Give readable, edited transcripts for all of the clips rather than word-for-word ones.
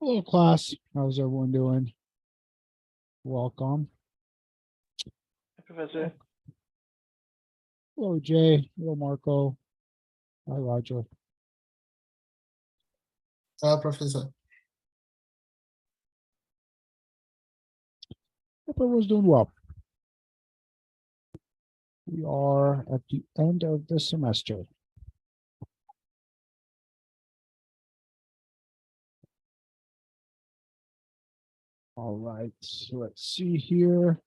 Hello, class. How's everyone doing? Welcome. Professor. Hello, Jay. Hello, Marco. Hi, Roger. Professor. Hope everyone's doing well. We are at the end of the semester. All right, so let's see here.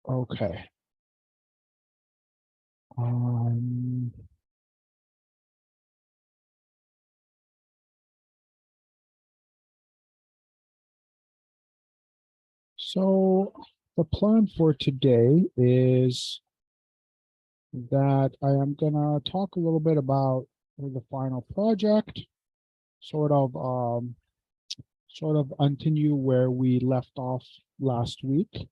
Okay. So the plan for today is that I am gonna talk a little bit about the final project, sort of continue where we left off last week.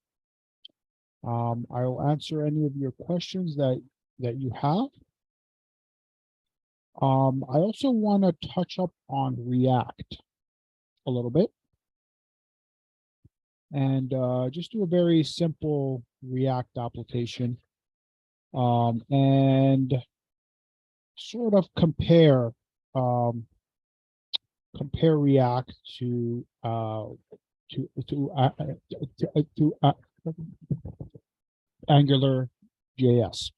I will answer any of your questions that you have. I also want to touch up on React a little bit and just do a very simple React application and sort of compare React to Angular JS.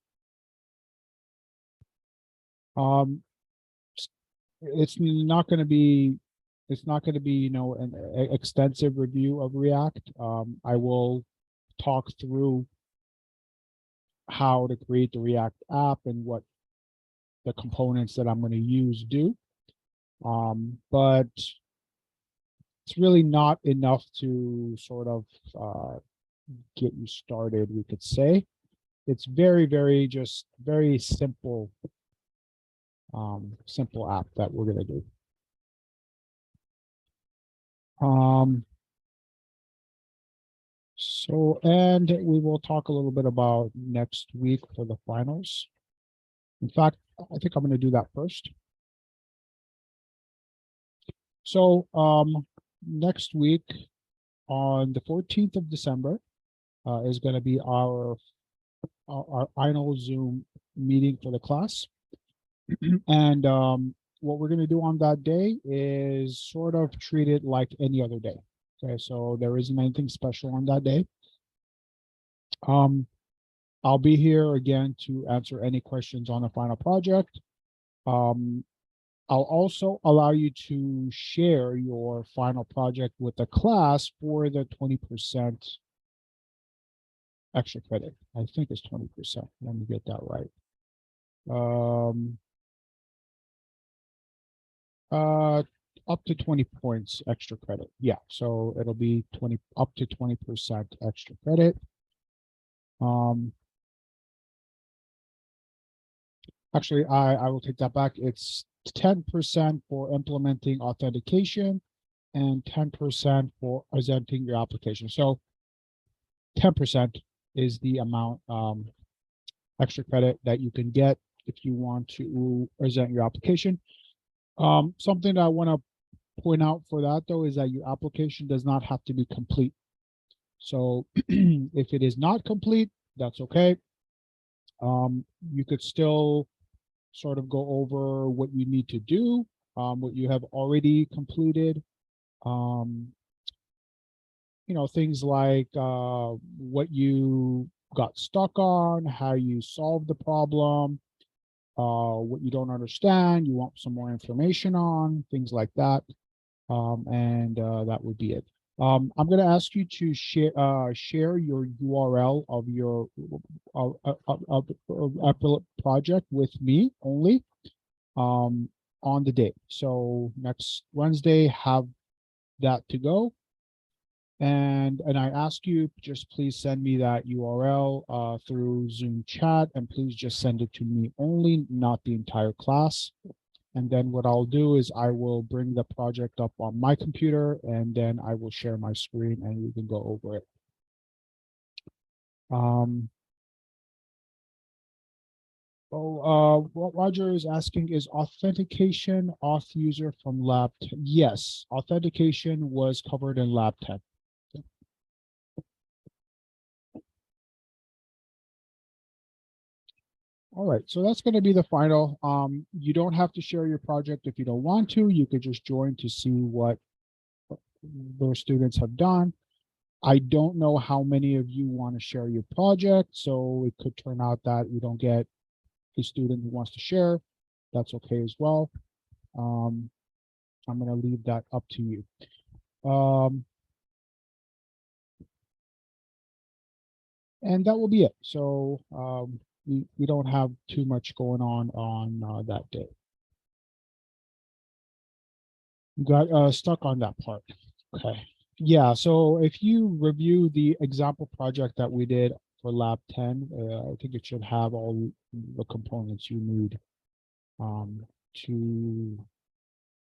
It's not going to be an extensive review of React. I will talk through how to create the React app and what the components that I'm going to use do. But it's really not enough to sort of get you started, we could say. It's very simple, simple app that we're going to do. And we will talk a little bit about next week for the finals. In fact, I think I'm going to do that first. So next week on the 14th of December is going to be our final Zoom meeting for the class. And what we're going to do on that day is sort of treat it like any other day. Okay, so there isn't anything special on that day. I'll be here again to answer any questions on the final project. I'll also allow you to share your final project with the class for the 20% extra credit. I think it's 20%. Let me get that right. Up to 20 points extra credit. Yeah, so it'll be up to 20% extra credit. Actually, I will take that back. It's 10% for implementing authentication and 10% for presenting your application. So 10% is the amount extra credit that you can get if you want to present your application. Something that I want to point out for that, though, is that your application does not have to be complete. So if it is not complete, that's okay. You could still sort of go over what you need to do, what you have already completed. Things like what you got stuck on, how you solved the problem, what you don't understand, you want some more information on, things like that. And that would be it. I'm going to ask you to share your URL of your project with me only on the day. So next Wednesday, have that to go. And I ask you, just please send me that URL through Zoom chat, and please just send it to me only, not the entire class. And then what I'll do is I will bring the project up on my computer, and then I will share my screen and we can go over it. What Roger is asking is authentication auth user from lab 10. Yes, authentication was covered in lab 10. All right, so that's going to be the final. You don't have to share your project if you don't want to. You could just join to see what those students have done. I don't know how many of you want to share your project, so it could turn out that you don't get a student who wants to share. That's okay as well. I'm going to leave that up to you. And that will be it. So we don't have too much going on that day. You got stuck on that part. Okay. Yeah, so if you review the example project that we did for lab 10, I think it should have all the components you need to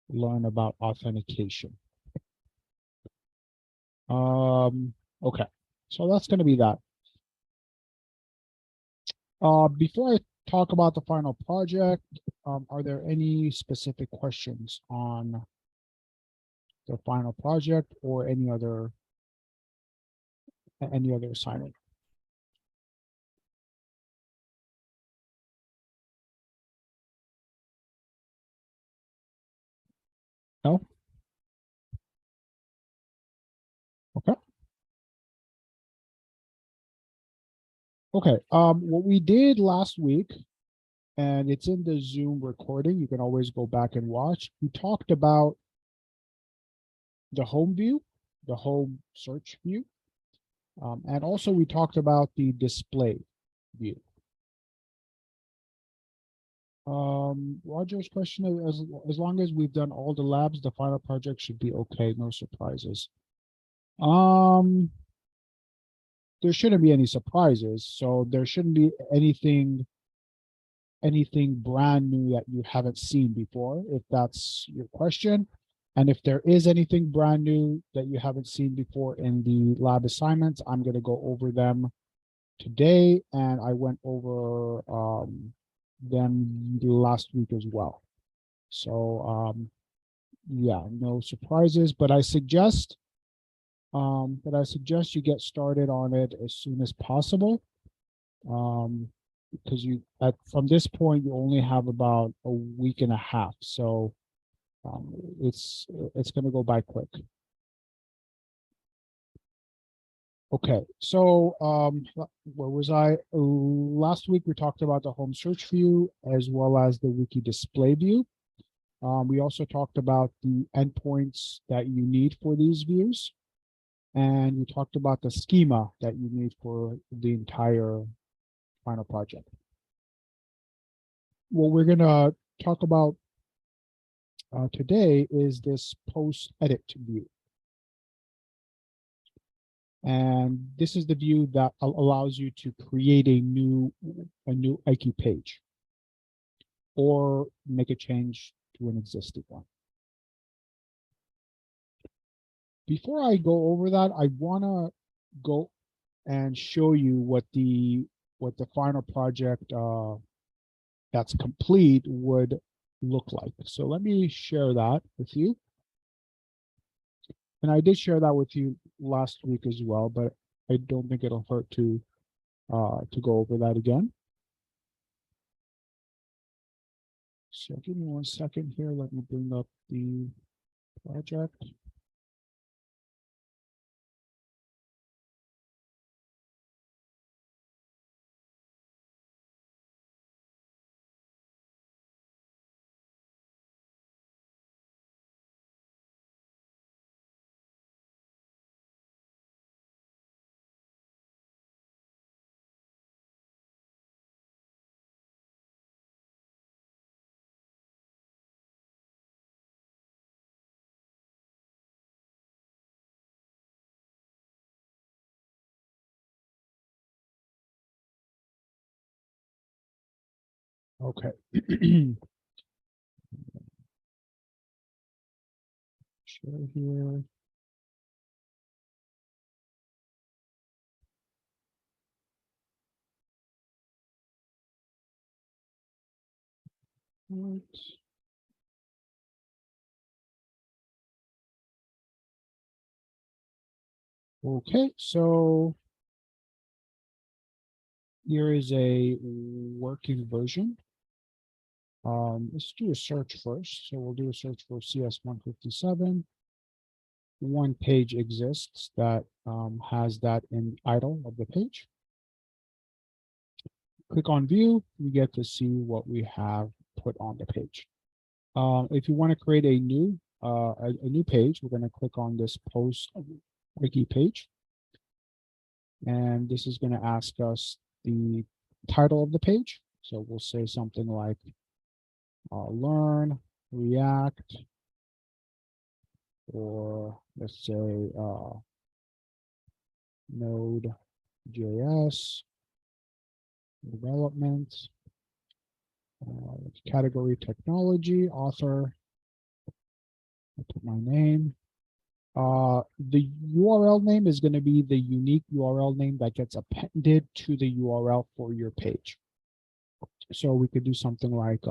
learn about authentication. Okay, so that's going to be that. Before I talk about the final project, are there any specific questions on the final project or any other assignment? No? Okay. Okay. What we did last week, and it's in the Zoom recording, you can always go back and watch. We talked about the home view, the home search view, and also we talked about the display view. Roger's question is, as long as we've done all the labs, the final project should be okay, no surprises. There shouldn't be any surprises, so there shouldn't be anything brand new that you haven't seen before, if that's your question. And if there is anything brand new that you haven't seen before in the lab assignments, I'm going to go over them today, and I went over them last week as well. So yeah, no surprises, but I suggest you get started on it as soon as possible. Because from this point you only have about a week and a half, so it's going to go by quick. Okay, so where was I? Last week we talked about the home search view as well as the wiki display view. We also talked about the endpoints that you need for these views, and we talked about the schema that you need for the entire final project. What we're going to talk about today is this post edit view. And this is the view that allows you to create a new IQ page or make a change to an existing one. Before I go over that, I want to go and show you what the final project that's complete would look like. So let me share that with you. And I did share that with you last week as well, but I don't think it'll hurt to go over that again. So give me 1 second here. Let me bring up the project. Okay. Share here. Right. Okay, so here is a working version. Let's do a search first. So we'll do a search for CS157. One page exists that has that in idle of the page. Click on view, we get to see what we have put on the page. If you want to create a new page, we're going to click on this post wiki page. And this is going to ask us the title of the page. So we'll say something like learn React, or let's say Node.js development, category technology, author. I put my name. The URL name is going to be the unique URL name that gets appended to the URL for your page. So we could do something like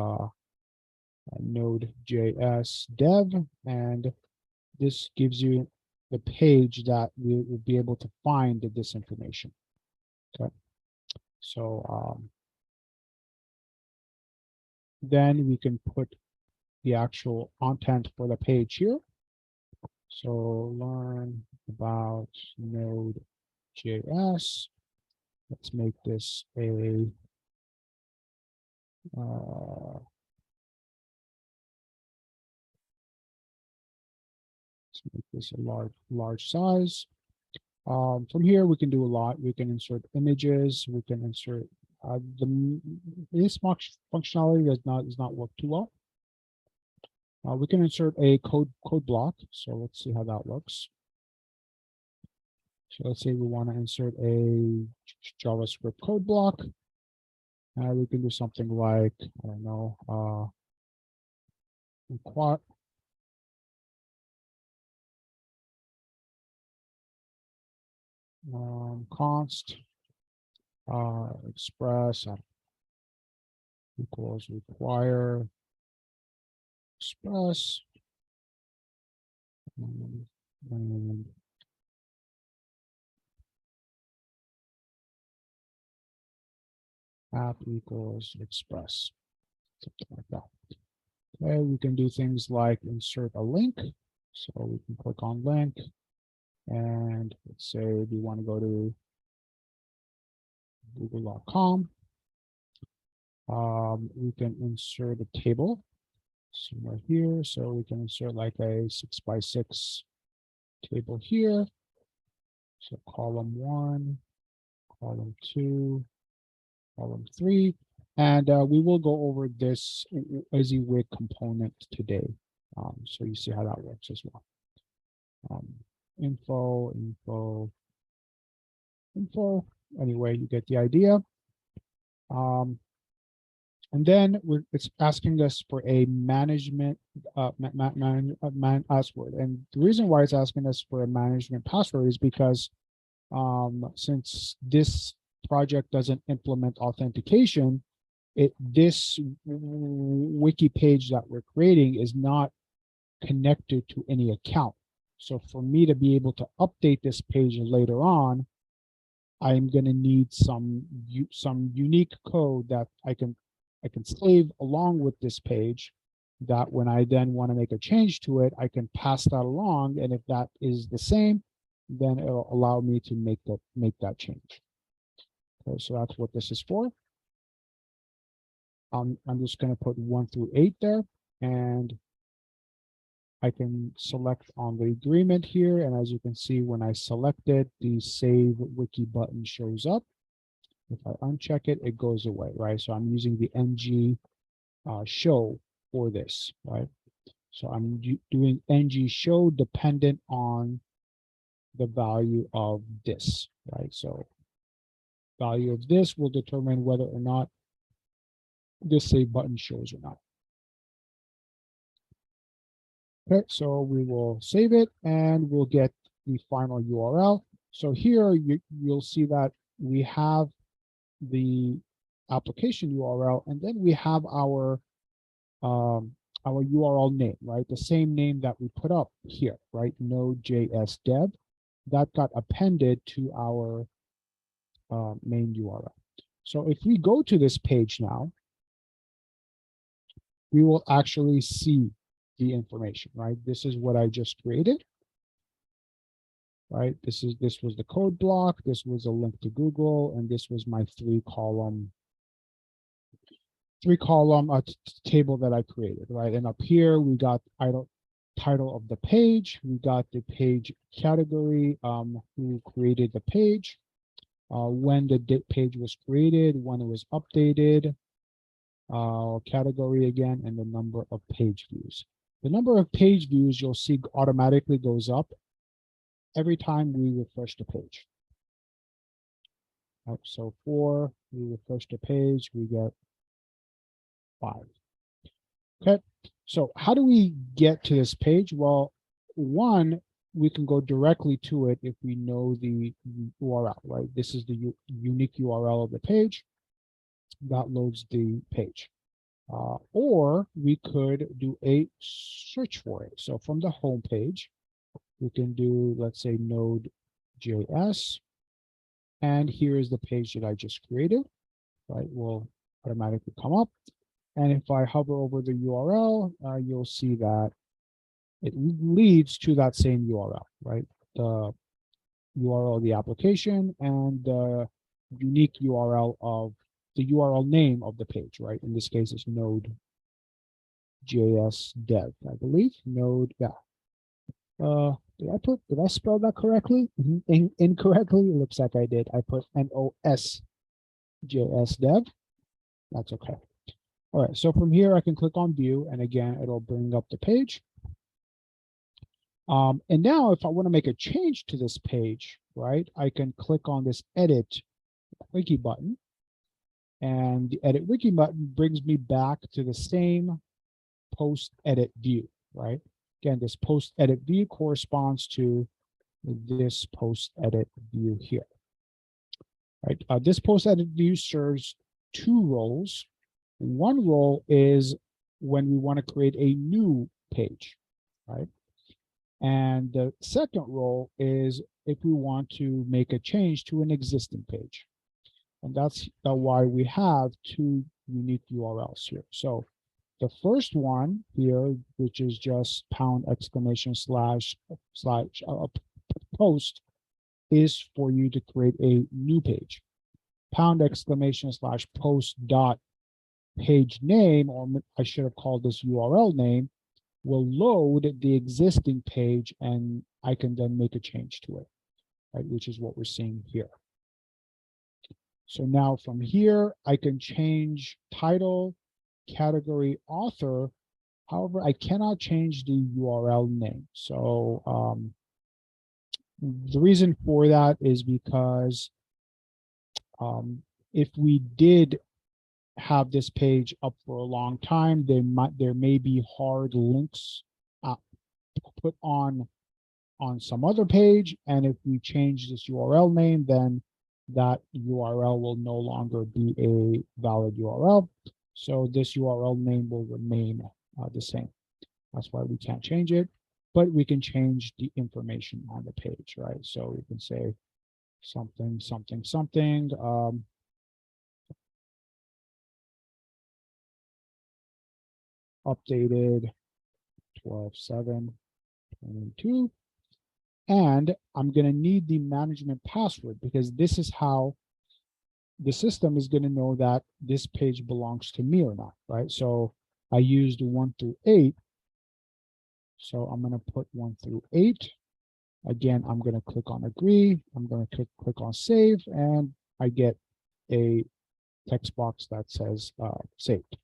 Node.js dev, and this gives you the page that we will be able to find this information. Okay, so then we can put the actual content for the page here. So learn about Node.js. Let's make this a let's make this a large size. From here, we can do a lot. We can insert images. We can insert this functionality does not work too well. We can insert a code block. So let's see how that works. So let's say we want to insert a JavaScript code block. We can do something like, I don't know, const express equals require express and app equals express, something like that. Okay, we can do things like insert a link. So we can click on link, and let's say we want to go to google.com. We can insert a table somewhere here. So we can insert like a 6x6 table here. So column 1, column 2, column 3. And we will go over this as a WIG component today. So you see how that works as well. Info. Anyway, you get the idea. And then it's asking us for a management password. And the reason why it's asking us for a management password is because since this project doesn't implement authentication, this wiki page that we're creating is not connected to any account. So for me to be able to update this page later on, I'm going to need some unique code that I can save along with this page, that when I then want to make a change to it, I can pass that along. And if that is the same, then it'll allow me to make that change. Okay, so that's what this is for. I'm just going to put 1 through 8 there, and I can select on the agreement here. And as you can see, when I select it, the save wiki button shows up. If I uncheck it, it goes away, right? So I'm using the ng show for this, right? So I'm doing ng show dependent on the value of this, right? So value of this will determine whether or not this save button shows or not. Okay, so we will save it and we'll get the final URL. So here you'll see that we have the application URL, and then we have our our URL name, right? The same name that we put up here, right? Node.js dev, that got appended to our main URL. So if we go to this page now, we will actually see the information, right? This is what I just created, right? This was the code block. This was a link to Google, and this was my three column table that I created, right? And up here we got title of the page. We got the page category, who created the page, when the page was created, when it was updated, category again, and the number of page views. The number of page views you'll see automatically goes up every time we refresh the page. Right, so 4, we refresh the page, we get 5. Okay, so how do we get to this page? Well, one, we can go directly to it if we know the URL, right? This is the unique URL of the page that loads the page. Or we could do a search for it. So from the home page, we can do, let's say, Node.js. And here is the page that I just created, right? Will automatically come up. And if I hover over the URL, you'll see that it leads to that same URL, right? The URL of the application and the unique URL of the URL name of the page, right? In this case, it's Node.js dev, I believe. Node, yeah. Did I spell that correctly? Incorrectly? It looks like I did. I put NOS JS dev. That's okay. All right, so from here I can click on view, and again, it'll bring up the page. And now if I want to make a change to this page, right, I can click on this edit wiki button, and the edit wiki button brings me back to the same post edit view, right? Again, this post edit view corresponds to this post edit view here, right? This post edit view serves two roles. One role is when we want to create a new page, right? And the second role is if we want to make a change to an existing page. And that's why we have two unique URLs here. So the first one here, which is just // post, is for you to create a new page. // dot page name, or I should have called this URL name, will load the existing page, and I can then make a change to it, right? Which is what we're seeing here. So now from here, I can change title, category, author. However, I cannot change the URL name. So the reason for that is because if we did have this page up for a long time, there may be hard links put on some other page, and if we change this URL name, then that URL will no longer be a valid URL. So this URL name will remain the same. That's why we can't change it, but we can change the information on the page, right? So we can say something, something, something. Updated 12/7/22. And I'm going to need the management password, because this is how the system is going to know that this page belongs to me or not, right? So I used 1 through 8. So I'm going to put 1 through 8. Again, I'm going to click on agree. I'm going to click on save, and I get a text box that says saved.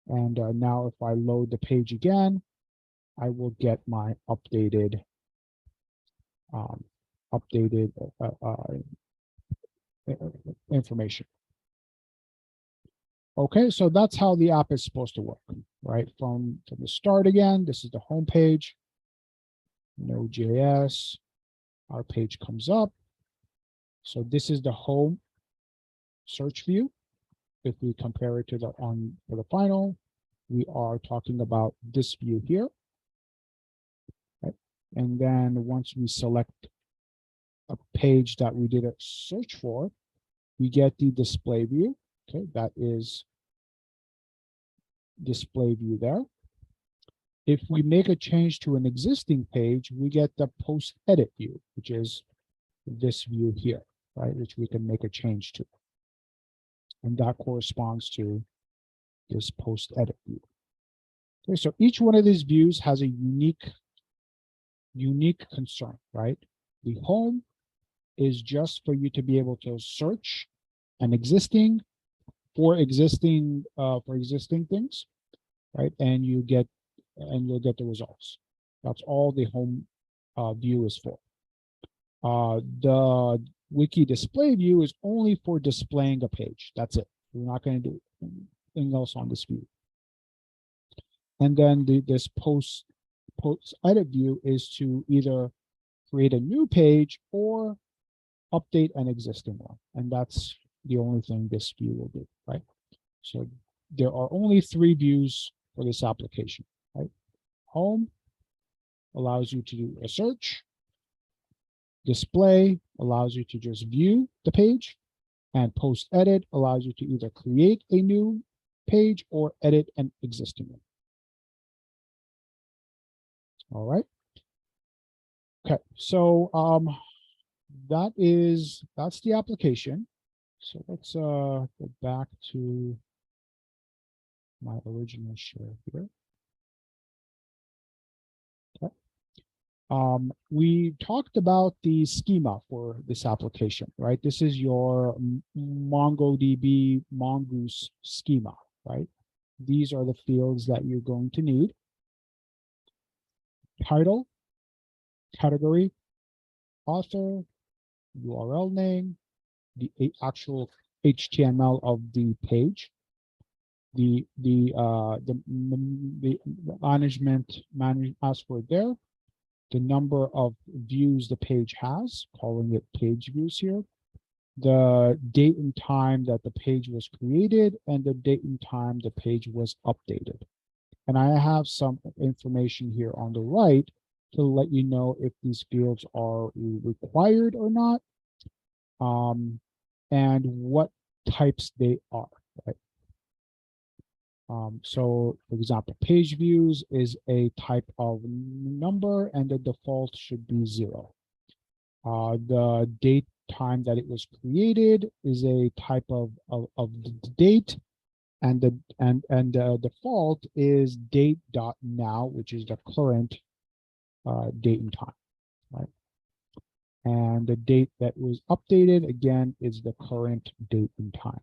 And now if I load the page again, I will get my updated information. Okay, so that's how the app is supposed to work, right? From the start again, this is the home page, Node.js, our page comes up. So this is the home search view. If we compare it to the final, we are talking about this view here, right? And then once we select a page that we did a search for, we get the display view. Okay, that is display view there. If we make a change to an existing page, we get the post edit view, which is this view here, right, which we can make a change to. And that corresponds to this post edit view. Okay, so each one of these views has a unique concern, right? The home is just for you to be able to search an existing for existing things, right? And you'll get the results. That's all the home view is for. The wiki display view is only for displaying a page. That's it. We're not going to do anything else on this view. And then this post edit view is to either create a new page or update an existing one. And that's the only thing this view will do, right? So there are only 3 views for this application, right? Home allows you to do a search. Display allows you to just view the page. And post edit allows you to either create a new page or edit an existing one. All right. Okay, so that's the application. So let's go back to my original share here. Okay. We talked about the schema for this application, right? This is your MongoDB Mongoose schema, right? These are the fields that you're going to need. Title, category, author, URL name, the actual HTML of the page, the management password there, the number of views the page has, calling it page views here, the date and time that the page was created, and the date and time the page was updated. And I have some information here on the right to let you know if these fields are required or not, and what types they are, right? So for example, page views is a type of number and the default should be 0. The date time that it was created is a type of the date, and the default is date.now, which is the current date and time, right? And the date that was updated again is the current date and time.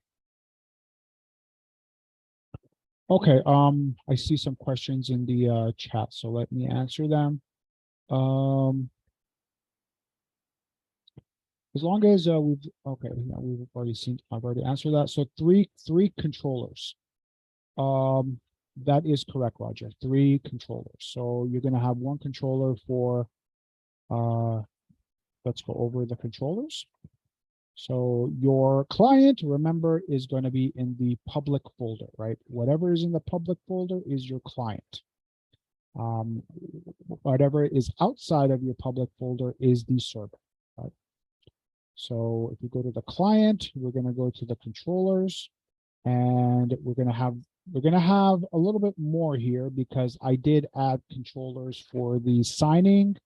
Okay, I see some questions in the chat, so let me answer them. As long as we've I've already answered that. So three controllers. That is correct, Roger. 3 controllers. So you're going to have 1 controller for. Let's go over the controllers. So your client, remember, is going to be in the public folder, right? Whatever is in the public folder is your client. Whatever is outside of your public folder is the server, right? So if you go to the client, we're going to go to the controllers, and we're going to have a little bit more here because I did add controllers for the signing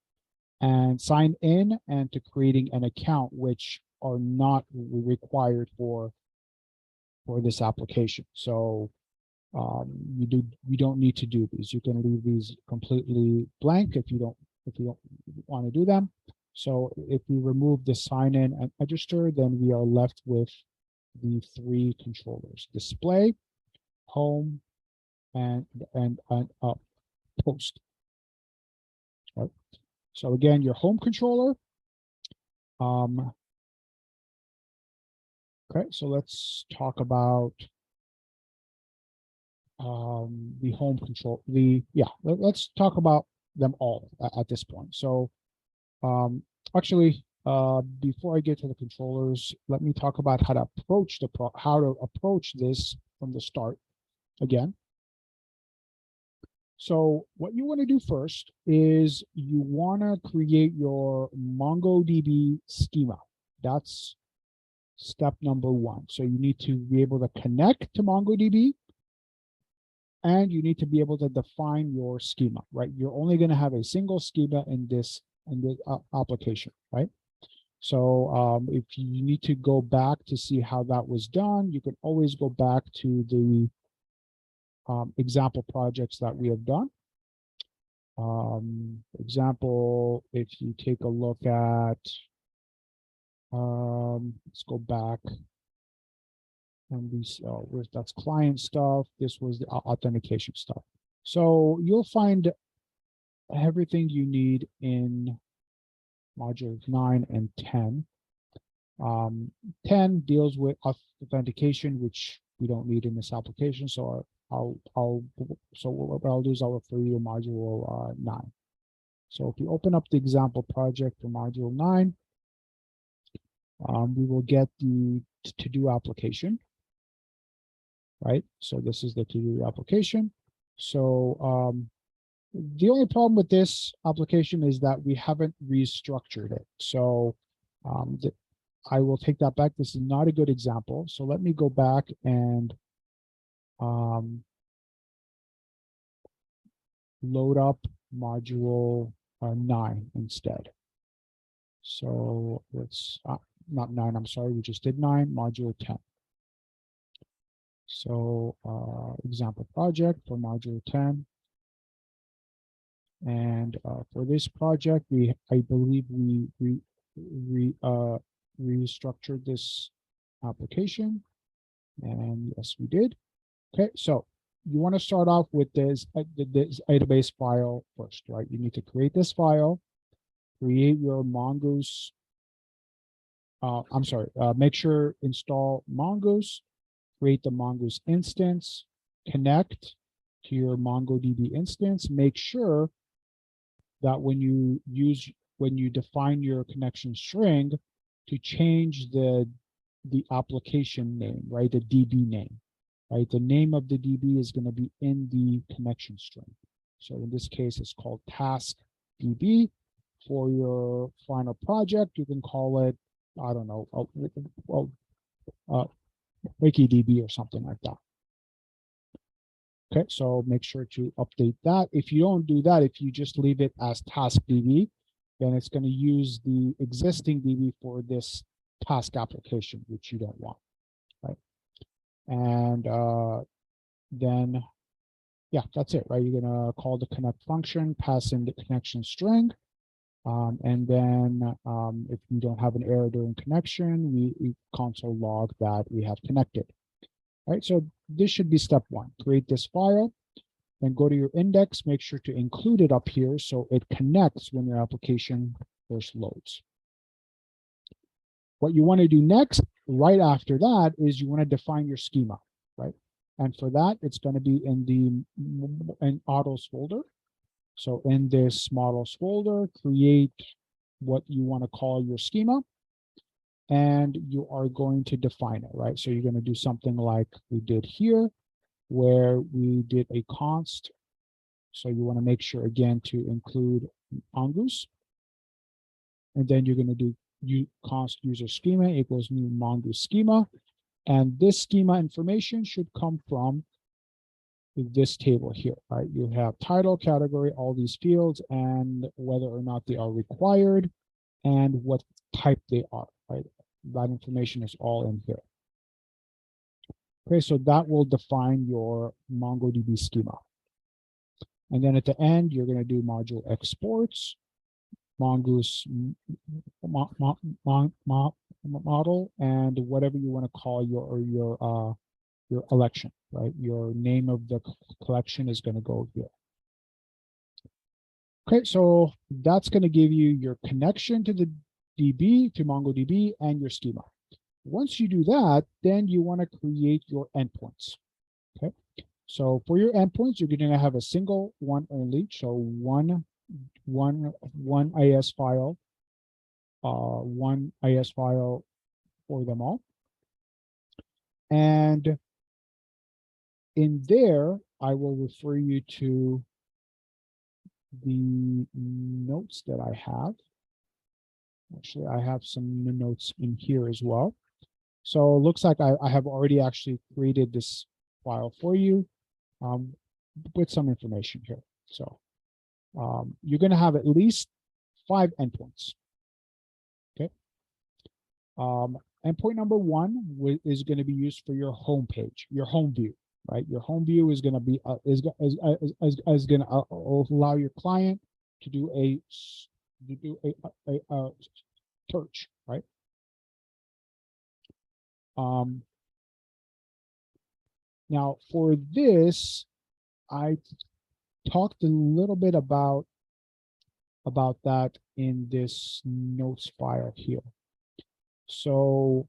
and sign in and to creating an account, which are not required for this application. So you don't need to do these. You can leave these completely blank if you don't want to do them. So if we remove the sign in and register, then we are left with the 3 controllers: display, home, and post. Right. So again, your home controller. Okay, so let's talk about the home control. Let's talk about them all at this point. So actually, before I get to the controllers, let me talk about how to approach this from the start again. So what you want to do first is you want to create your MongoDB schema. That's step number one. So you need to be able to connect to MongoDB, and you need to be able to define your schema, right? You're only going to have a single schema in this application, right? So if you need to go back to see how that was done, you can always go back to the example projects that we have done. For example, if you take a look at, let's go back, and that's client stuff. This was the authentication stuff. So you'll find everything you need in modules 9 and 10. 10 deals with authentication, which we don't need in this application. So what I'll do is I'll refer you to module 9. So if you open up the example project for module 9, we will get the to-do application, right? So this is the to-do application. So the only problem with this application is that we haven't restructured it. So I will take that back. This is not a good example. So let me go back and load up module 9 instead. So let's, not 9, I'm sorry, we just did 9, module 10. So example project for module 10. And for this project, I believe we restructured this application. And yes, we did. Okay, so you want to start off with this database file first, right? You need to create this file, create your Mongoose. Make sure install Mongoose, create the Mongoose instance, connect to your MongoDB instance. Make sure that when you define your connection string, to change the application name, right? The DB name, right? The name of the DB is going to be in the connection string. So in this case, it's called task DB. For your final project, you can call it, I don't know, WikiDB or something like that. Okay, so make sure to update that. If you don't do that, if you just leave it as task DB, then it's going to use the existing DB for this task application, which you don't want, right? And then, yeah, that's it, right? You're going to call the connect function, pass in the connection string. And then if you don't have an error during connection, we console log that we have connected. Right, so this should be step 1. Create this file, then go to your index, make sure to include it up here so it connects when your application first loads. What you want to do next, right after that, is you want to define your schema, right? And for that, it's going to be in the autos folder. So in this models folder, create what you want to call your schema, and you are going to define it, right? So you're going to do something like we did here, where we did a const. So you want to make sure, again, to include mongoose. And then you're going to do const user schema equals new mongoose schema. And this schema information should come from this table here, right? You have title, category, all these fields, and whether or not they are required and what type they are, right? That information is all in here. Okay, so that will define your MongoDB schema. And then at the end, you're going to do module exports, mongoose model, and whatever you want to call your election, right? Your name of the collection is going to go here. Okay, so that's going to give you your connection to the DB, to MongoDB, and your schema. Once you do that, then you want to create your endpoints. Okay, so for your endpoints, you're going to have a single one only. So one IS file, one IS file for them all. And in there, I will refer you to the notes that I have. Actually, I have some notes in here as well. So it looks like I have already actually created this file for you with some information here. So you're going to have at least 5 endpoints. Okay. Endpoint number 1 is going to be used for your home page, your home view, right? Your home view is going to be is going to allow your client to do a search, right? Now for this, I talked a little bit about that in this notes file here. So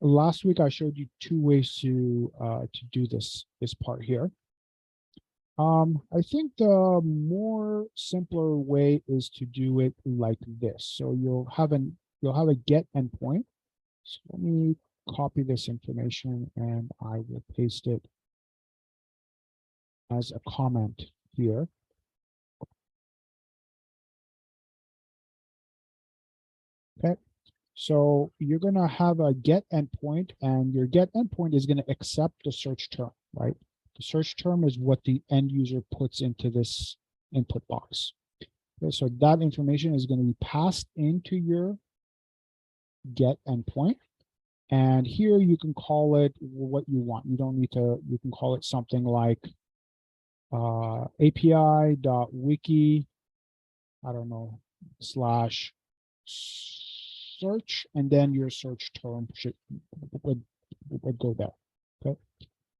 last week I showed you 2 ways to do this part here. I think the more simpler way is to do it like this. So you'll have a get endpoint. So let me copy this information and I will paste it as a comment here. Okay. So you're going to have a get endpoint, and your get endpoint is going to accept the search term, right? The search term is what the end user puts into this input box. Okay, so that information is going to be passed into your get endpoint. And here you can call it what you want. You don't need to, you can call it something like API.wiki, I don't know, /search, and then your search term would go there. Okay,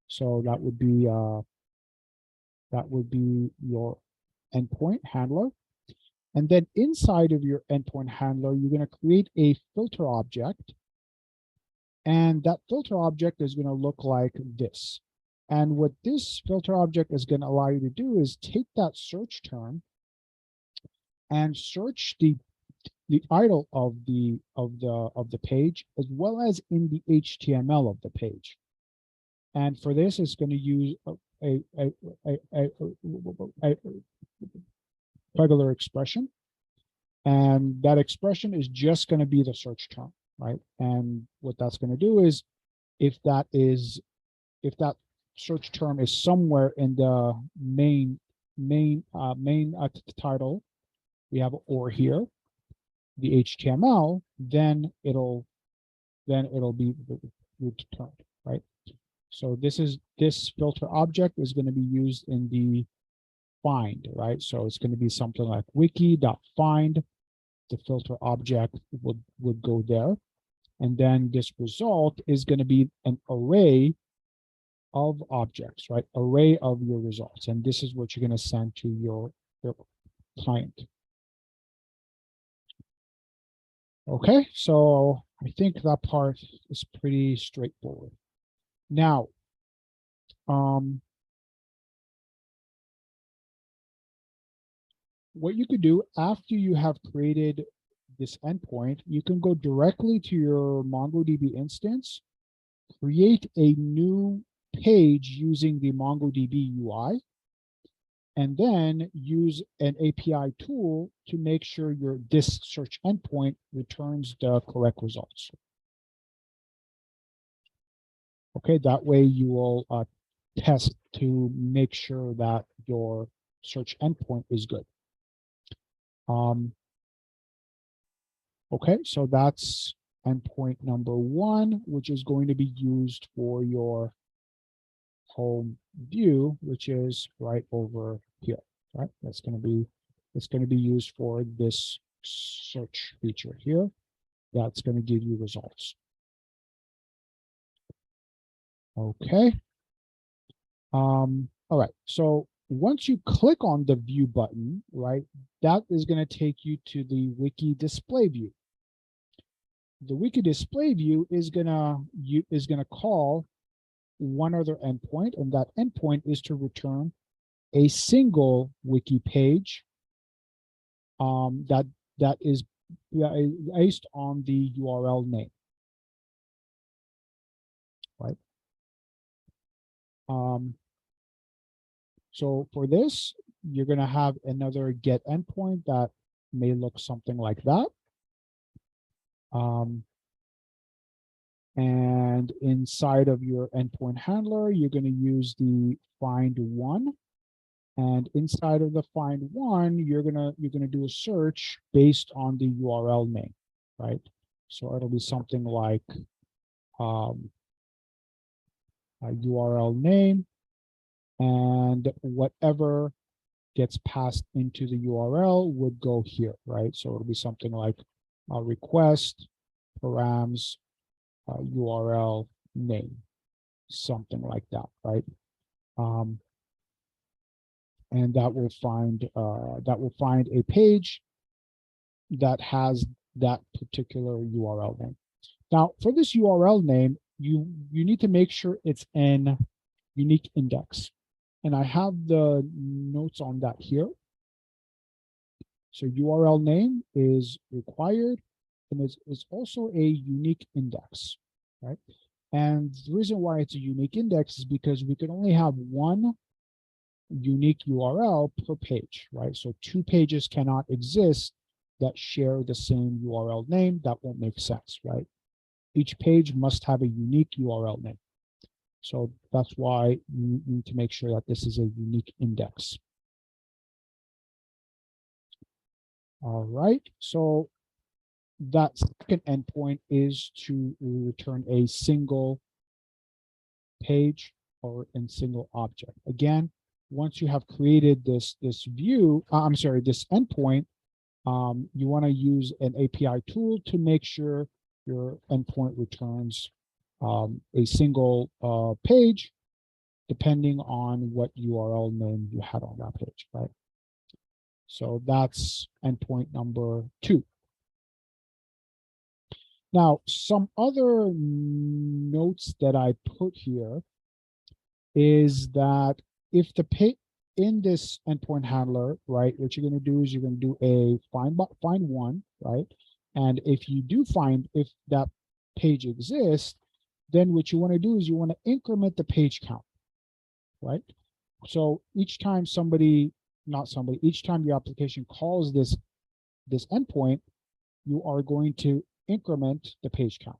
so that would be your endpoint handler. And then inside of your endpoint handler, you're going to create a filter object. And that filter object is going to look like this. And what this filter object is going to allow you to do is take that search term and search the idle of the page, as well as in the HTML of the page. And for this, it's going to use a regular expression, and that expression is just going to be the search term, right? And what that's going to do is, if that search term is somewhere in the main title, we have or here, the HTML, then it'll be returned, right? So this filter object is going to be used in the find, right? So it's going to be something like wiki.find. The filter object would go there, and then this result is going to be an array of objects, right? Array of your results, and this is what you're going to send to your client. Okay, so I think that part is pretty straightforward. Now, what you could do after you have created this endpoint, you can go directly to your MongoDB instance, create a new page using the MongoDB UI, and then use an API tool to make sure this search endpoint returns the correct results. Okay, that way you will test to make sure that your search endpoint is good. Okay, so that's endpoint number 1, which is going to be used for your home view, which is right over here, right? It's going to be used for this search feature here. That's going to give you results. Okay. All right. So once you click on the view button, right, that is going to take you to the wiki display view. The wiki display view is gonna call one other endpoint, and that endpoint is to return a single wiki page that is based on the URL name, right? So for this, you're going to have another get endpoint that may look something like that. And inside of your endpoint handler, you're going to use the find one. And inside of the find one, you're gonna do a search based on the URL name, right? So it'll be something like a URL name, and whatever gets passed into the URL would go here, right? So it'll be something like request params URL name, something like that, right? And that will find a page that has that particular URL name. Now, for this URL name, you need to make sure it's in unique index. And I have the notes on that here. So URL name is required, and it's also a unique index, right? And the reason why it's a unique index is because we can only have one unique URL per page, right? So two pages cannot exist that share the same URL name. That won't make sense, right? Each page must have a unique URL name. So that's why you need to make sure that this is a unique index. All right, so that second endpoint is to return a single page or a single object. Again, once you have created this view, this endpoint, you want to use an API tool to make sure your endpoint returns a single page, depending on what URL name you had on that page, right? So that's endpoint number 2. Now, some other notes that I put here is that if the page in this endpoint handler, right, what you're going to do is you're going to do a find one, right? And if you do find, if that page exists, then what you want to do is you want to increment the page count, right? So each time each time your application calls this endpoint, you are going to increment the page count.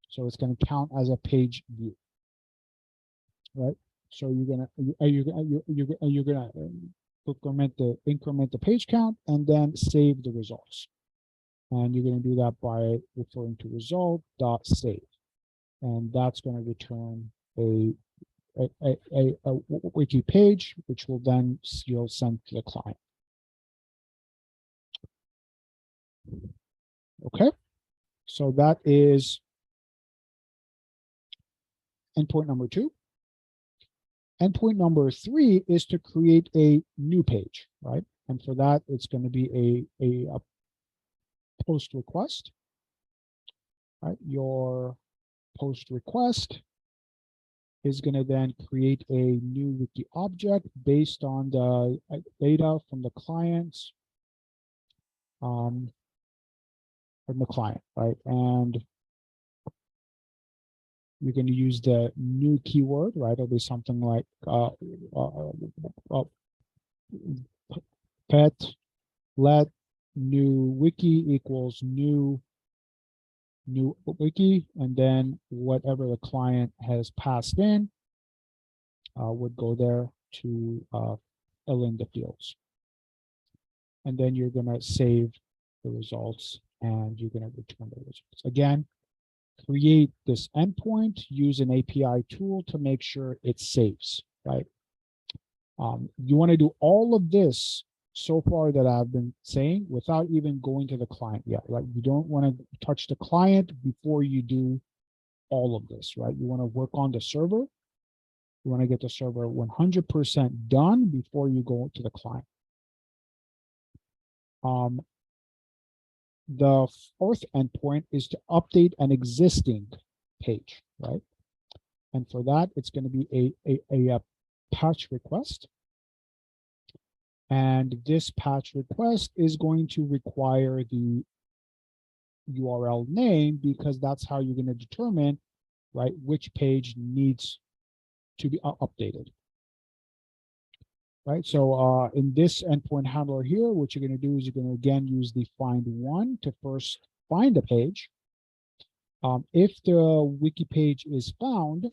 So it's going to count as a page view, right? So you're gonna increment the page count and then save the results. And you're going to do that by referring to result.save. And that's going to return a wiki page, which will then you'll send to the client. Okay, so that is endpoint number 2. Endpoint number 3 is to create a new page, right? And for that, it's going to be a post request, right? Your post request is going to then create a new wiki object based on the data from the clients, from the client, right? And you're going to use the new keyword, right? It'll be something like pet let new wiki equals new wiki, and then whatever the client has passed in would go there to fill in the fields. And then you're going to save the results and you're going to return the results. Again, create this endpoint, use an API tool to make sure it saves, right? You want to do all of this so far that I've been saying without even going to the client yet, right? You don't want to touch the client before you do all of this, right? You want to work on the server. You want to get the server 100% done before you go to the client. The fourth endpoint is to update an existing page, right? And for that, it's going to be a patch request. And this patch request is going to require the URL name because that's how you're going to determine, right, which page needs to be updated. Right, so in this endpoint handler here, what you're going to do is you're going to again use the find one to first find the page. If the wiki page is found,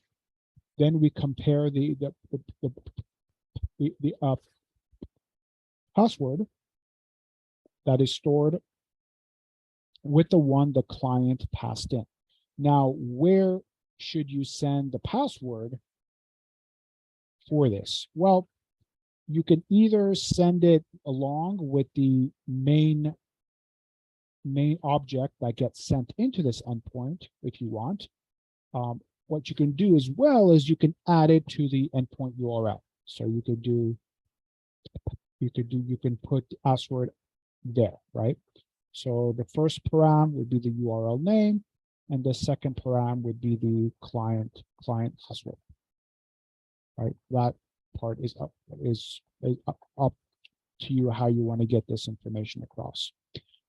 then we compare the password that is stored with the one the client passed in. Now, where should you send the password for this? Well, you can either send it along with the main object that gets sent into this endpoint if you want. What you can do as well is you can add it to the endpoint URL. So you can put the password there, right? So the first param would be the URL name, and the second param would be the client password. Right? That part is up to you how you want to get this information across.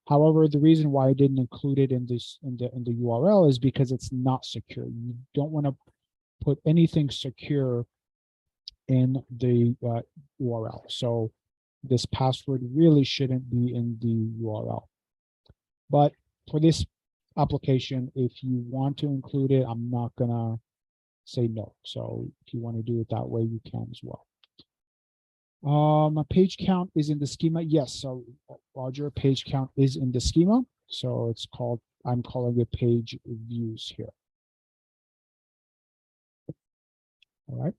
However, the reason why I didn't include it in this in the URL is because it's not secure. You don't want to put anything secure in the URL. So this password really shouldn't be in the URL. But for this application, if you want to include it, I'm not gonna say no. So if you want to do it that way, you can as well. A page count is in the schema. Yes, so Roger, page count is in the schema. So it's called, I'm calling it page views here. All right.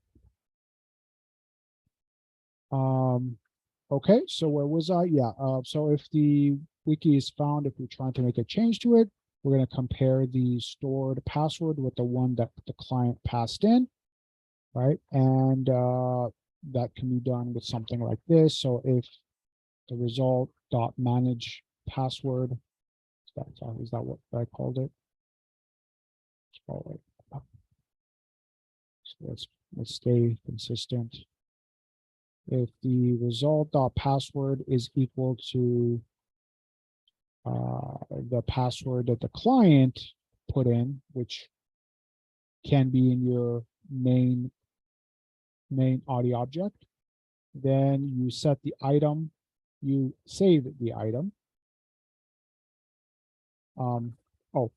Okay, so where was I? Yeah, so if the wiki is found, if we're trying to make a change to it, we're going to compare the stored password with the one that the client passed in, right? And that can be done with something like this. So if the result dot manage password, is that what I called it? So let's stay consistent. If the result dot password is equal to the password that the client put in, which can be in your main audio object, then you set the item, you save the item. Oh,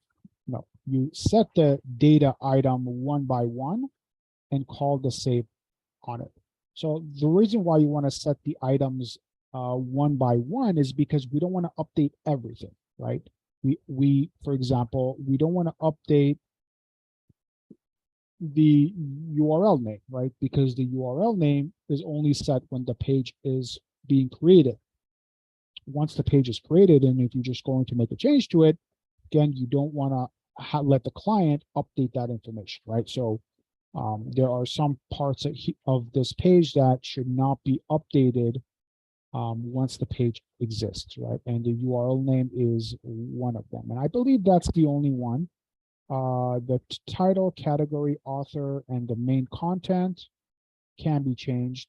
no, you set the data item one by one and call the save on it. So the reason why you want to set the items one by one is because we don't want to update everything, right? We for example, we don't want to update the URL name, right? Because the URL name is only set when the page is being created. Once the page is created, and if you're just going to make a change to it, again, you don't want to let the client update that information, right? So there are some parts of this page that should not be updated once the page exists, right? And the URL name is one of them. And I believe that's the only one. The title, category, author, and the main content can be changed.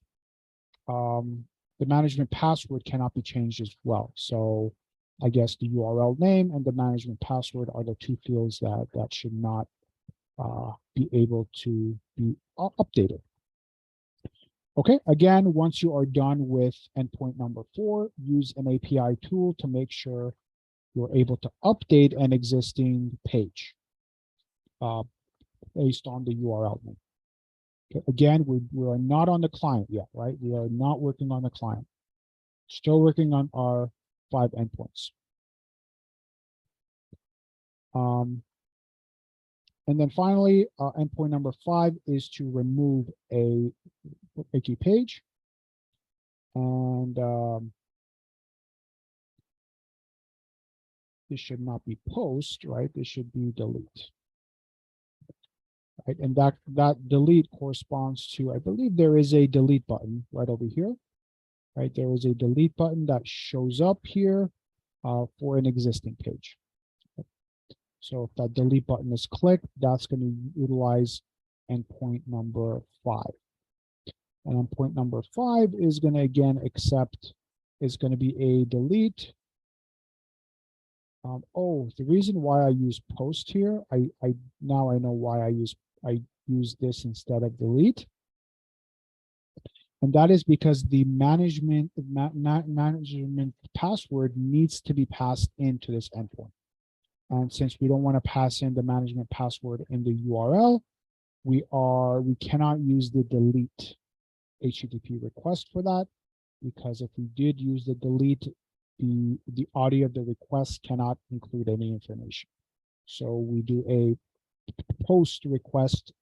The management password cannot be changed as well. So I guess the URL name and the management password are the two fields that should not be able to be updated. Okay, again, once you are done with endpoint number 4, use an API tool to make sure you're able to update an existing page based on the URL name. Okay, again, we are not on the client yet, right? We are not working on the client. Still working on our 5 endpoints. And then finally, endpoint number 5 is to remove a wiki page. And this should not be post, right? This should be delete. Right? And that delete corresponds to, I believe there is a delete button right over here. Right? There is a delete button that shows up here for an existing page. So if that delete button is clicked, that's going to utilize endpoint number 5. And endpoint number 5 is going to again accept, is going to be a delete. Oh, the reason why I use post here, now I know why I use this instead of delete. And that is because the management password needs to be passed into this endpoint. And since we don't want to pass in the management password in the URL, we cannot use the delete HTTP request for that, because if we did use the delete, the audio of the request cannot include any information. So we do a post request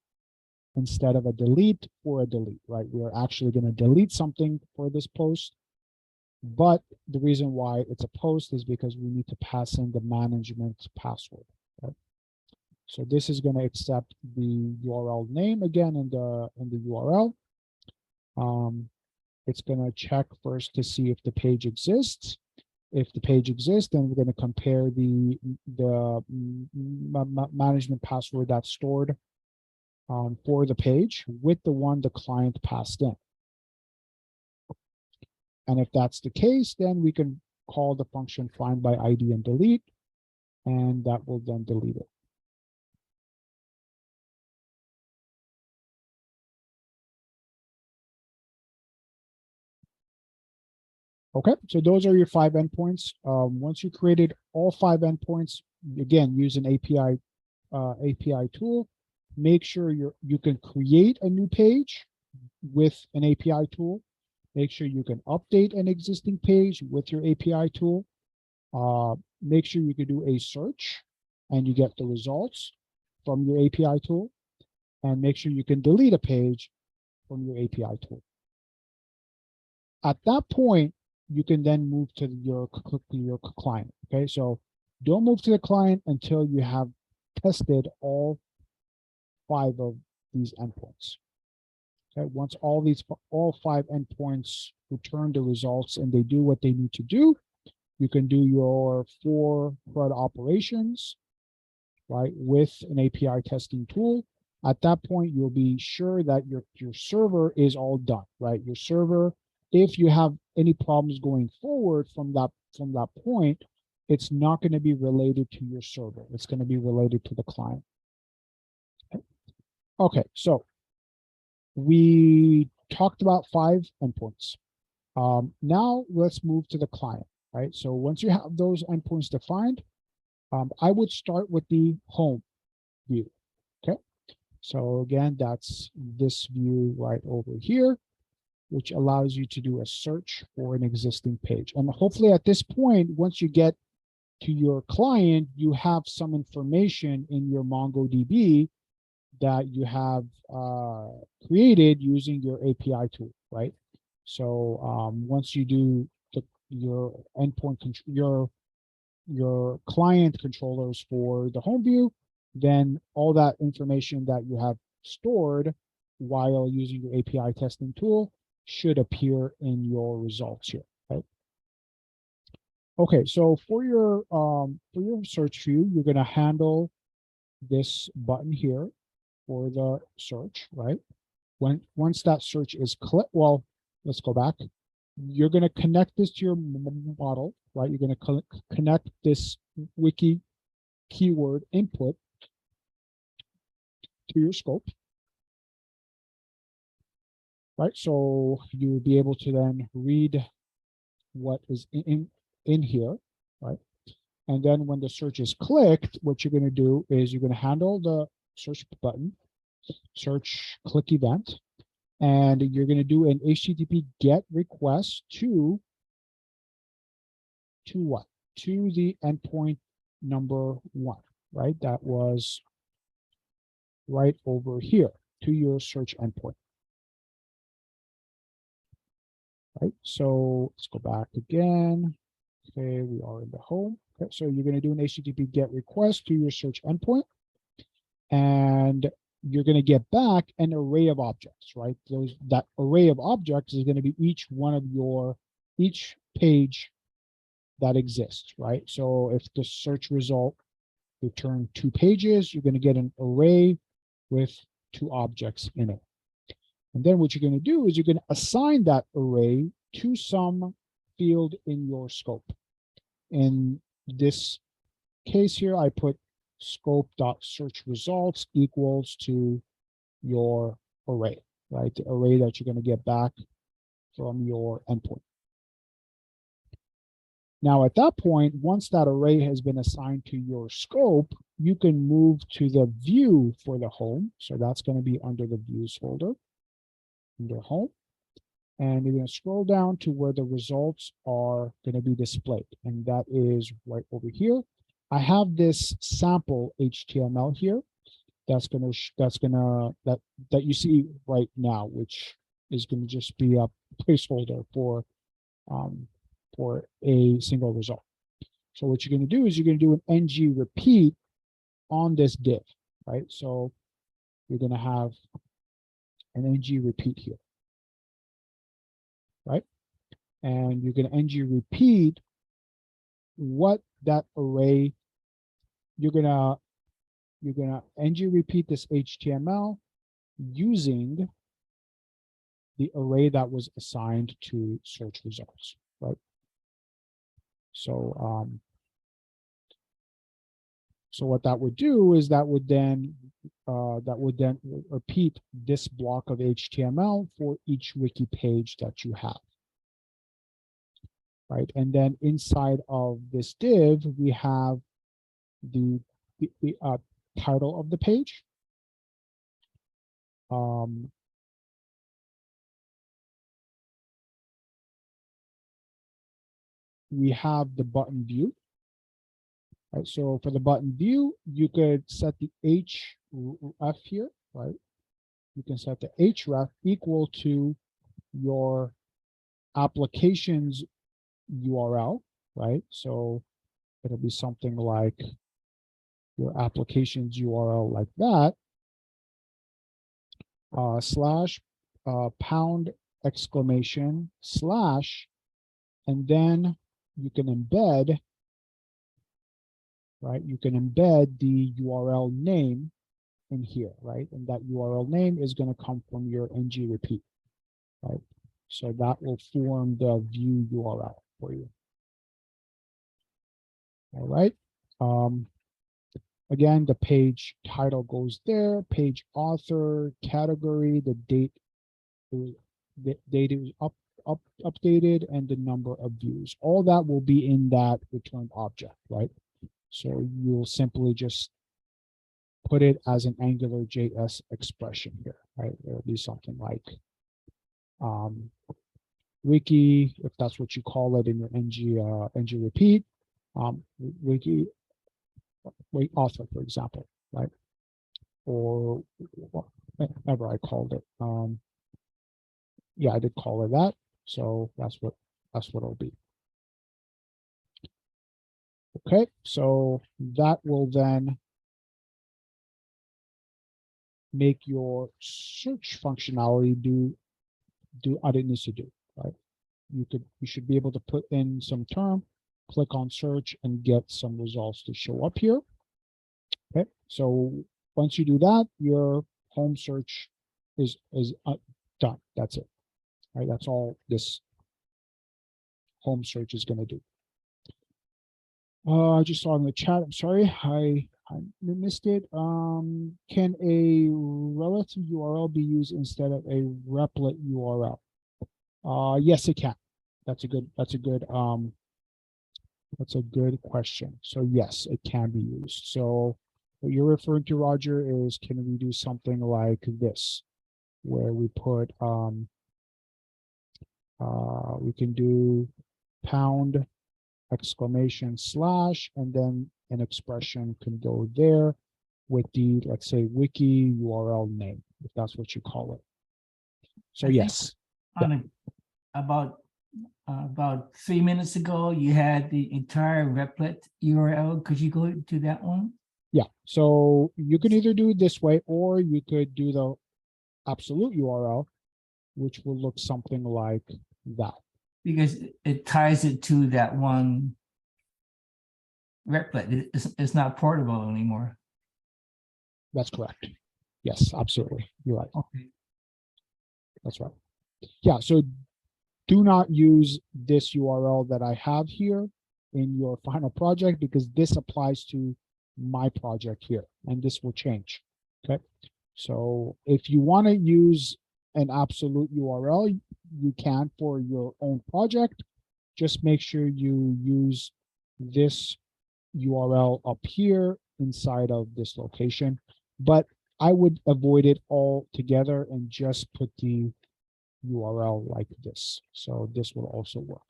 instead of a delete for a delete, right? We're actually going to delete something for this post, but the reason why it's a post is because we need to pass in the management password, right? So this is going to accept the URL name again in the URL. It's going to check first to see if the page exists. If the page exists, then we're going to compare the management password that's stored for the page with the one the client passed in. And if that's the case, then we can call the function find by ID and delete, and that will then delete it. Okay, so those are your 5 endpoints. Once you created all 5 endpoints, again, use an API tool. Make sure you can create a new page with an API tool. Make sure you can update an existing page with your API tool. Make sure you can do a search and you get the results from your API tool. And make sure you can delete a page from your API tool. At that point, you can then move to your client. Okay, so don't move to the client until you have tested all 5 of these endpoints. Okay, once all 5 endpoints return the results and they do what they need to do, you can do your 4 CRUD operations, right, with an API testing tool. At that point, you'll be sure that your server is all done, right? Your server, if you have any problems going forward from that point, it's not going to be related to your server. It's going to be related to the client. Okay, so we talked about 5 endpoints. Now let's move to the client, right? So once you have those endpoints defined, I would start with the home view. Okay, so again, that's this view right over here, which allows you to do a search for an existing page. And hopefully at this point, once you get to your client, you have some information in your MongoDB that you have created using your API tool, right? So once you do your endpoint, your client controllers for the home view, then all that information that you have stored while using your API testing tool should appear in your results here, right? Okay, so for your search view, you're going to handle this button here for the search, right? Once that search is clicked, well, let's go back. You're going to connect this to your model, right? You're going to connect this wiki keyword input to your scope, right? So you'll be able to then read what is in here, right? And then when the search is clicked, what you're going to do is you're going to handle the search button, search click event, and you're going to do an HTTP GET request to what? To the endpoint number 1, right? That was right over here to your search endpoint. Right, so let's go back again. Okay, we are in the home. Okay, so you're going to do an HTTP GET request to your search endpoint, and you're going to get back an array of objects, right? That array of objects is going to be each page that exists, right? So if the search result returned 2 pages, you're going to get an array with 2 objects in it. And then what you're going to do is you're going to assign that array to some field in your scope. In this case here, I put scope.search results equals to your array, right? The array that you're going to get back from your endpoint. Now, at that point, once that array has been assigned to your scope, you can move to the view for the home. So that's going to be under the views folder, under home. And you're going to scroll down to where the results are going to be displayed. And that is right over here. I have this sample HTML here that you see right now, which is going to just be a placeholder for a single result. So what you're going to do is you're going to do an ng repeat on this div, right? So you're going to have an ng repeat here, right? And you're going to ng repeat what that array, you're going to ng repeat this HTML using the array that was assigned to search results, right? So, so what that would do is that would then repeat this block of HTML for each wiki page that you have, right? And then inside of this div, we have the title of the page. We have the button view. Right, so for the button view, you could set the href here, right? You can set the href equal to your application's URL, right? So it'll be something like your application's URL like that, slash pound exclamation slash, and then you can embed, right? You can embed the URL name in here, right? And that URL name is going to come from your ng repeat, right? So that will form the view URL for you. All right. Again, the page title goes there, page author, category, the date is updated, and the number of views. All that will be in that returned object, right? So you'll simply just put it as an Angular JS expression here, right? There'll be something like wiki, if that's what you call it in your ng repeat, wiki author, for example, right? Or whatever I called it. Yeah, I did call it that. So that's what it'll be. Okay, so that will then make your search functionality do what it needs to do, right? You should be able to put in some term, click on search, and get some results to show up here. Okay, so once you do that, your home search is done. That's it, right? That's all this home search is going to do. I just saw in the chat, I'm sorry, I missed it. Can a relative URL be used instead of a replet URL? Yes, it can. That's a good question. So yes, it can be used. So what you're referring to, Roger, is can we do something like this, where we put we can do pound exclamation slash, and then an expression can go there with the, let's say, wiki URL name, if that's what you call it. So yes. About 3 minutes ago, you had the entire replet URL. Could you go to that one? Yeah, so you can either do it this way, or you could do the absolute URL, which will look something like that. Because it ties it to that one replet. It's not portable anymore. That's correct. Yes, absolutely. You're right. Okay. That's right. Yeah, so do not use this URL that I have here in your final project, because this applies to my project here, and this will change. Okay. So if you want to use an absolute URL, you can for your own project. Just make sure you use this URL up here inside of this location, but I would avoid it all together and just put the URL like this. So this will also work.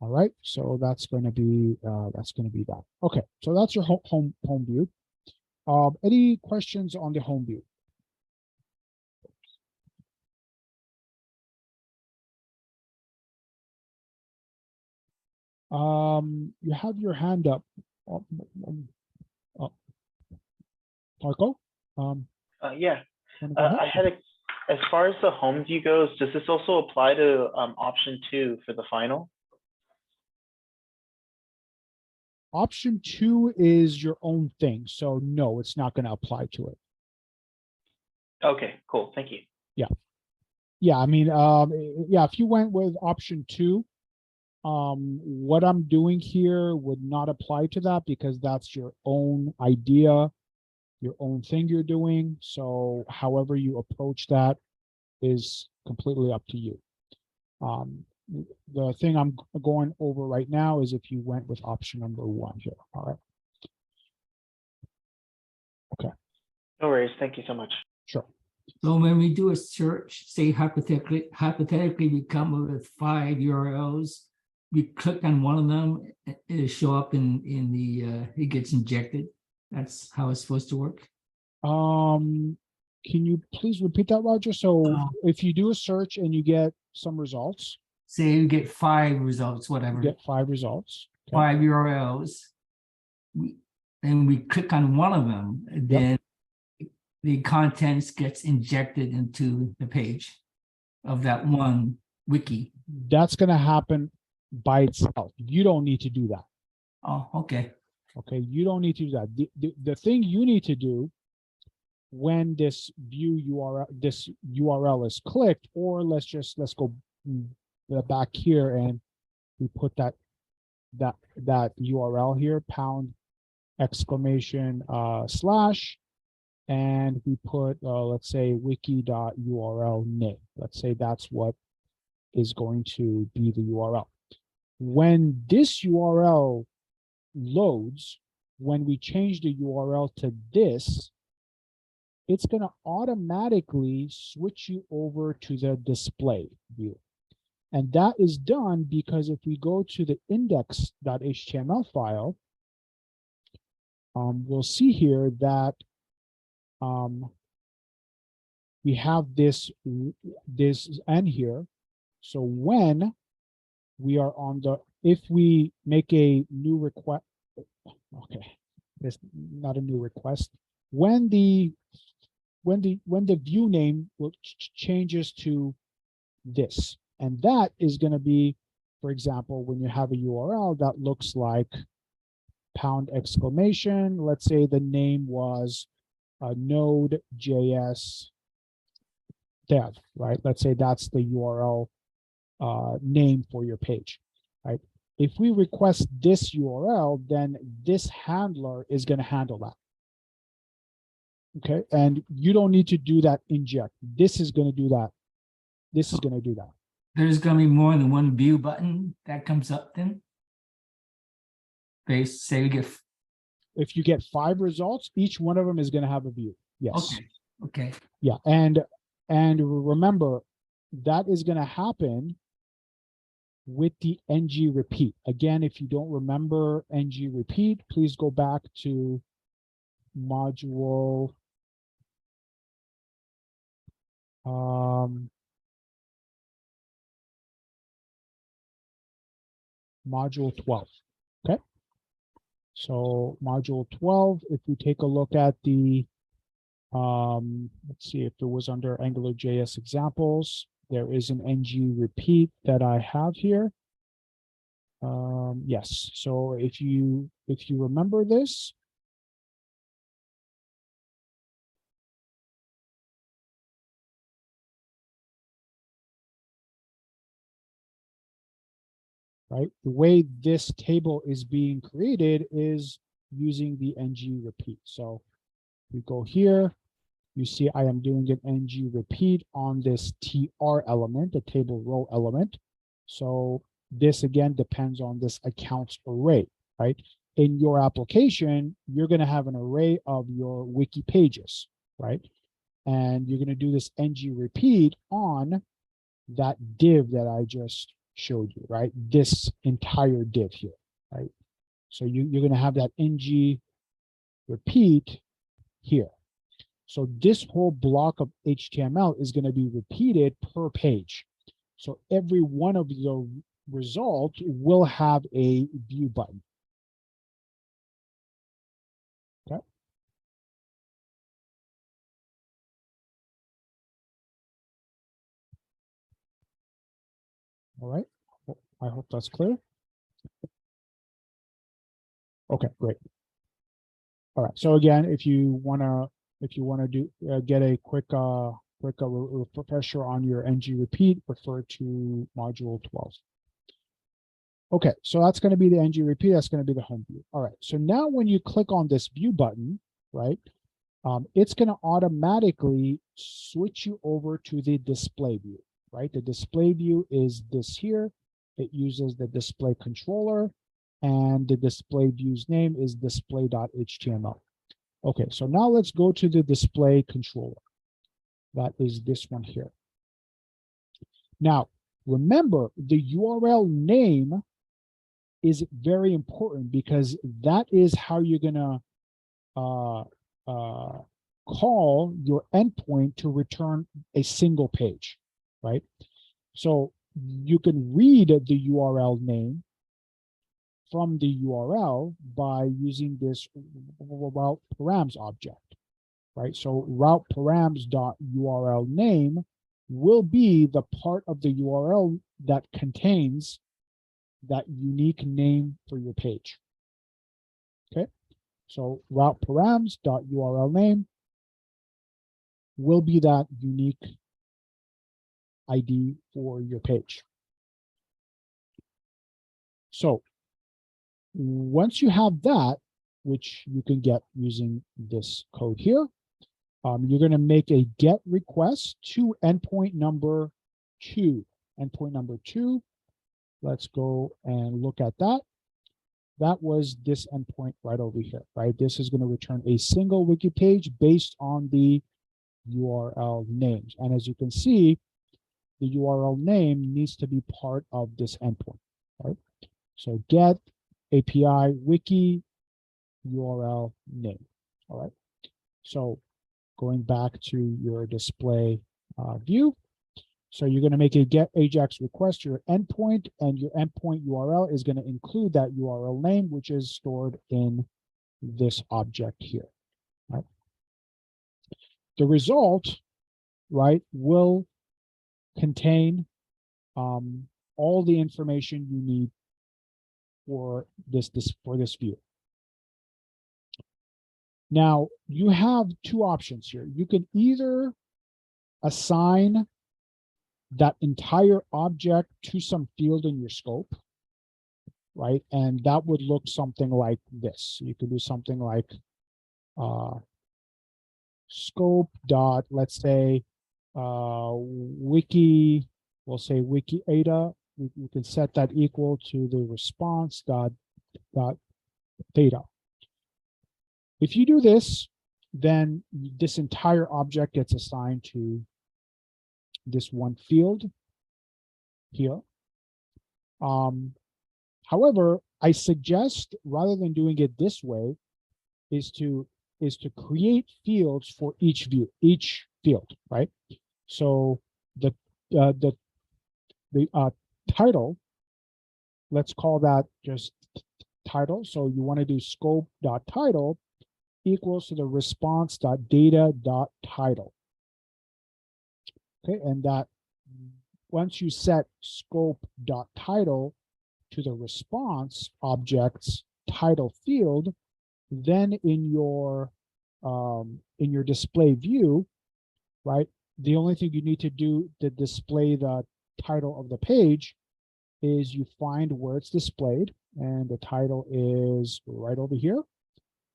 All right, so that's going to be that. Okay, so that's your home view. Any questions on the home view? You have your hand up, Marco. Yeah, wanna go ahead? I had as far as the home view goes, does this also apply to option 2 for the final? Option 2 is your own thing, so no, it's not going to apply to it. Okay, cool. Thank you. Yeah, I mean, yeah, if you went with option 2, what I'm doing here would not apply to that because that's your own idea, your own thing you're doing. So however you approach that is completely up to you. The thing I'm going over right now is if you went with option number 1 here. All right. Okay. No worries. Thank you so much. Sure. So when we do a search, say hypothetically we come up with 5 URLs, we click on one of them, it'll show up in the it gets injected. That's how it's supposed to work. Can you please repeat that, Roger? So Oh. if you do a search and you get some results, Say you get 5 results, whatever, you get 5 results. Okay. 5 URLs. And we click on one of them, then the contents gets injected into the page of that one wiki. That's going to happen by itself. You don't need to do that. Oh, okay. Okay, you don't need to do that. The thing you need to do when this view URL, this URL is clicked, or let's go back here and we put that URL here, pound exclamation slash, and we put let's say wiki.url name. Let's say that's what is going to be the URL. When this URL loads, when we change the URL to this, it's going to automatically switch you over to the display view. And that is done because if we go to the index.html file, we'll see here that we have this n here. So when we are on the, if we make a new request, okay, it's not a new request. When the view name will changes to this, and that is going to be, for example, when you have a URL that looks like pound exclamation, let's say the name was Node.js dev, right? Let's say that's the URL name for your page, right? If we request this URL, then this handler is going to handle that. Okay, and you don't need to do that inject. This is going to do that. This is going to do that. There's going to be more than one view button that comes up then? Say we get. If you get 5 results, each one of them is going to have a view. Yes. Okay. Okay. Yeah, and remember, that is going to happen with the ng repeat. Again, if you don't remember ng repeat, please go back to module module 12. Okay, so module 12, if we take a look at the let's see if it was under AngularJS examples, there is an ng repeat that I have here. Yes, so if you remember this, right, the way this table is being created is using the ng repeat. So we go here, you see I am doing an ng repeat on this tr element, the table row element. So this again depends on this accounts array, right? In your application, you're going to have an array of your wiki pages, right? And you're going to do this ng repeat on that div that I just showed you, right? This entire div here, right? So you're going to have that ng repeat here. So this whole block of HTML is going to be repeated per page. So every one of the results will have a view button. Okay. All right. I hope that's clear. Okay, great. All right. So again, if you wanna do get a quick refresher on your ng repeat, refer to module 12. Okay, so that's going to be the ng repeat. That's going to be the home view. All right. So now when you click on this view button, right, it's going to automatically switch you over to the display view, right? The display view is this here. It uses the display controller, and the display view's name is display.html. Okay, so now let's go to the display controller. That is this one here. Now, remember the URL name is very important because that is how you're gonna call your endpoint to return a single page, right? So you can read the URL name from the URL by using this route params object, right? So route params.url name will be the part of the URL that contains that unique name for your page. Okay, so route params.url name will be that unique ID for your page. So once you have that, which you can get using this code here, you're going to make a get request to endpoint number 2. Endpoint number 2. Let's go and look at that. That was this endpoint right over here, right? This is going to return a single wiki page based on the URL names. And as you can see, the URL name needs to be part of this endpoint, right? So get API wiki URL name. All right. So going back to your display view. So you're going to make a get AJAX request to your endpoint, and your endpoint URL is going to include that URL name, which is stored in this object here, right? The result, right, will contain all the information you need for this view. Now, you have two options here. You can either assign that entire object to some field in your scope, right? And that would look something like this. You could do something like scope dot, let's say, wiki, we'll say wiki ada. We can set that equal to the response dot data. If you do this, then this entire object gets assigned to this one field here. However, I suggest, rather than doing it this way, is to create fields for each view, each field, right? So the title, let's call that just title. So you want to do scope.title equals to the response.data.title. Okay, and that once you set scope.title to the response object's title field, then in your display view, right, the only thing you need to do to display the title of the page is you find where it's displayed, and the title is right over here,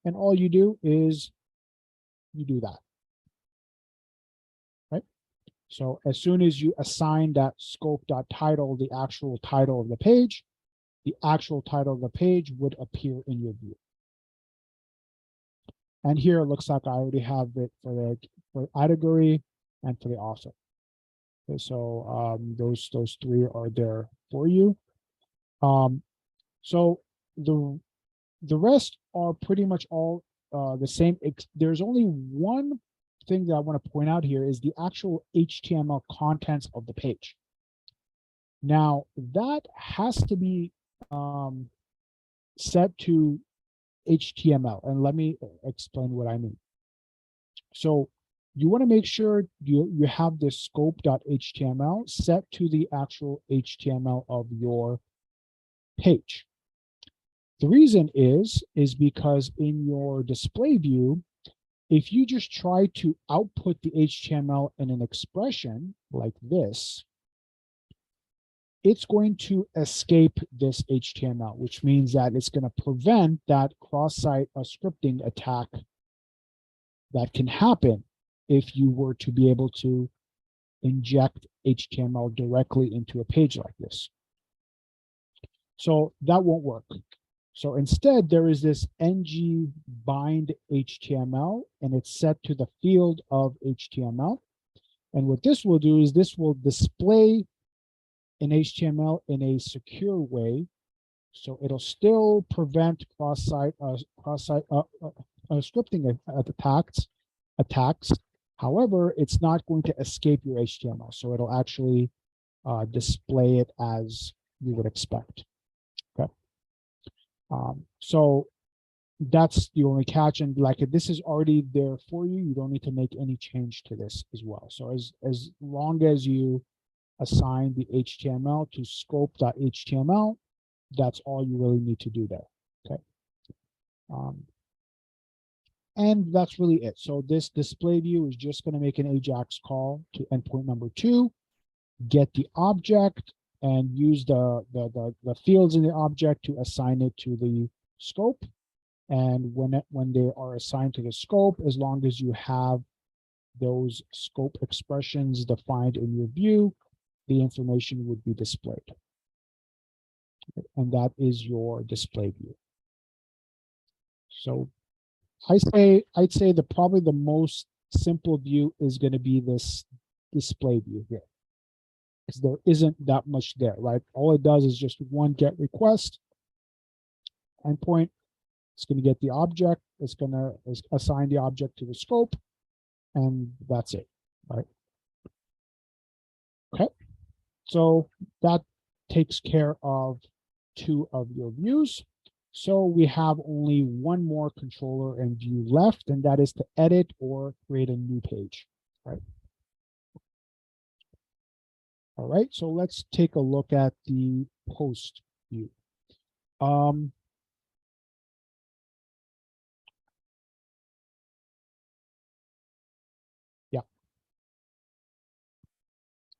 and all you do is you do that. So as soon as you assign that scope.title, the actual title of the page, the actual title of the page would appear in your view. And here it looks like I already have it for category and for the author. Okay, so those three are there for you. So the rest are pretty much all the same. There's only one thing that I want to point out here is the actual HTML contents of the page. Now that has to be set to HTML, and let me explain what I mean. So you want to make sure you have this scope.html set to the actual HTML of your page. The reason is because in your display view, if you just try to output the HTML in an expression like this, it's going to escape this HTML, which means that it's going to prevent that cross-site scripting attack that can happen if you were to be able to inject HTML directly into a page like this. So that won't work. So instead, there is this ng bind HTML, and it's set to the field of HTML. And what this will do is this will display in HTML in a secure way. So it'll still prevent cross-site scripting attacks. However, it's not going to escape your HTML. So it'll actually display it as you would expect. Okay. So that's the only catch. And like this is already there for you, you don't need to make any change to this as well. So as long as you assign the HTML to scope.html, that's all you really need to do there. Okay. And that's really it. So this display view is just going to make an AJAX call to endpoint number 2, get the object, and use the fields in the object to assign it to the scope. And when they are assigned to the scope, as long as you have those scope expressions defined in your view, the information would be displayed. And that is your display view. So I'd say probably the most simple view is going to be this display view here, because there isn't that much there, right? All it does is just one get request endpoint. It's going to get the object. It's going to assign the object to the scope, and that's it, right? Okay, so that takes care of 2 of your views. So we have only one more controller and view left, and that is to edit or create a new page, right? All right, so let's take a look at the post view. Yeah.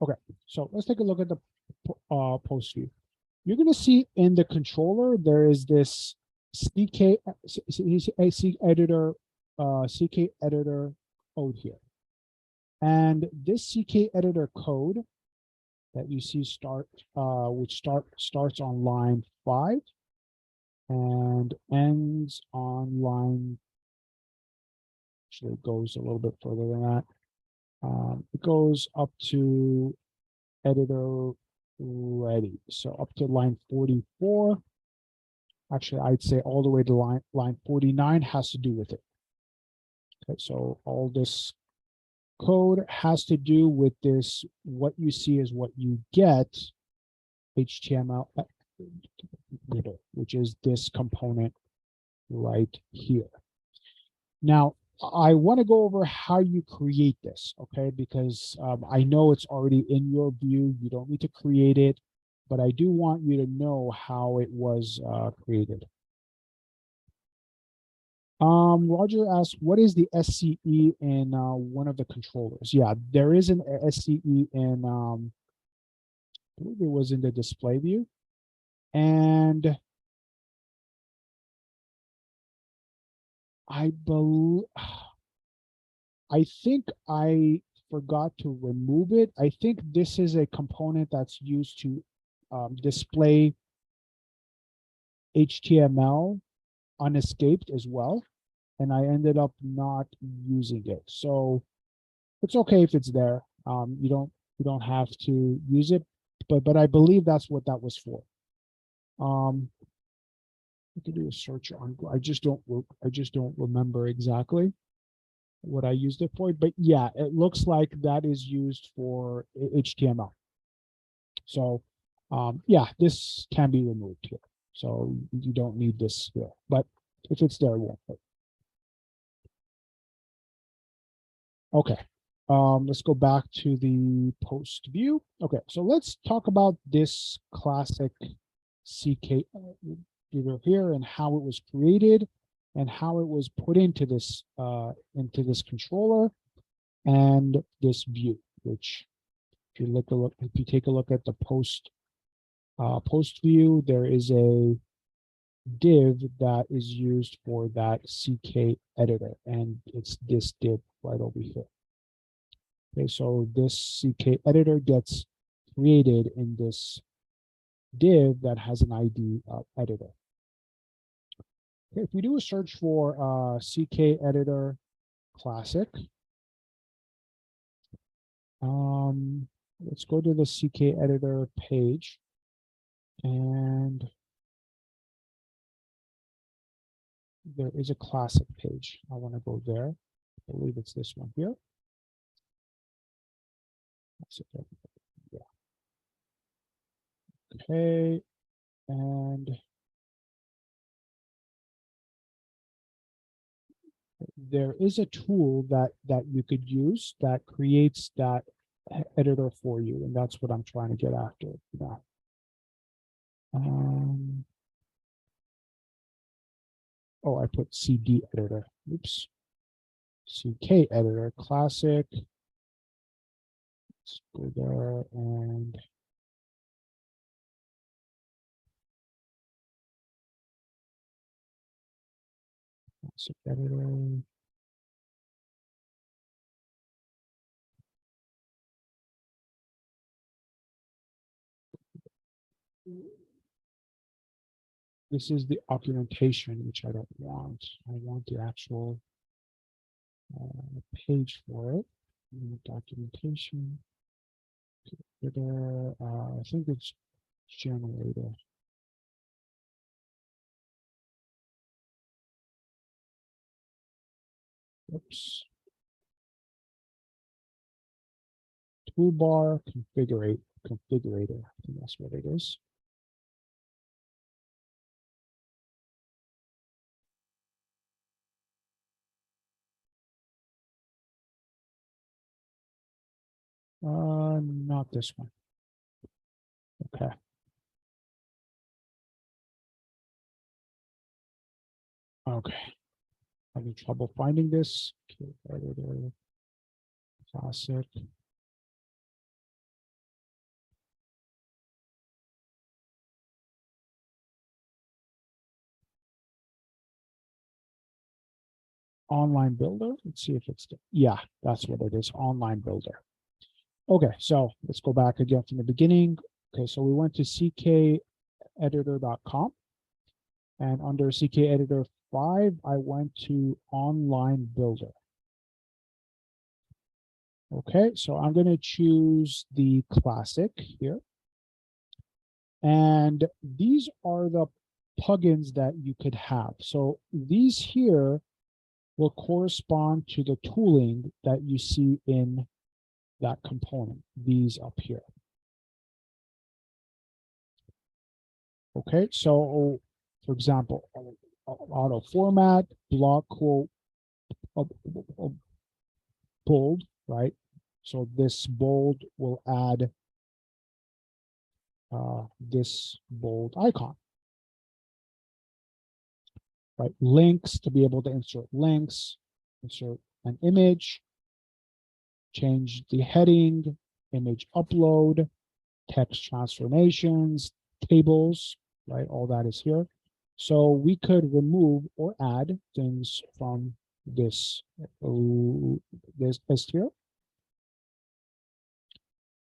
Okay, so let's take a look at the post view. You're going to see in the controller, there is this CK editor code here. And this CK editor code that you see which starts on line 5 and ends on line, actually it goes a little bit further than that. It goes up to editor ready. So up to line 44. Actually, I'd say all the way to line 49 has to do with it. Okay, so all this code has to do with this, what you see is what you get HTML, which is this component right here. Now, I want to go over how you create this, okay? Because I know it's already in your view. You don't need to create it, but I do want you to know how it was created. Roger asked, what is the SCE in one of the controllers? Yeah, there is an SCE in, I believe it was in the display view. And I think I forgot to remove it. I think this is a component that's used to display HTML unescaped as well. And I ended up not using it. So it's okay if it's there. You don't have to use it, but I believe that's what that was for. I could do a search on. I just don't remember exactly what I used it for. But yeah, it looks like that is used for HTML. So yeah, this can be removed here. So you don't need this here. But if it's there, it won't. Okay. Let's go back to the post view. Okay, so let's talk about this classic CK here and how it was created and how it was put into this controller and this view, which if you take a look at the post view, there is a div that is used for that CK editor, and it's this div right over here. Okay, so this CK editor gets created in this div that has an ID editor. Okay, if we do a search for CK editor classic, let's go to the CK editor page, and there is a classic page. I want to go there. I believe it's this one here. That's it. Yeah. Okay, and there is a tool that you could use that creates that editor for you, and that's what I'm trying to get after now. Oh, I put CD editor. Oops. CK editor classic. Let's go there and classic editor. This is the documentation, which I don't want. I want the actual page for it. Documentation. I think it's generator. Oops. Toolbar configurator. I think that's what it is. Not this one. Okay. Okay. Having trouble finding this. Okay, editor. Classic. Online builder. Let's see if it's, yeah, that's what it is. Online builder. Okay, so let's go back again from the beginning. Okay, so we went to ckeditor.com, and under CK Editor 5, I went to Online Builder. Okay, so I'm going to choose the classic here. And these are the plugins that you could have. So these here will correspond to the tooling that you see in that component, these up here. Okay, so for example, auto format, block quote, bold, right? So this bold will add this bold icon, right? Links, to be able to insert links, insert an image, change the heading, image upload, text transformations, tables, right? All that is here. So we could remove or add things from this list here.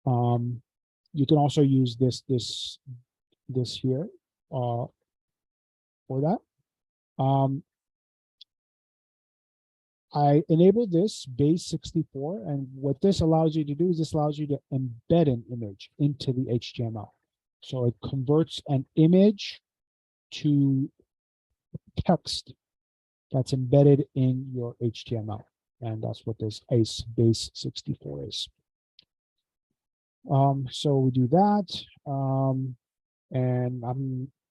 You can also use this here for that. I enabled this base 64, and what this allows you to do is this allows you to embed an image into the HTML. So it converts an image to text that's embedded in your HTML. And that's what this base 64 is. So we do that. And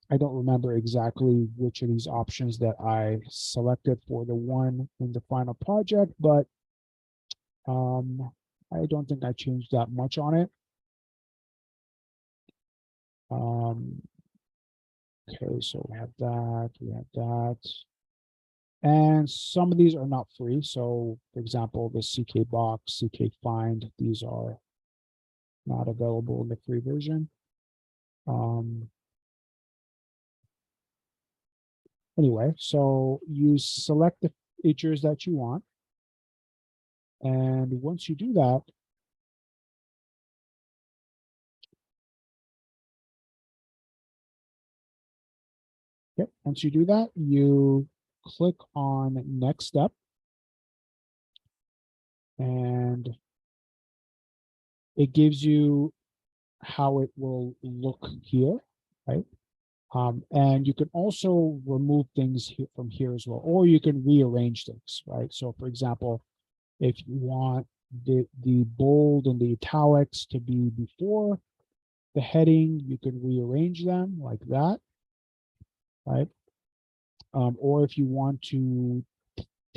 I don't remember exactly which of these options that I selected for the one in the final project, but I don't think I changed that much on it. Okay, so we have that. And some of these are not free. So for example, the CK box, CK find, these are not available in the free version. Anyway, so you select the features that you want. And once you do that, yep, once you do that, you click on next step. And it gives you how it will look here, right? And you can also remove things from here as well, or you can rearrange things, right? So for example, if you want the bold and the italics to be before the heading, you can rearrange them like that, right? Or if you want to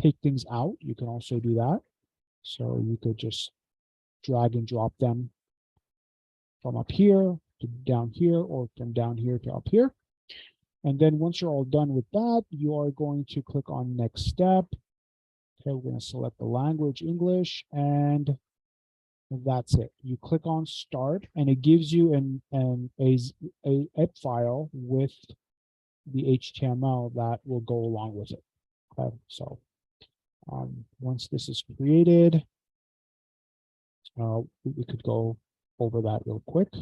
take things out, you can also do that. So you could just drag and drop them from up here to down here, or from down here to up here. And then once you're all done with that, you are going to click on next step. Okay, we're going to select the language English, and that's it. You click on start, and it gives you a zip file with the HTML that will go along with it. Okay, so once this is created, we could go over that real quick.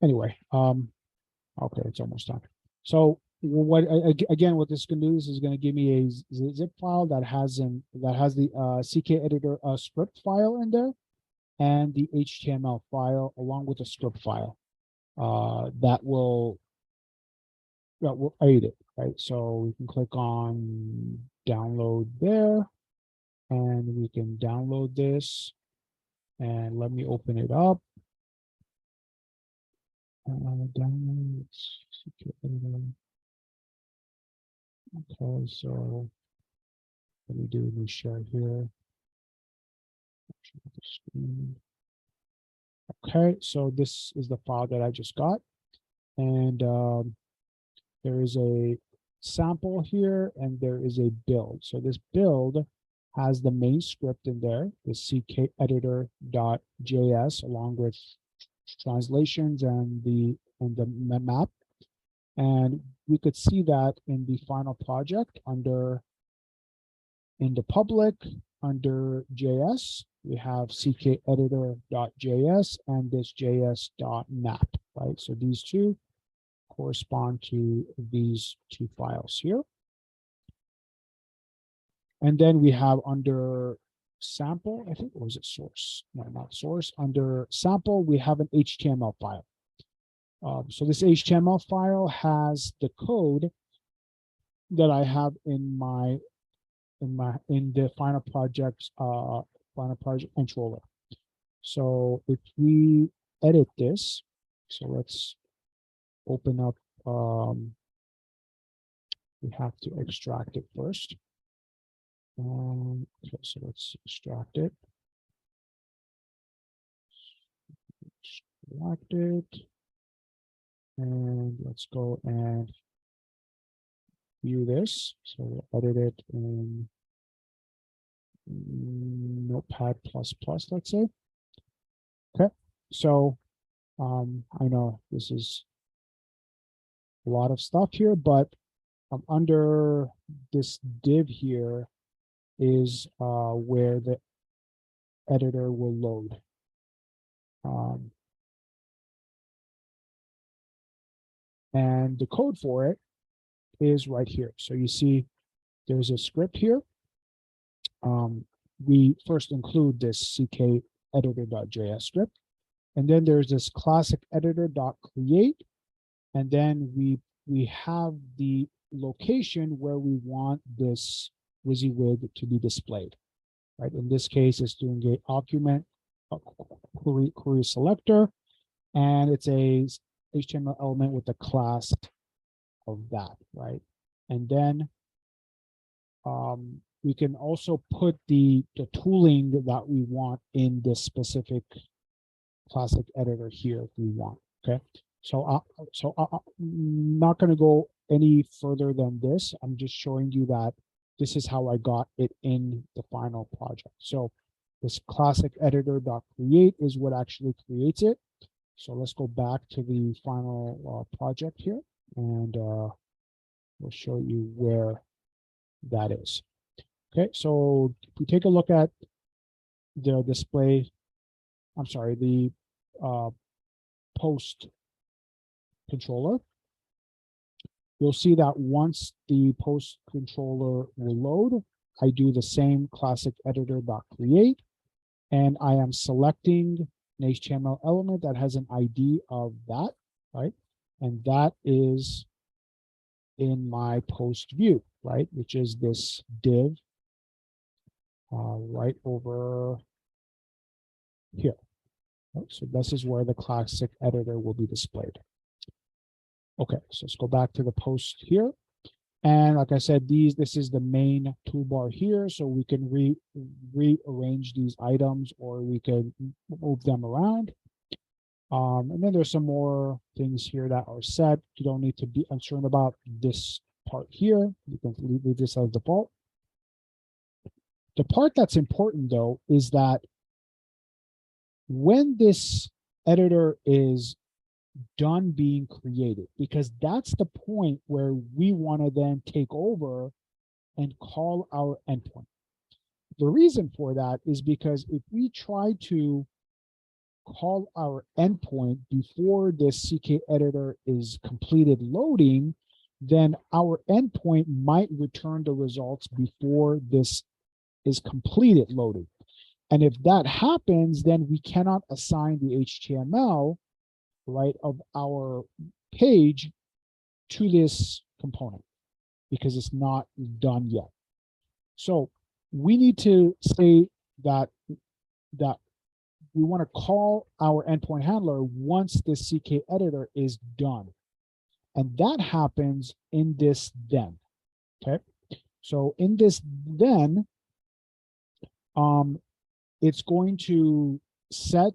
Anyway, okay, it's almost done. So what again, what this is going to do is going to give me a zip file that has the CK editor script file in there, and the HTML file along with the script file that will aid it, right? So we can click on download there, and we can download this, and let me open it up. Download CK editor. Okay, so let me do a new share here. Okay, so this is the file that I just got, and there is a sample here, and there is a build. So this build has the main script in there, the ckeditor.js, along with translations and the map. And we could see that in the final project in the public, under JS, we have ckeditor.js and this js.map, right? So these two correspond to these two files here. And then we have under sample, I think, or was it source? No, not source. Under sample, we have an HTML file. So this HTML file has the code that I have in the final project controller. So if we edit this, so let's open up, we have to extract it first. Okay, so let's extract it. Extract it. And let's go and view this. So we'll edit it in Notepad++, let's say. Okay, so I know this is a lot of stuff here, but under this div here is where the editor will load. And the code for it is right here. So you see there's a script here. We first include this ck editor.js script. And then there's this classic editor.create. And then we have the location where we want this WYSIWYG to be displayed. Right? In this case, it's doing a document query selector, and it's a HTML element with the class of that, right? And then we can also put the tooling that we want in this specific classic editor here if we want. Okay, so I'm not going to go any further than this. I'm just showing you that this is how I got it in the final project. So this classic editor.create is what actually creates it. So let's go back to the final project here, and we'll show you where that is. Okay, so if we take a look at the display, I'm sorry, the post controller, you'll see that once the post controller will load, I do the same classic editor.create, and I am selecting an HTML element that has an ID of that, right? And that is in my post view, right? Which is this div right over here. Right? So this is where the classic editor will be displayed. Okay, so let's go back to the post here. And like I said, this is the main toolbar here, so we can rearrange these items, or we can move them around. And then there's some more things here that are set. You don't need to be concerned about this part here. You can leave this as default. The part that's important, though, is that when this editor is done being created, because that's the point where we want to then take over and call our endpoint. The reason for that is because if we try to call our endpoint before this CK editor is completed loading, then our endpoint might return the results before this is completed loading. And if that happens, then we cannot assign the HTML, right, of our page to this component because it's not done yet. So we need to say that we want to call our endpoint handler once the CK editor is done. And that happens in this then. Okay. So in this then, it's going to set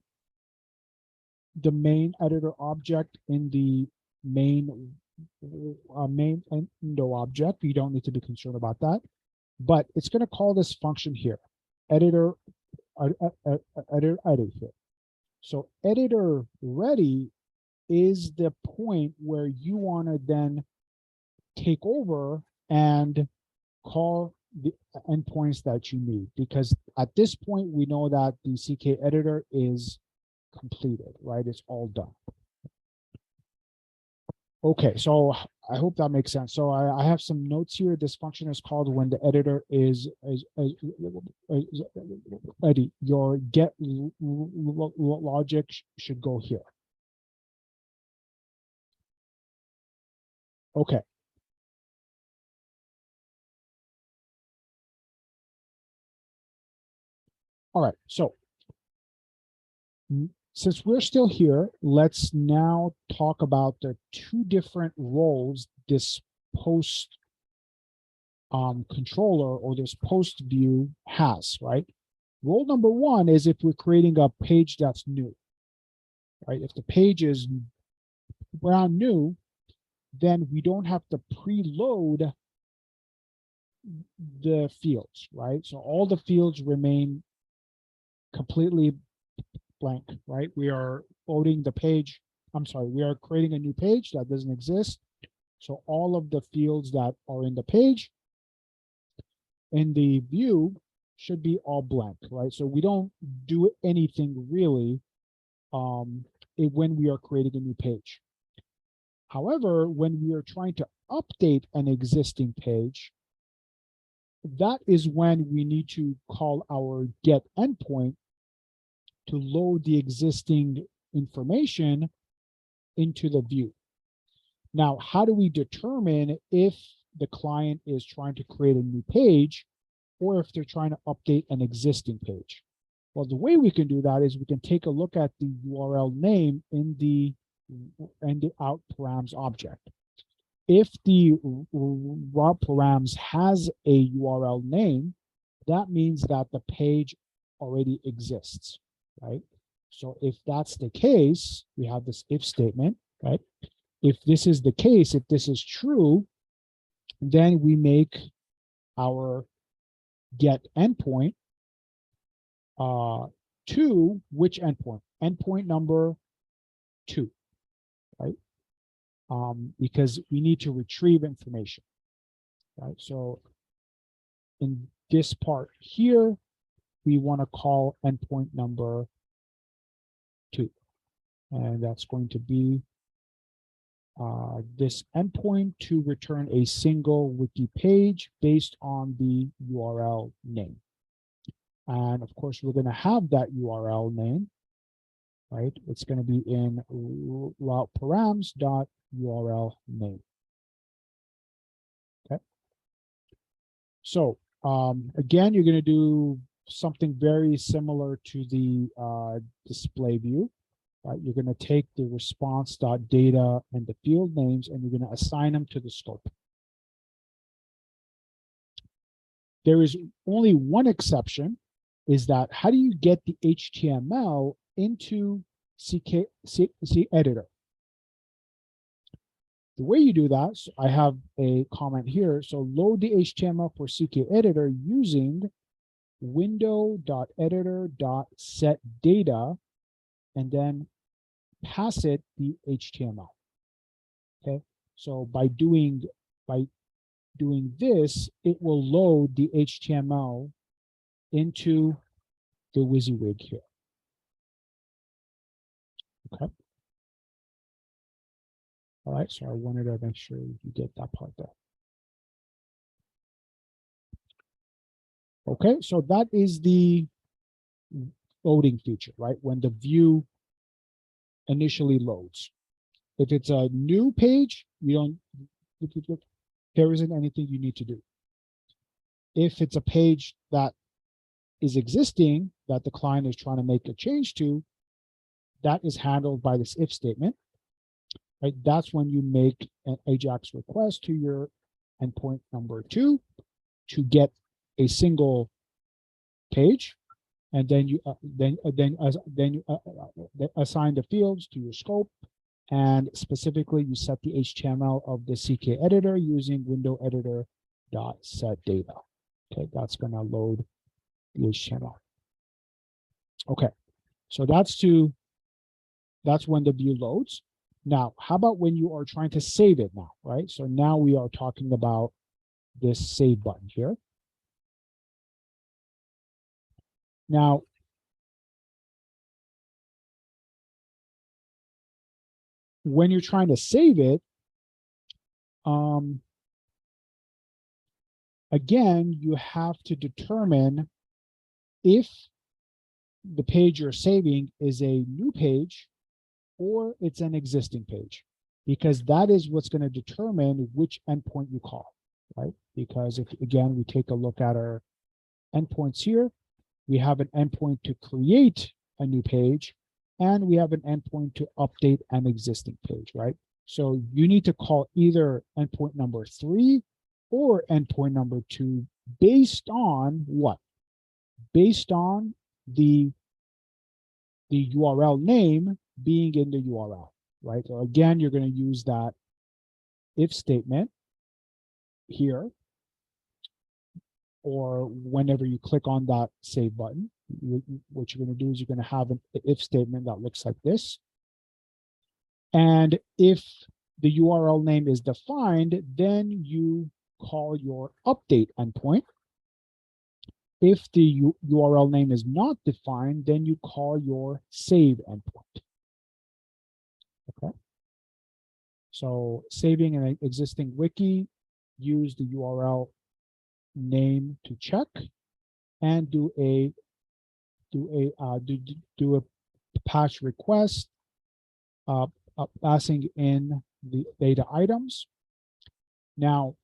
the main editor object in the main window object. You don't need to be concerned about that, but it's going to call this function here, editor here. So editor ready is the point where you want to then take over and call the endpoints that you need, because at this point we know that the CK editor is completed, right? It's all done. Okay, so I hope that makes sense. So I have some notes here. This function is called when the editor is ready. Your get logic should go here. Okay. All right, so since we're still here, let's now talk about the two different roles this post controller or this post view has, right? Role number one is if we're creating a page that's new, right? If the page is brand new, then we don't have to preload the fields, right? So all the fields remain completely blank, right? We are loading the page. I'm sorry, we are creating a new page that doesn't exist. So all of the fields that are in the page in the view should be all blank, right? So we don't do anything really when we are creating a new page. However, when we are trying to update an existing page, that is when we need to call our get endpoint to load the existing information into the view. Now, how do we determine if the client is trying to create a new page or if they're trying to update an existing page? Well, the way we can do that is we can take a look at the URL name in the out params object. If the route params has a URL name, that means that the page already exists, right? So if that's the case, we have this if statement, right? If this is the case, if this is true, then we make our get endpoint to which endpoint? Endpoint number 2, right? Because we need to retrieve information, right? So in this part here, we want to call endpoint number 2, and that's going to be this endpoint to return a single wiki page based on the URL name. And of course, we're going to have that URL name, right? It's going to be in route params.url name. Okay. So again, you're going to do something very similar to the display view. Right, you're going to take the response.data and the field names, and you're going to assign them to the scope. There is only one exception, is that how do you get the HTML into CK editor? The way you do that, so I have a comment here. So load the HTML for CK editor using window.editor.setData, and then pass it the HTML. Okay, so by doing this, it will load the HTML into the WYSIWYG here. Okay. All right, so I wanted to make sure you get that part there. Okay, so that is the loading feature, right? When the view initially loads. If it's a new page, there isn't anything you need to do. If it's a page that is existing that the client is trying to make a change to, that is handled by this if statement, right? That's when you make an AJAX request to your endpoint number 2 to get a single page, and then you assign the fields to your scope, and specifically you set the HTML of the CK editor using window editor.setData. Okay, that's going to load the HTML. Okay, so that's when the view loads. Now, how about when you are trying to save it now, right? So now we are talking about this save button here. Now, when you're trying to save it, again, you have to determine if the page you're saving is a new page or it's an existing page, because that is what's going to determine which endpoint you call, right? Because if, again, we take a look at our endpoints here, we have an endpoint to create a new page, and we have an endpoint to update an existing page, right? So you need to call either endpoint number 3 or endpoint number 2 based on what? Based on the URL name being in the URL, right? So again, you're going to use that if statement here, or whenever you click on that save button, what you're going to do is you're going to have an if statement that looks like this. And if the URL name is defined, then you call your update endpoint. If the URL name is not defined, then you call your save endpoint. Okay. So saving an existing wiki, use the URL name to check, and do a patch request, passing in the data items. Now,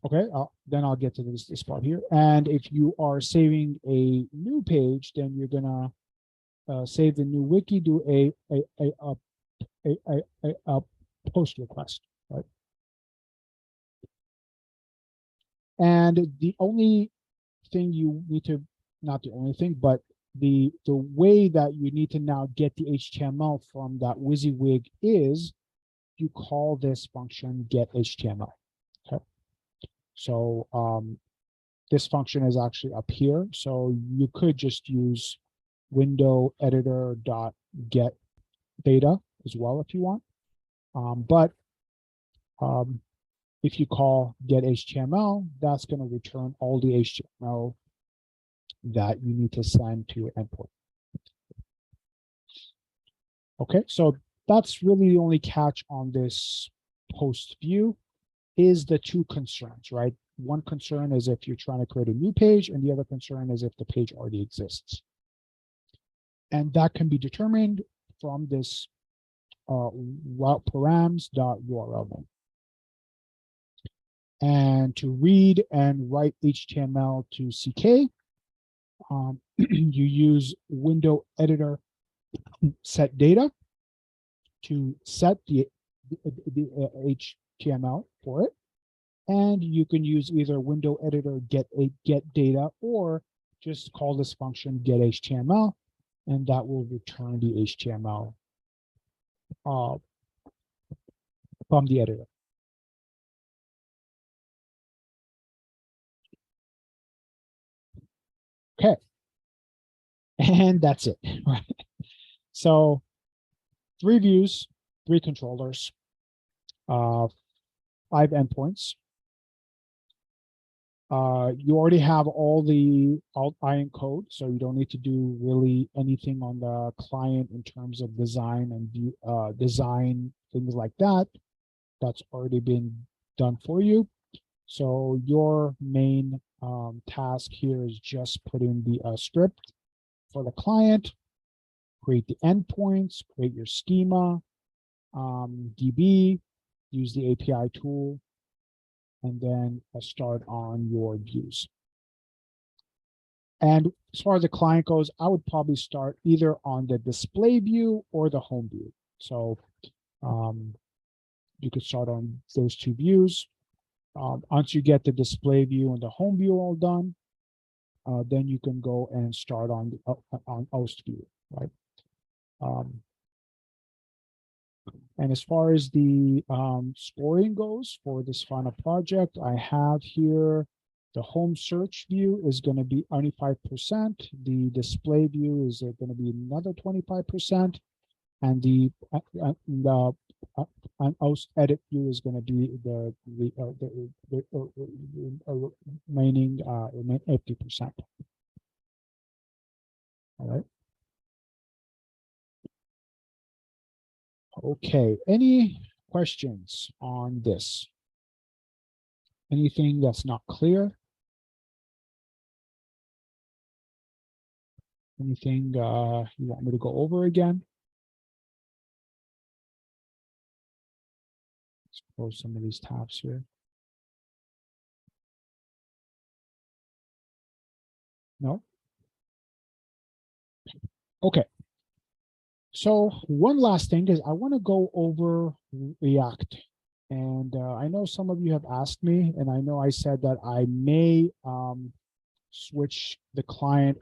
okay, then I'll get to this part here. And if you are saving a new page, then you're gonna save the new wiki, do a post request, right? And the only thing you need to, not the only thing, but the way that you need to now get the HTML from that WYSIWYG is you call this function get HTML. Okay. So this function is actually up here. So you could just use window editor dot get data as well if you want. But if you call get HTML, that's going to return all the HTML that you need to send to your endpoint. Okay, so that's really the only catch on this post view is the two concerns, right? One concern is if you're trying to create a new page, and the other concern is if the page already exists. And that can be determined from this route params.url name. And to read and write HTML to CK, you use window editor set data to set the HTML for it. And you can use either window editor get data, or just call this function get HTML, and that will return the HTML from the editor. Okay. And that's it, right? So 3 views, 3 controllers, 5 endpoints. You already have all the alt-iron code, so you don't need to do really anything on the client in terms of design and design, things like that. That's already been done for you. So your main task here is just put in the script for the client, create the endpoints, create your schema, DB, use the API tool, and then start on your views. And as far as the client goes, I would probably start either on the display view or the home view. So you could start on those 2 views. Once you get the display view and the home view all done, then you can go and start on host view, right? And as far as the scoring goes for this final project, I have here the home search view is going to be 25%. The display view is going to be another 25%. And the host edit view is going to be the remaining 50%. All right. Okay, any questions on this? Anything that's not clear? Anything you want me to go over again? Let's close some of these tabs here. No? Okay. So one last thing is I want to go over React. And I know some of you have asked me, and I know I said that I may switch the client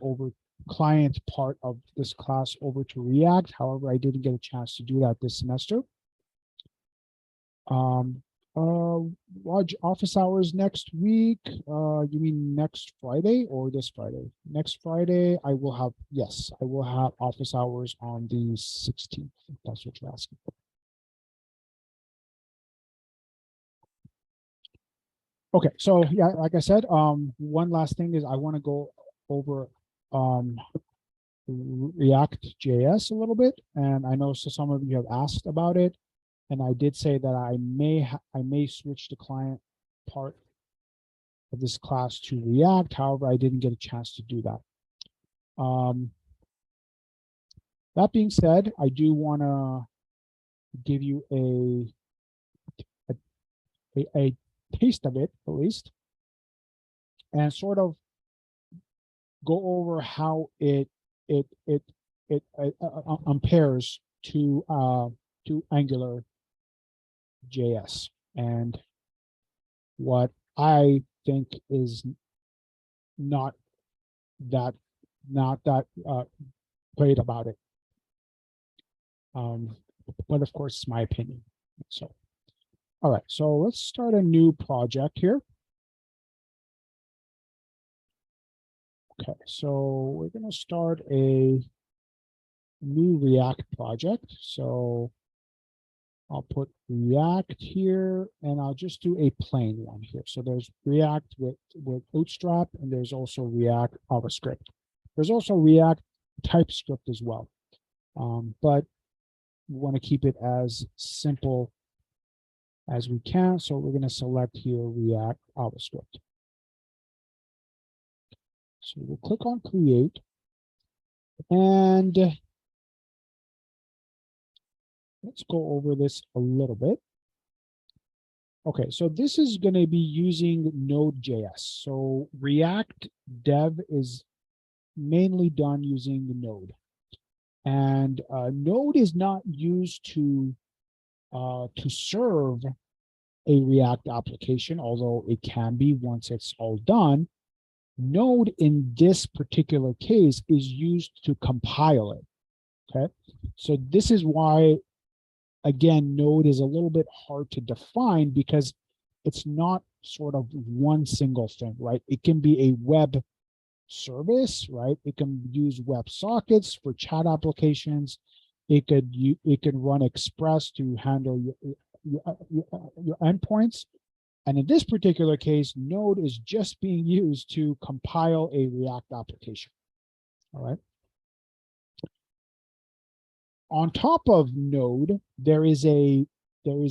part of this class over to React. However, I didn't get a chance to do that this semester. Watch office hours next week. You mean next Friday or this Friday? Next Friday, I will have, yes, I will have office hours on the 16th. If that's what you're asking. Okay, so yeah, like I said, one last thing is I want to go over React.js a little bit, and I know some of you have asked about it, and I did say that I may switch the client part of this class to React. However, I didn't get a chance to do that. That being said, I do want to give you a taste of it, at least, and sort of go over how it compares to Angular JS and what I think is not that great about it. But of course, it's my opinion. So, all right, so let's start a new project here. Okay, so we're going to start a new React project. So I'll put React here, and I'll just do a plain one here. So there's React with Bootstrap, and there's also React JavaScript. There's also React TypeScript as well, but we want to keep it as simple as we can. So we're going to select here React JavaScript. So we'll click on Create, and let's go over this a little bit. Okay, so this is going to be using Node.js. So React Dev is mainly done using the Node. And Node is not used to serve a React application, although it can be once it's all done. Node in this particular case is used to compile it. Okay, so this is why, again, Node is a little bit hard to define because it's not sort of one single thing, right? It can be a web service, right? It can use web sockets for chat applications. It can run Express to handle your endpoints. And in this particular case, Node is just being used to compile a React application. All right. On top of Node, there is a bundler,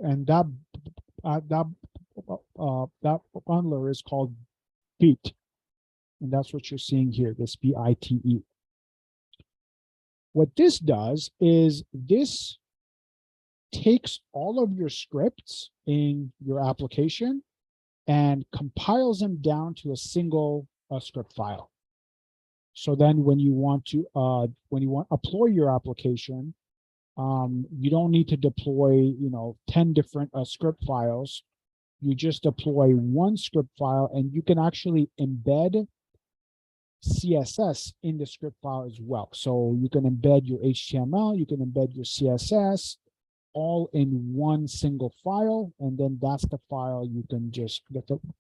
and that bundler is called Bit, and that's what you're seeing here. This BITE. What this does is this takes all of your scripts in your application and compiles them down to a single script file. So then when you want to deploy your application, you don't need to deploy 10 different script files. You just deploy one script file, and you can actually embed CSS in the script file as well. So you can embed your HTML, you can embed your CSS, all in one single file, and then that's the file you can just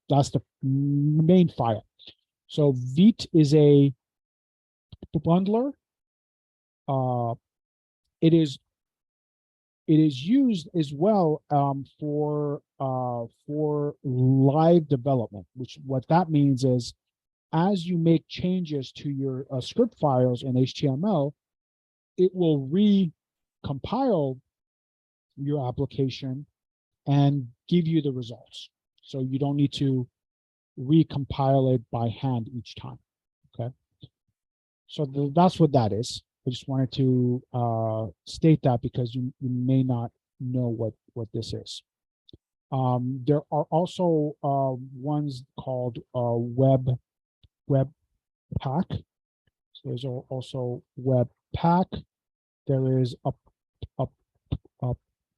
that's the main file. So Vite is a bundler. It is used as well for live development, which what that means is as you make changes to your script files in HTML, it will recompile your application and give you the results. So you don't need to recompile it by hand each time. Okay. So that's what that is. I just wanted to state that because you may not know what this is. There are also ones called Webpack. So there's also Webpack. There is a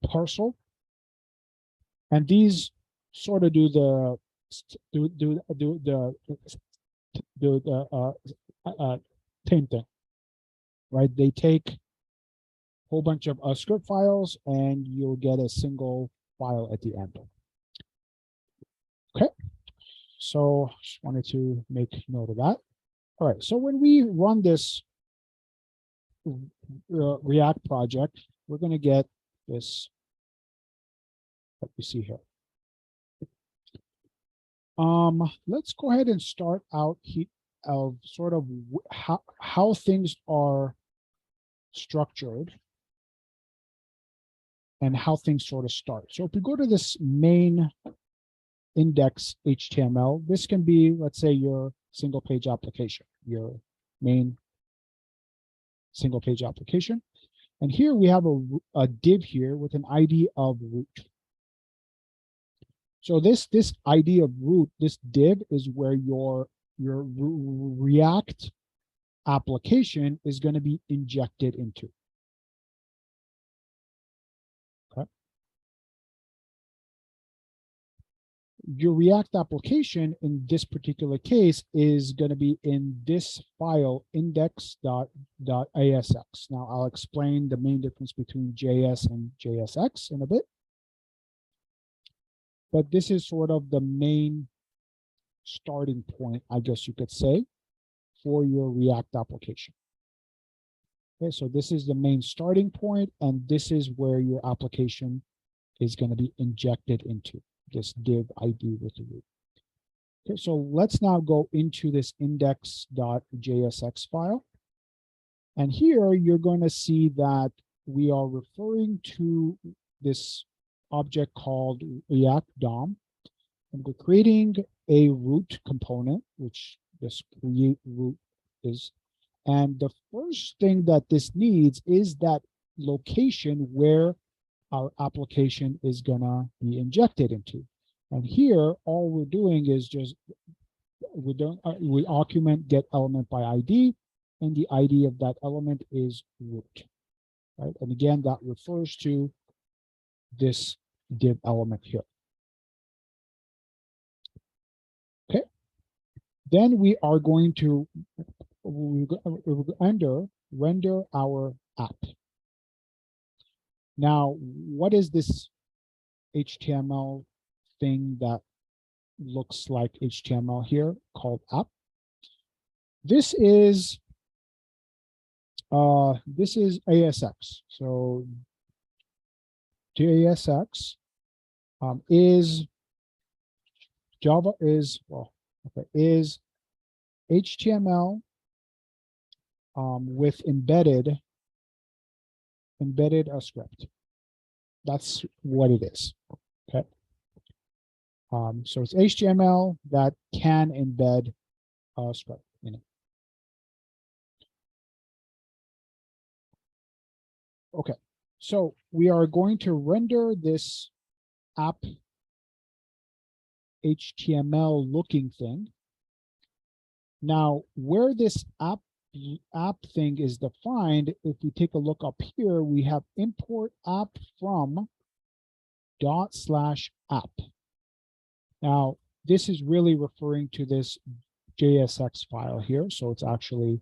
parcel, and these sort of do the same thing, right? They take a whole bunch of script files, and you'll get a single file at the end. Okay, so just wanted to make note of that. All right, so when we run this React project, we're going to get this. Let me see here. Let's go ahead and start out of sort of how things are structured and how things sort of start. So if we go to this main index HTML, this can be, let's say, your single page application, your main single page application. And here we have a div here with an ID of root. So this ID of root, this div is where your React application is going to be injected into. Okay. Your React application in this particular case is going to be in this file index.asx. Now I'll explain the main difference between JS and JSX in a bit. But this is sort of the main starting point, I guess you could say, for your React application. Okay, so this is the main starting point, and this is where your application is going to be injected into, this div ID with the root. Okay, so let's now go into this index.jsx file. And here you're going to see that we are referring to this object called React DOM, and we're creating a root component, which this create root is. And the first thing that this needs is that location where our application is gonna be injected into. And here, all we're doing is just we argument get element by ID, and the ID of that element is root, right? And again, that refers to this div element here. Okay. Then we are going to render our app. Now, what is this HTML thing that looks like HTML here called app? This is ASX. So JSX is Java is, well, okay, is HTML with embedded a script. That's what it is. Okay. So it's HTML that can embed a script in it. Okay. So we are going to render this app HTML looking thing. Now, where this app thing is defined, if we take a look up here, we have import app from /app. Now, this is really referring to this JSX file here. So it's actually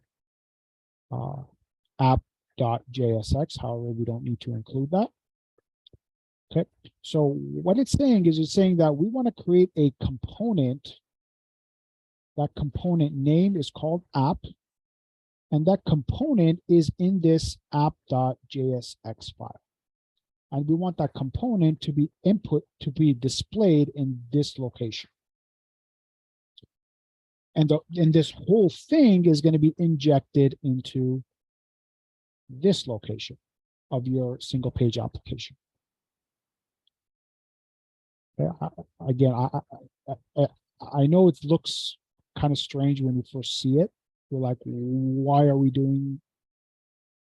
app.jsx. However, we don't need to include that. Okay, so what it's saying is that we want to create a component. That component name is called app, and that component is in this app.jsx file. And we want that component to be displayed in this location. And this whole thing is going to be injected into this location of your single page application. Again, I know it looks kind of strange when you first see it. You're like, why are we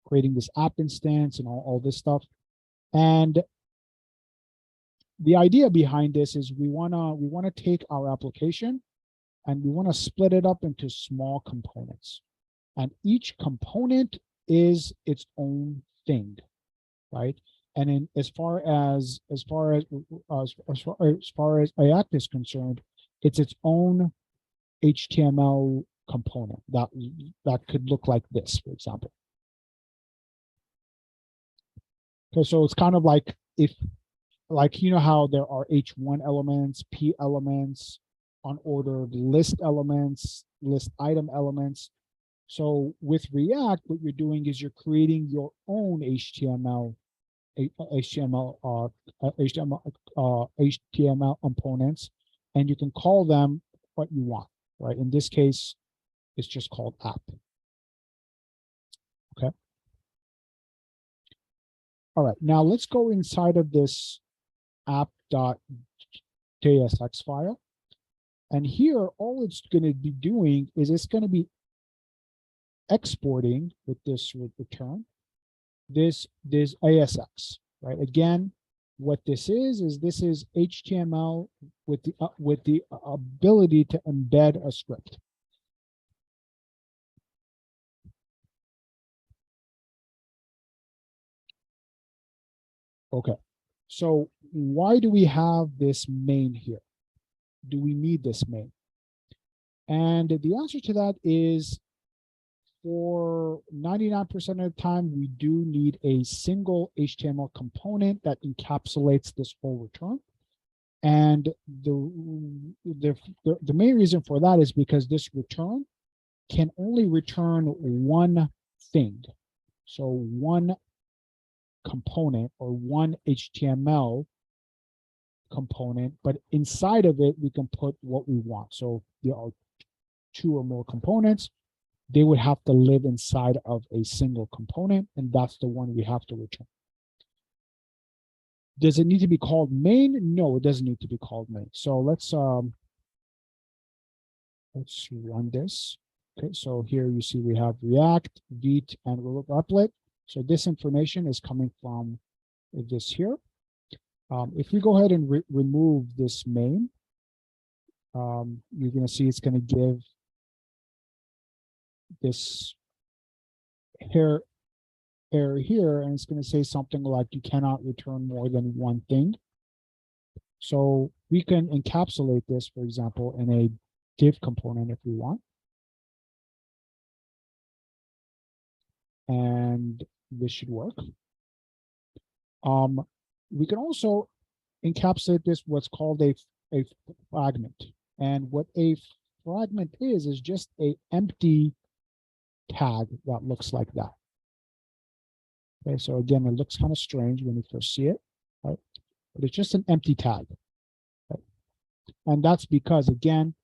creating this app instance and all this stuff? And the idea behind this is we wanna take our application and we want to split it up into small components. And each component is its own thing, right? And in as far as React is concerned, it's its own HTML component that could look like this, for example. Okay, so it's kind of like you know how there are H1 elements, P elements, unordered list elements, list item elements. So with React, what you're doing is you're creating your own HTML HTML components, and you can call them what you want, right? In this case, it's just called app. Okay. All right, now let's go inside of this app.jsx file. And here, all it's going to be doing is it's going to be exporting with this return this ASX, right? Again, what this is HTML with the ability to embed a script. Okay, so why do we have this main here? Do we need this main? And the answer to that is, for 99% of the time, we do need a single HTML component that encapsulates this whole return. And the main reason for that is because this return can only return one thing. So one component or one HTML component, but inside of it, we can put what we want. So there are two or more components. They would have to live inside of a single component, and that's the one we have to return. Does it need to be called main? No, it doesn't need to be called main. So let's run this. Okay, so here you see we have React, Vite, and Replit. So this information is coming from this here. If we go ahead and remove this main, you're going to see it's going to give this error here, and it's going to say something like you cannot return more than one thing. So we can encapsulate this, for example, in a div component if we want. And this should work. We can also encapsulate this what's called a fragment. And what a fragment is just a empty tag that looks like that. Okay, so again, it looks kind of strange when you first see it, right? But it's just an empty tag. Right? And that's because, again,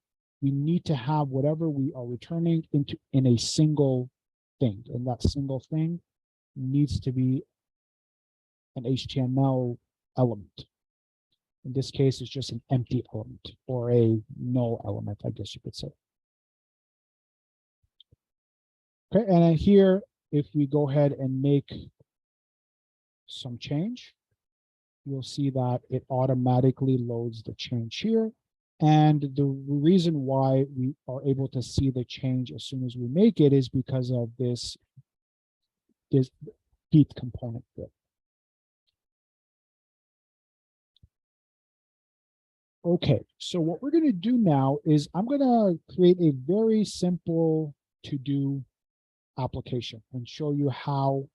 we need to have whatever we are returning in a single thing. And that single thing needs to be an HTML element. In this case, it's just an empty element or a null element, I guess you could say. Okay, and here, if we go ahead and make some change, you'll see that it automatically loads the change here. And the reason why we are able to see the change as soon as we make it is because of this Vite component there. Okay, so what we're going to do now is I'm going to create a very simple to-do application and show you how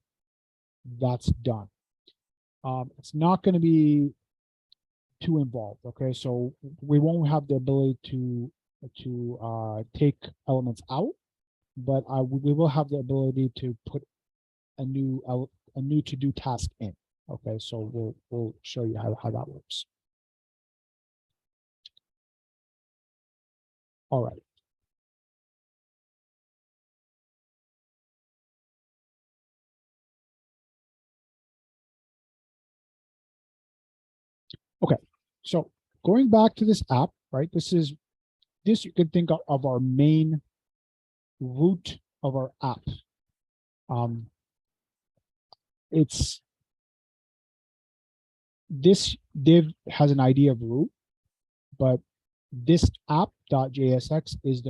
that's done. It's not going to be too involved, okay? So we won't have the ability to take elements out, but we will have the ability to put a new to-do task in. Okay, so we'll show you how that works. All right. Okay, so going back to this app, right? This you can think of our main root of our app. It's this div has an ID of root, but this app.jsx is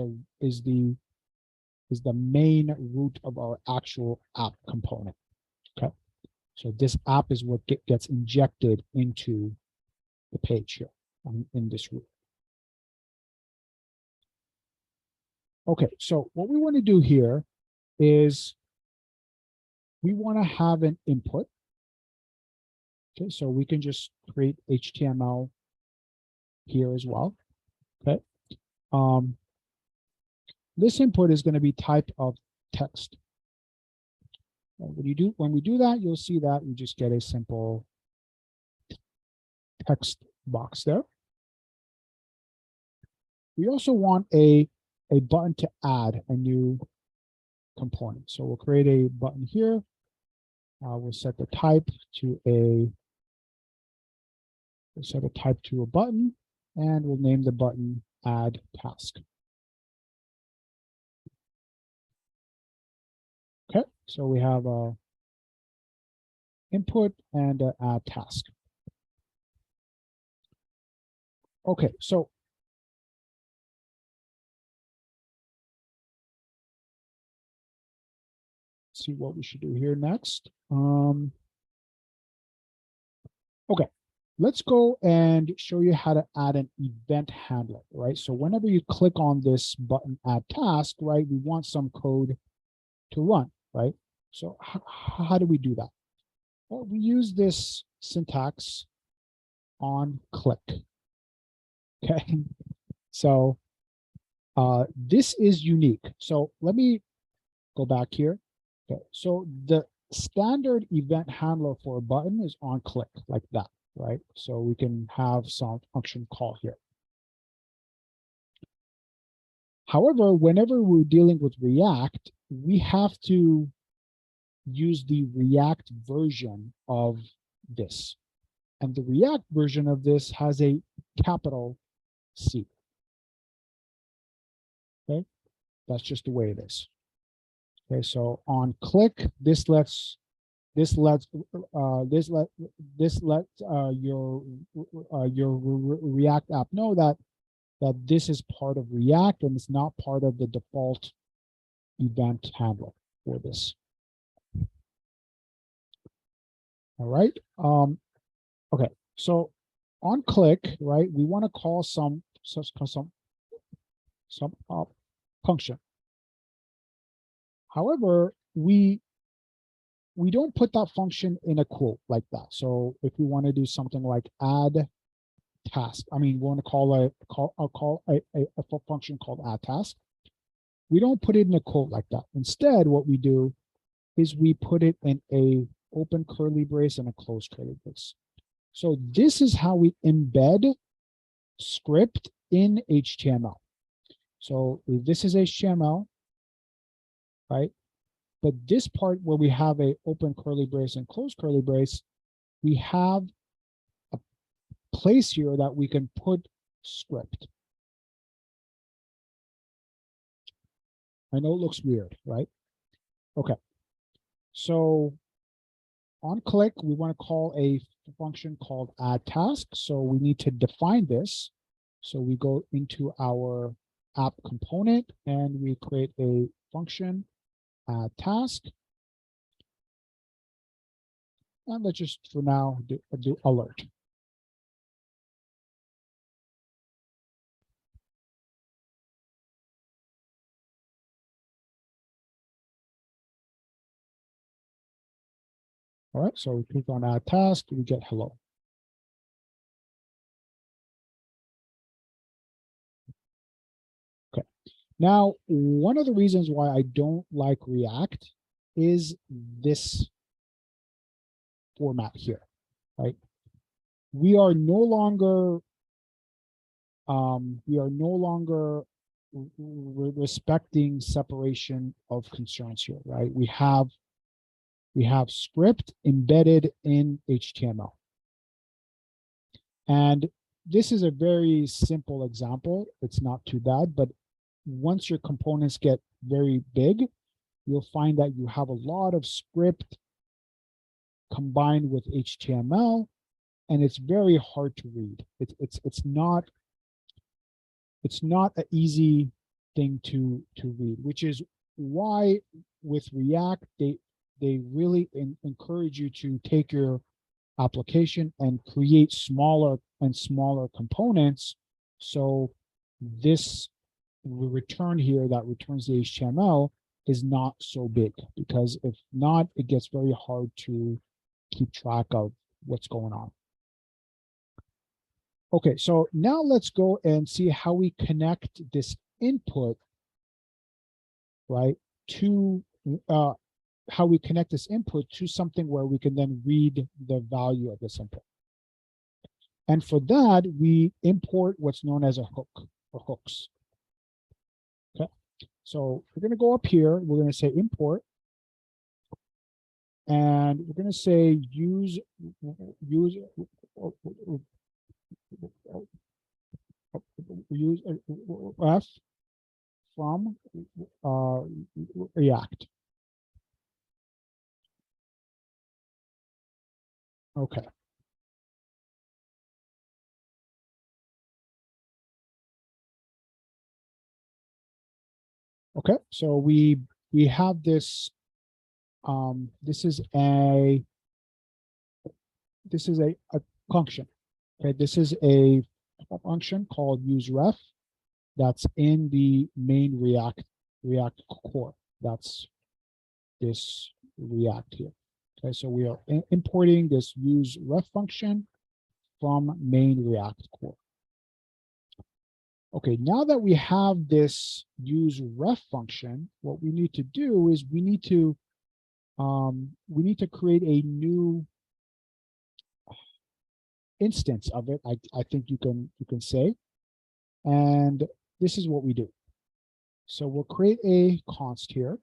the main root of our actual app component. Okay, so this app is what gets injected into the page here in this root. Okay, so what we want to do here is we want to have an input. Okay, so we can just create HTML here as well. Okay. This input is going to be type of text. And when we do that, you'll see that we just get a simple text box there. We also want a button to add a new component. So we'll create a button here. We'll set the type to a button, and we'll name the button add task. Okay, so we have a input and a add task. Okay, so see what we should do here next. Okay, let's go and show you how to add an event handler, right? So whenever you click on this button add task, right, we want some code to run, right? So how do we do that? Well, we use this syntax on click. Okay, so this is unique. So let me go back here. Okay, so the standard event handler for a button is on click like that, right? So we can have some function call here. However, whenever we're dealing with React, we have to use the React version of this. And the React version of this has a capital C. Okay, that's just the way it is. Okay, so on click, this lets your React app know that this is part of React and it's not part of the default event handler for this. All right. Okay, so on click, right, we want to call some function. However, we don't put that function in a quote like that. So if we want to do something like add task, I mean, we want to call a function called add task. We don't put it in a quote like that. Instead, what we do is we put it in a open curly brace and a closed curly brace. So this is how we embed script in HTML. So if this is HTML, right? But this part where we have a open curly brace and closed curly brace, we have a place here that we can put script. I know it looks weird, right? Okay. So on click, we want to call a function called add task. So we need to define this. So we go into our app component and we create a function add task. And let's just for now do alert. All right, so we click on add task, we get hello. Okay. Now, one of the reasons why I don't like React is this format here, right? We are no longer respecting separation of concerns here, right? We have script embedded in HTML. And this is a very simple example. It's not too bad, but once your components get very big, you'll find that you have a lot of script combined with HTML, and it's very hard to read. It's not an easy thing to read, which is why with React they really encourage you to take your application and create smaller and smaller components. So this return here that returns the HTML is not so big, because if not, it gets very hard to keep track of what's going on. Okay, so now let's go and see how we connect this input, right, to how we connect this input to something where we can then read the value of this input. And for that, we import what's known as a hook or hooks. Okay, so we're going to go up here. We're going to say import, and we're going to say use F from React. Okay. Okay, so we have this. This is a function. Okay, this is a function called useRef that's in the main React core. That's this React here. Okay, so we are importing this useRef function from main React core. Okay, now that we have this useRef function, what we need to do is we need to create a new instance of it. I think you can say, and this is what we do. So we'll create a const here,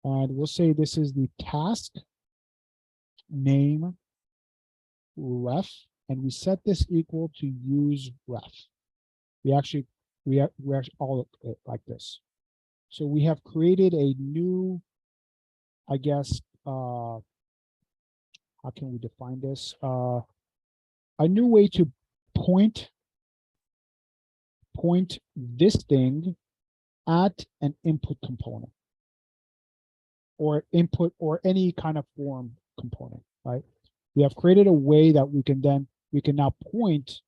and we'll say this is the task name ref, and we set this equal to use ref. We actually all it like this. So we have created a new, I guess, how can we define this? A new way to point this thing at an input component or input or any kind of form component, right? We have created a way that we can now point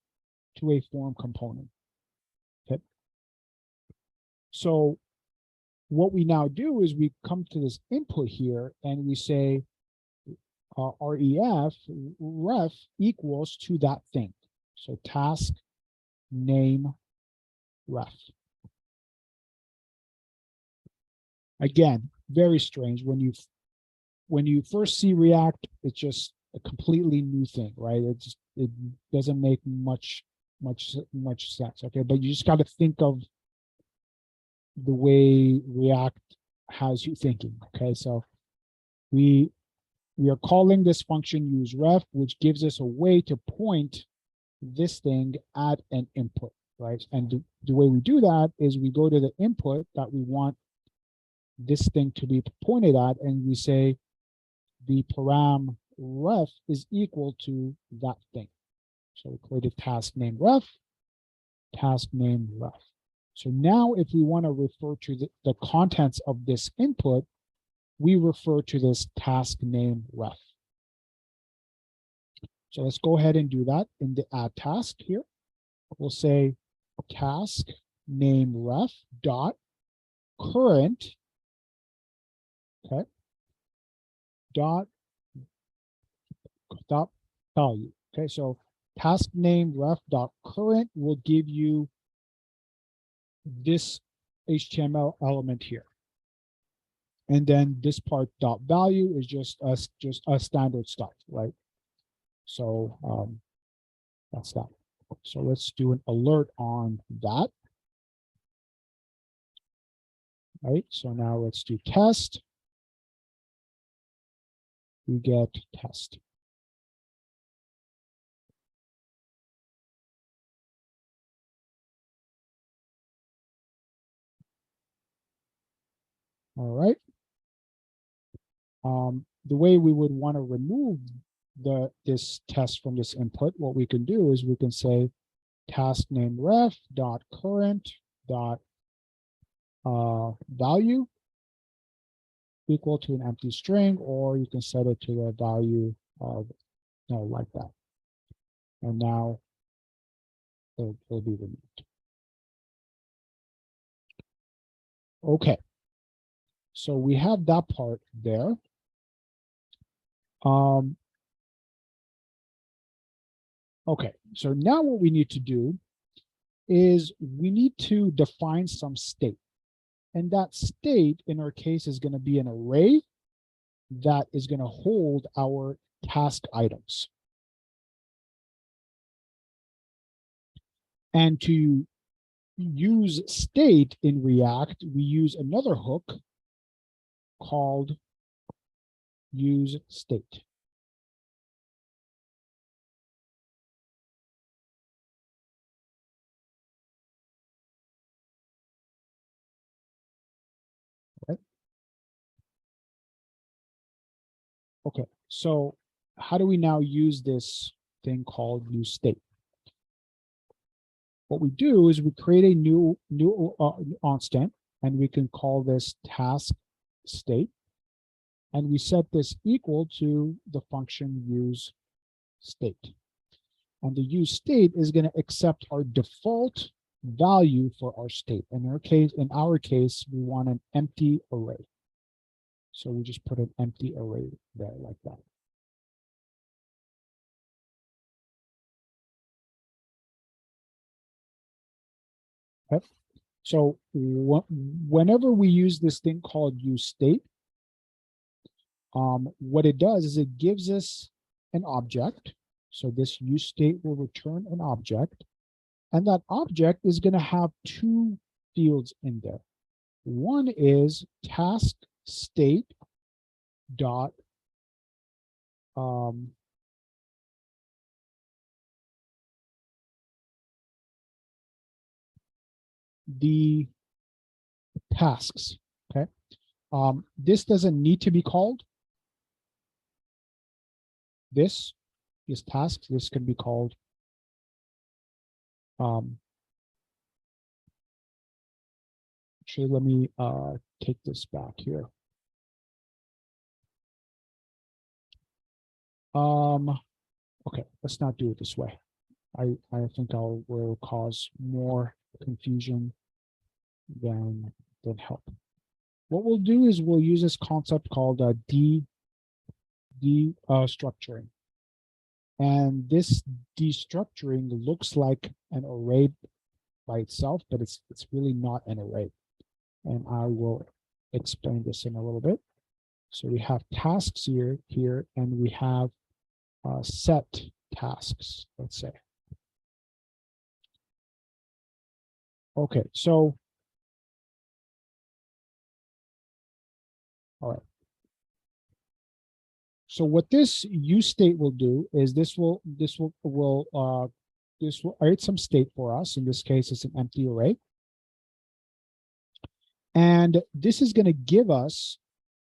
to a form component. Okay. So what we now do is we come to this input here and we say ref equals to that thing. So task name ref. Again, very strange. When you first see React, it's just a completely new thing, right? It doesn't make much sense. Okay, but you just got to think of the way React has you thinking. Okay, so we are calling this function useRef, which gives us a way to point this thing at an input, right? And the way we do that is we go to the input that we want this thing to be pointed at, and we say the param ref is equal to that thing. So we created task name ref, task name ref. So now if we want to refer to the contents of this input, we refer to this task name ref. So let's go ahead and do that in the add task here. We'll say task name ref dot current, okay, dot value. Okay, so task name ref dot current will give you this HTML element here. And then this part dot value is just a standard stuff, right? So that's that. So let's do an alert on that. Right, so now let's do test. We get test. All right. The way we would want to remove this test from this input, what we can do is we can say task name ref dot current dot value equal to an empty string, or you can set it to the value of like that. And now it'll be removed. Okay. So we have that part there. Okay, so now what we need to do is we need to define some state. And that state in our case is going to be an array that is going to hold our task items. And to use state in React, we use another hook called use state. Right? Okay, so how do we now use this thing called use state? What we do is we create a new constant, and we can call this task state. And we set this equal to the function use state. And the use state is going to accept our default value for our state. In our case, we want an empty array. So we just put an empty array there like that. Okay. So whenever we use this thing called use state, what it does is it gives us an object. So this use state will return an object, and that object is going to have two fields in there. One is task state dot the tasks. Okay. This doesn't need to be called. This is tasks. This can be called actually, let me take this back here. Okay, let's not do it this way. I think will cause more confusion than help. What we'll do is we'll use this concept called destructuring. And this destructuring looks like an array by itself, but it's really not an array. And I will explain this in a little bit. So we have tasks here, and we have set tasks, let's say. Okay, so all right. So what this use state will do is this will write some state for us. In this case, it's an empty array. And this is going to give us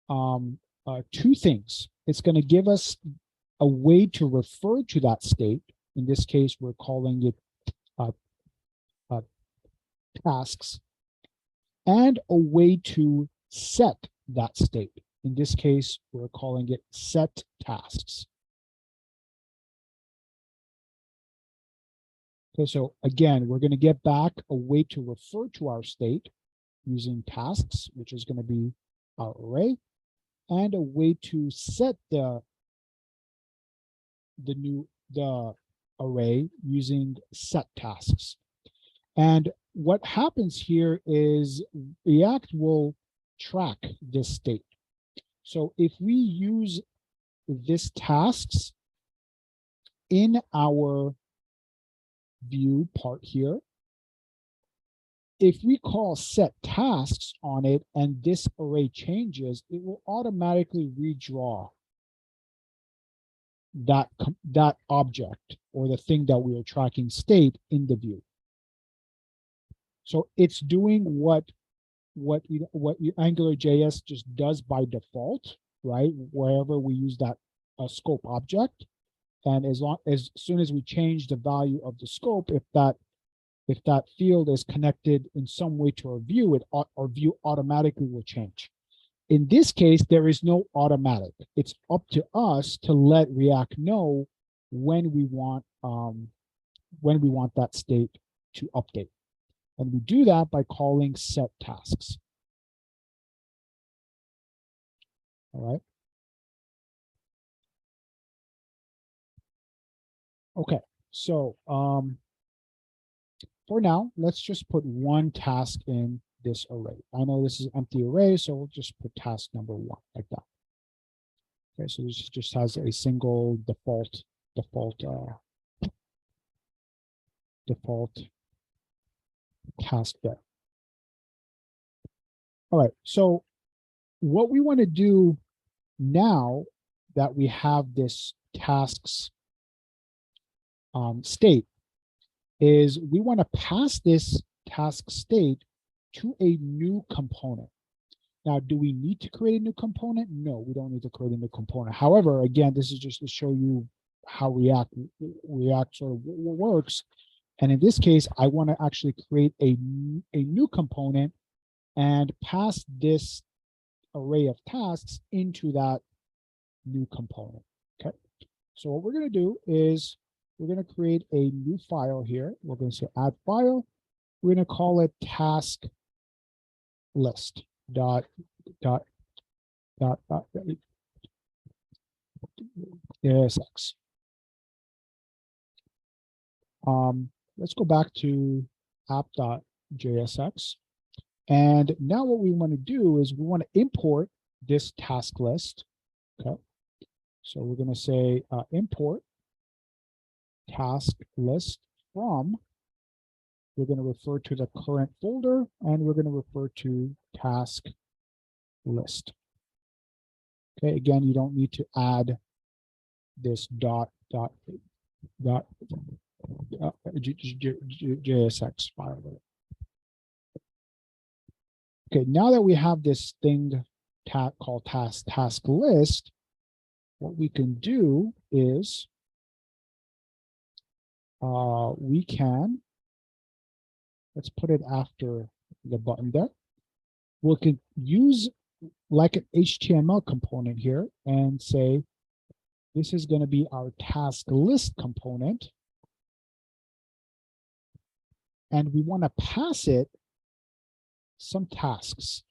two things. It's going to give us a way to refer to that state. In this case, we're calling it tasks, and a way to set that state. In this case, we're calling it set tasks. Okay, so again, we're going to get back a way to refer to our state using tasks, which is going to be our array, and a way to set the array using set tasks. And what happens here is React will track this state. So if we use this tasks in our view part here, if we call set tasks on it and this array changes, it will automatically redraw that object or the thing that we are tracking state in the view. So it's doing what AngularJS just does by default, right? Wherever we use that scope object, and as soon as we change the value of the scope, if that field is connected in some way to our view, our view automatically will change. In this case, there is no automatic. It's up to us to let React know when we want that state to update. And we do that by calling set tasks. All right. Okay, so for now, let's just put one task in this array. I know this is empty array, so we'll just put task number 1 like that. Okay, so this just has a single default task there. All right, so what we want to do now that we have this tasks state is we want to pass this task state to a new component. Now, do we need to create a new component? No, we don't need to create a new component. However, again, this is just to show you how React sort of works. And in this case, I want to actually create a new component and pass this array of tasks into that new component. Okay. So what we're going to do is we're going to create a new file here. We're going to say add file. We're going to call it task list dot ASX. Let's go back to app.jsx. And now what we want to do is we want to import this task list. Okay. So we're going to say import task list from, we're going to refer to the current folder, and we're going to refer to task list. Okay, again, you don't need to add this JSX file. Okay, now that we have this thing called task list, what we can do is we can, let's put it after the button there. We can use like an HTML component here and say, this is going to be our task list component. And we want to pass it some tasks.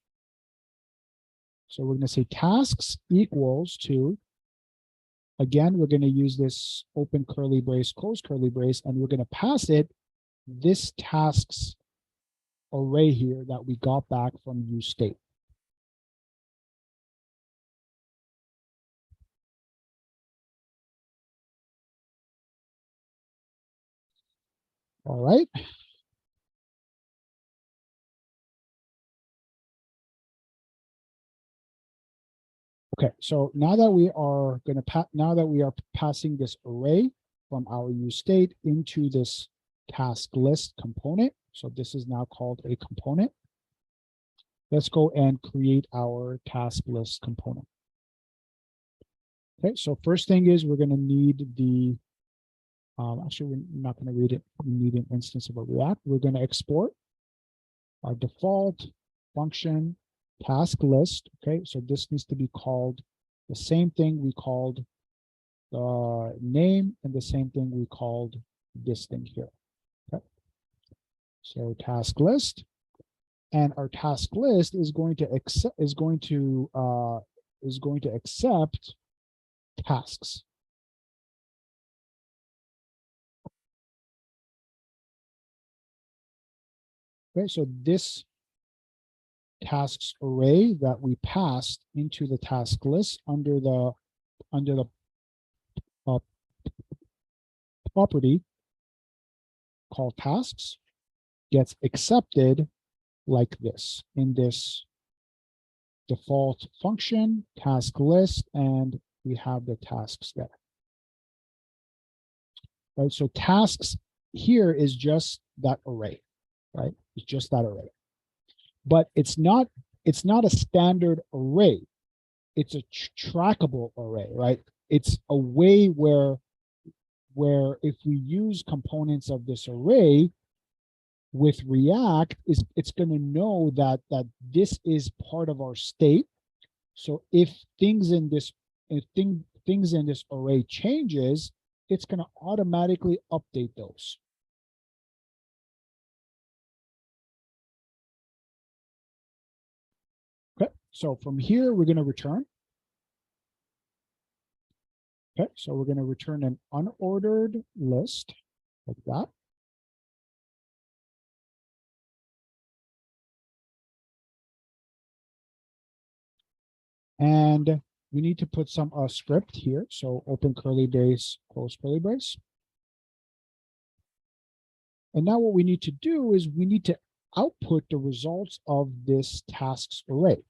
So we're going to say tasks equals to, again, we're going to use this open curly brace, close curly brace, and we're going to pass it this tasks array here that we got back from useState. All right. Okay, so now that we are going to passing this array from our useState into this task list component. So this is now called a component. Let's go and create our task list component. Okay, so first thing is we're going to need the, actually we're not going to read it. We need an instance of a React. We're going to export our default function task list. Okay, so this needs to be called the same thing we called the name and the same thing we called this thing here. Okay, so task list, and our task list is going to accept tasks. Okay, so this tasks array that we passed into the task list under the property called tasks gets accepted like this in this default function task list, and we have the tasks there. Right, so tasks here is just that array, right? It's just that array. But it's not a standard array. It's a trackable array, right? It's a way where if we use components of this array with React, it's going to know that this is part of our state. So if things in this array changes, it's going to automatically update those. Okay, so from here, we're going to return. Okay, so we're going to return an unordered list like that. And we need to put some script here. So open curly brace, close curly brace. And now what we need to do is we need to output the results of this tasks array.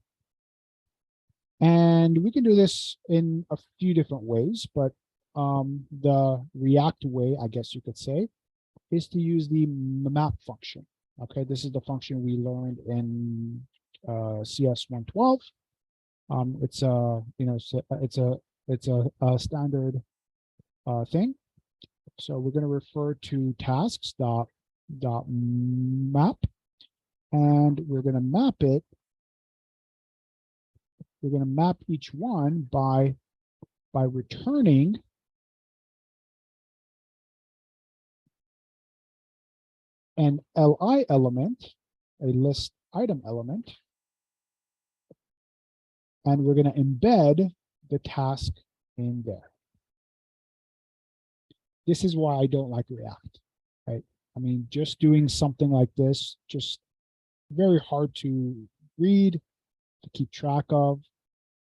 And we can do this in a few different ways, but the React way, I guess you could say, is to use the map function. Okay, this is the function we learned in CS112. It's a standard thing. So we're going to refer to tasks.map, and we're going to map it. We're going to map each one by returning an LI element, a list item element, and we're going to embed the task in there. This is why I don't like React, right? I mean, just doing something like this, just very hard to read, to keep track of,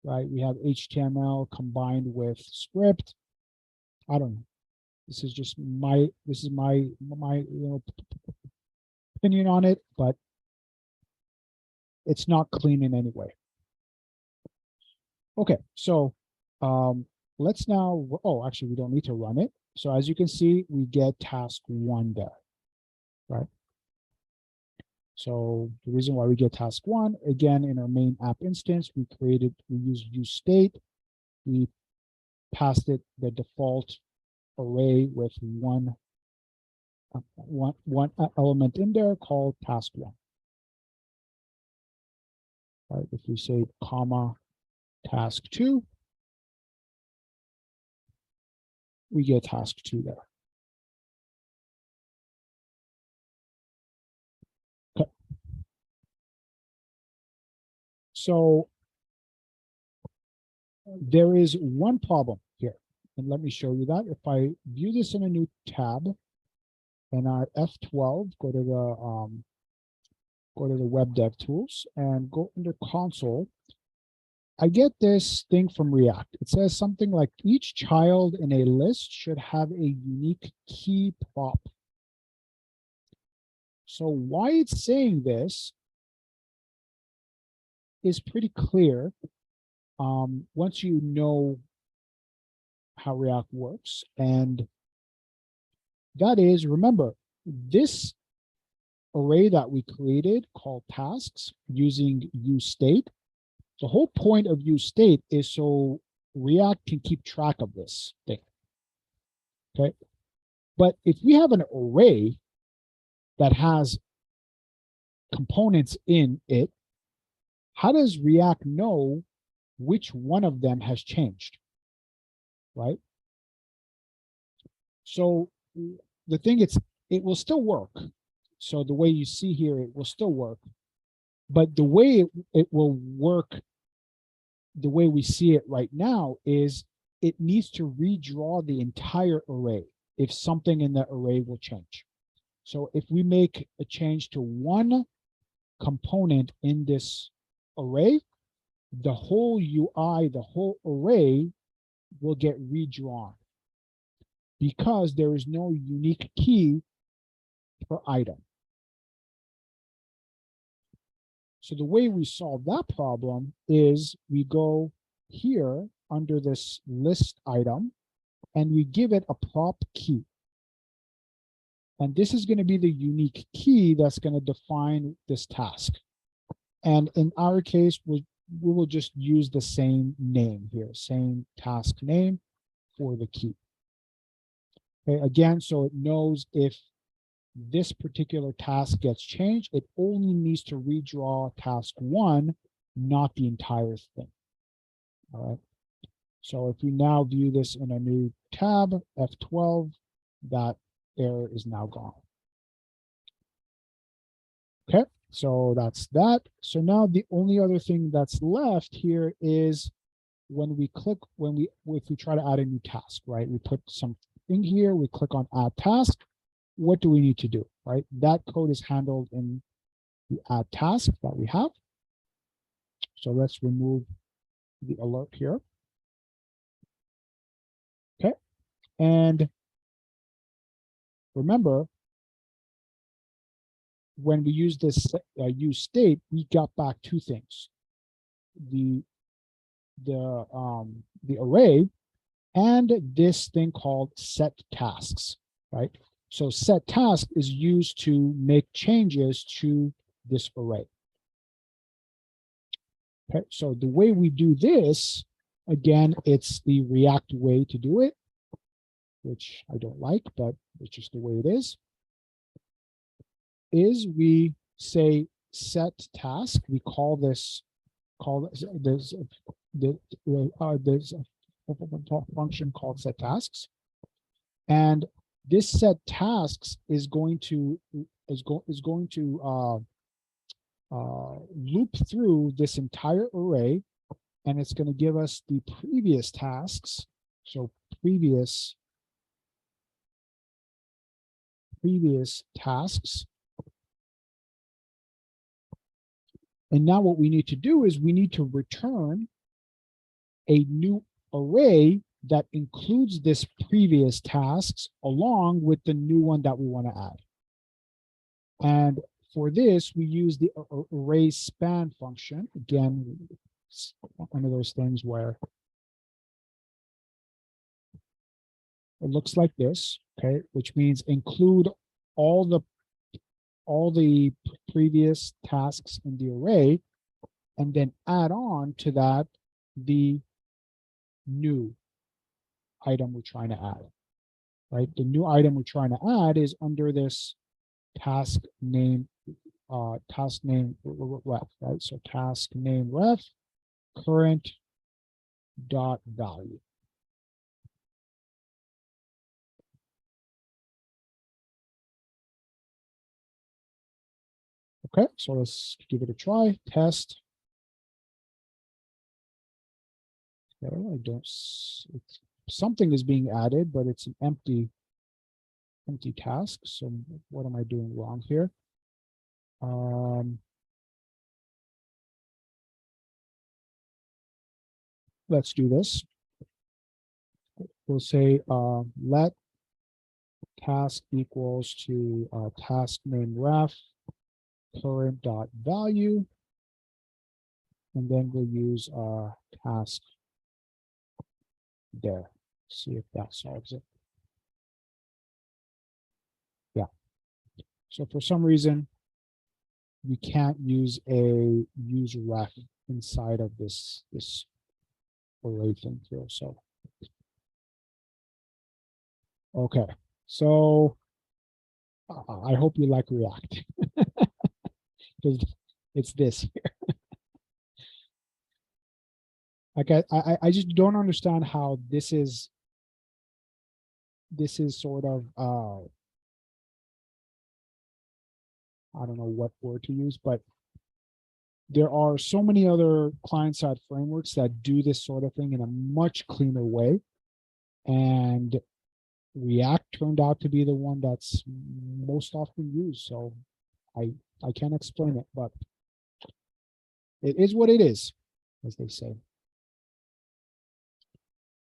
right? We have HTML combined with script. I don't know. This is just my opinion on it, but it's not clean in any way. Okay, so let's now, oh, actually we don't need to run it. So as you can see, we get task 1 there, right? So the reason why we get task 1, again, in our main app instance, we used useState. We passed it the default array with one element in there called task 1. Right, if we say comma task 2, we get task 2 there. Okay. So there is one problem here, and let me show you that. If I view this in a new tab, and I F12, go to the web dev tools and go under console, I get this thing from React. It says something like each child in a list should have a unique key prop. So why it's saying this is pretty clear once you know how React works. And that is, remember, this array that we created called tasks using useState, the whole point of useState is so React can keep track of this thing. Okay. But if we have an array that has components in it, how does React know which one of them has changed? Right. So the thing is, it will still work. So the way you see here, it will still work. But the way it will work, the way we see it right now, is it needs to redraw the entire array if something in the array will change. So if we make a change to one component in this array, the whole UI, the whole array will get redrawn because there is no unique key per item. So the way we solve that problem is we go here under this list item and we give it a prop key. And this is going to be the unique key that's going to define this task. And in our case, we will just use the same name here, same task name for the key. Okay, again, so it knows if this particular task gets changed, it only needs to redraw task 1, not the entire thing. All right. So if we now view this in a new tab, F12, that error is now gone. Okay, so that's that. So now the only other thing that's left here is when we click, if we try to add a new task, right? We put something here, we click on add task. What do we need to do, right? That code is handled in the add task that we have. So let's remove the alert here. Okay, and remember, when we use this use state, we got back two things: the array and this thing called set tasks, right? So set task is used to make changes to this array. Okay, so the way we do this, again, it's the React way to do it, which I don't like, but it's just the way it is we say set task. We call this function called set tasks, and this set tasks is going to loop through this entire array, and it's going to give us the previous tasks. So previous tasks. And now what we need to do is we need to return a new array that includes this previous tasks along with the new one that we want to add. And for this, we use the array span function. Again, it's one of those things where it looks like this, okay, which means include all the previous tasks in the array, and then add on to that the new item we're trying to add, right? The new item we're trying to add is under this task name ref, right? So task name ref current dot value. Okay, so let's give it a try. Test. Okay, I don't. Something is being added, but it's an empty task. So what am I doing wrong here? Let's do this. We'll say let task equals to task name ref current dot value, and then we'll use task there. See if that solves it. Yeah. So for some reason, we can't use a use ref inside of this array thing here. So okay, so I hope you like React because it's this here. Like I just don't understand how this is sort of I don't know what word to use, but there are so many other client-side frameworks that do this sort of thing in a much cleaner way. And React turned out to be the one that's most often used. So I can't explain it, but it is what it is, as they say.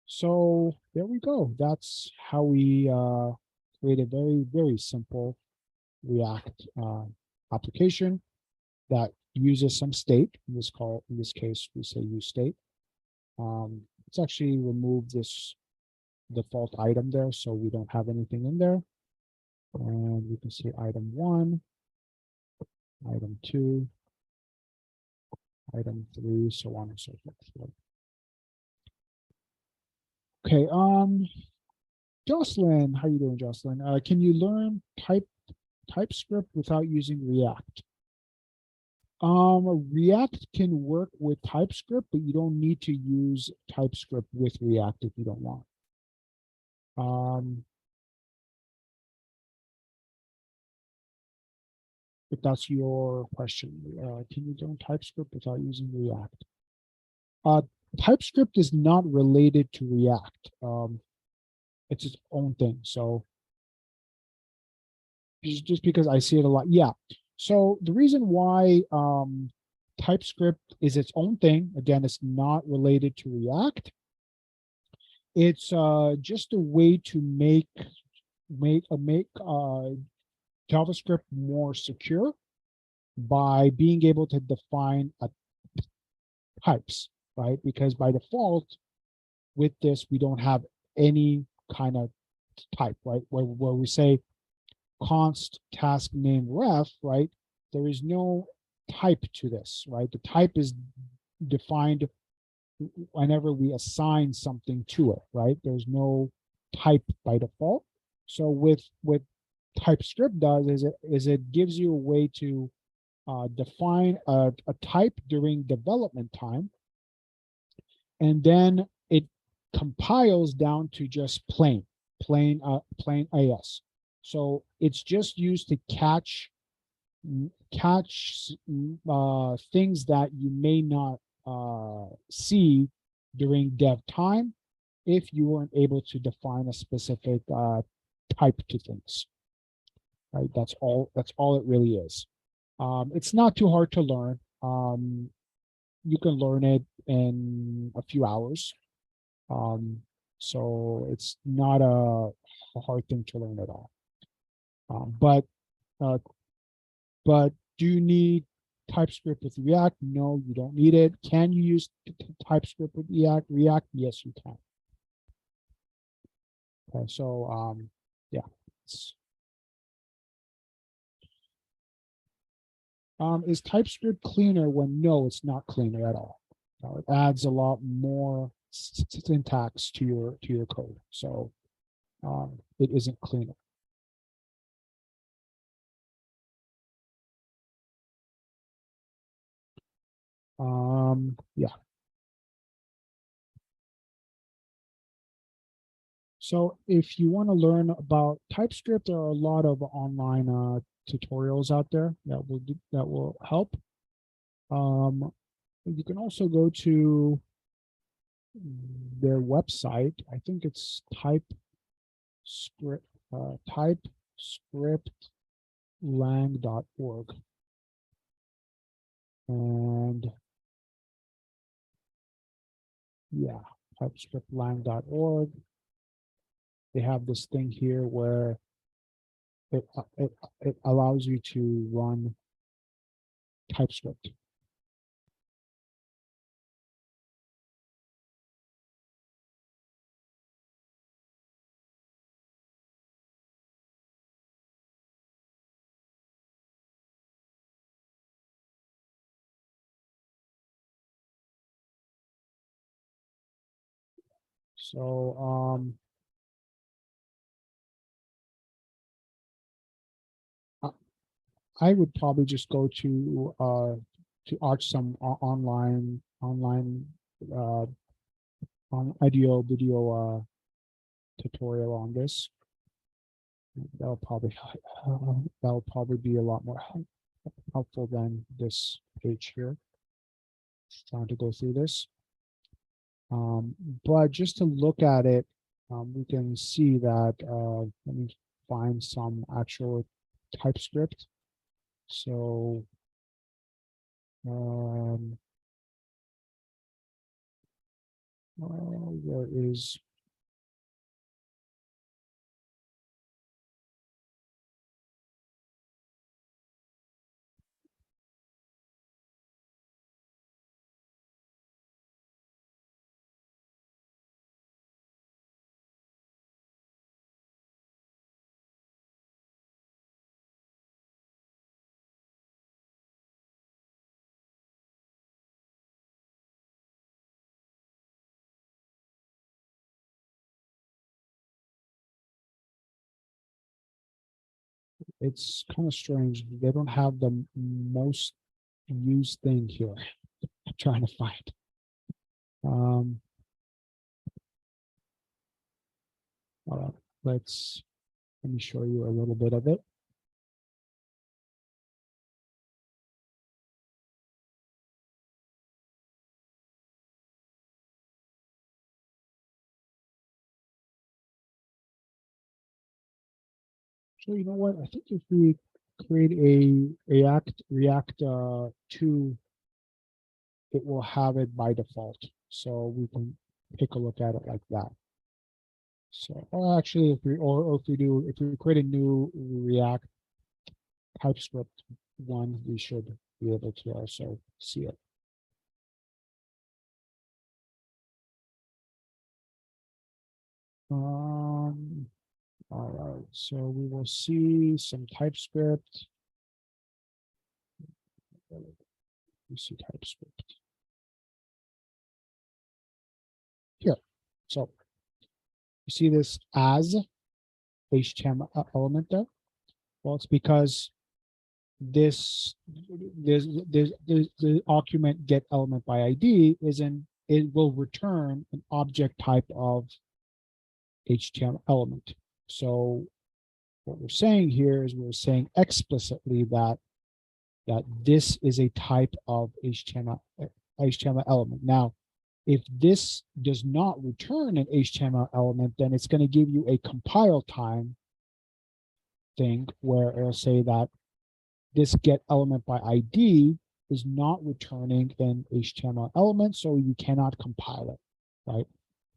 So there we go. That's how we create a very, very simple React application that uses some state. In this case, we say use state. Let's actually remove this default item there, so we don't have anything in there. And we can say item 1, item 2, item 3, so on and so forth. Okay, Jocelyn, how you doing, Jocelyn? Can you learn TypeScript without using React? React can work with TypeScript, but you don't need to use TypeScript with React if you don't want. If that's your question, can you learn TypeScript without using React? TypeScript is not related to React. It's its own thing. So just because I see it a lot. Yeah. So the reason why TypeScript is its own thing. Again, it's not related to React. It's just a way to make JavaScript more secure by being able to define types, right? Because by default, with this, we don't have any kind of type, right? Where we say const task name ref, right? There is no type to this, right? The type is defined whenever we assign something to it, right? There's no type by default. So with TypeScript does is it gives you a way to define a type during development time, and then it compiles down to just plain AS. So it's just used to catch things that you may not see during dev time if you weren't able to define a specific type to things. Right, that's all it really is. It's not too hard to learn. You can learn it in a few hours. So it's not a hard thing to learn at all. But do you need TypeScript with React? No, you don't need it. Can you use TypeScript with React? Yes, you can. Okay, so yeah. Is TypeScript cleaner when no, it's not cleaner at all. It adds a lot more syntax to your code, so it isn't cleaner. Yeah. So if you want to learn about TypeScript, there are a lot of online tutorials out there that will help. You can also go to their website. I think it's typescriptlang.org. And yeah, typescriptlang.org. They have this thing here where it allows you to run TypeScript. So I would probably just go to watch some online on video tutorial on this. That'll probably be a lot more helpful than this page here. Trying to go through this. But just to look at it, we can see that, let me find some actual TypeScript. So, where is, it's kind of strange. They don't have the most used thing here. I'm trying to find. All right, let me show you a little bit of it. So you know what? I think if we create a React 2 it will have it by default. So we can take a look at it like that. So, or actually, if we create a new React TypeScript one, we should be able to also see it. All right, so we will see some TypeScript. We see TypeScript here. So you see this as HTML element there. Well, it's because this the document get element by ID it will return an object type of HTML element. So what we're saying here is we're saying explicitly that this is a type of HTML element. Now, if this does not return an HTML element, then it's going to give you a compile time thing where it'll say that this get element by ID is not returning an HTML element, so you cannot compile it, right?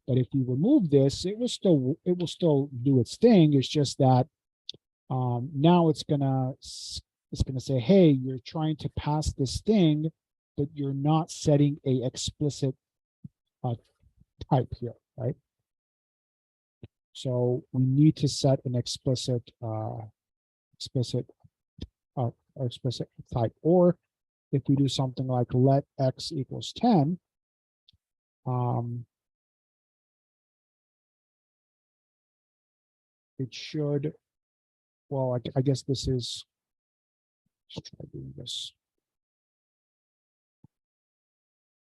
But if you remove this, it will still do its thing. It's just that now it's gonna say, hey, you're trying to pass this thing, but you're not setting a explicit type here, right? So we need to set an explicit type. Or if we do something like let x equals 10, it should, well, I guess this is, let's try doing this.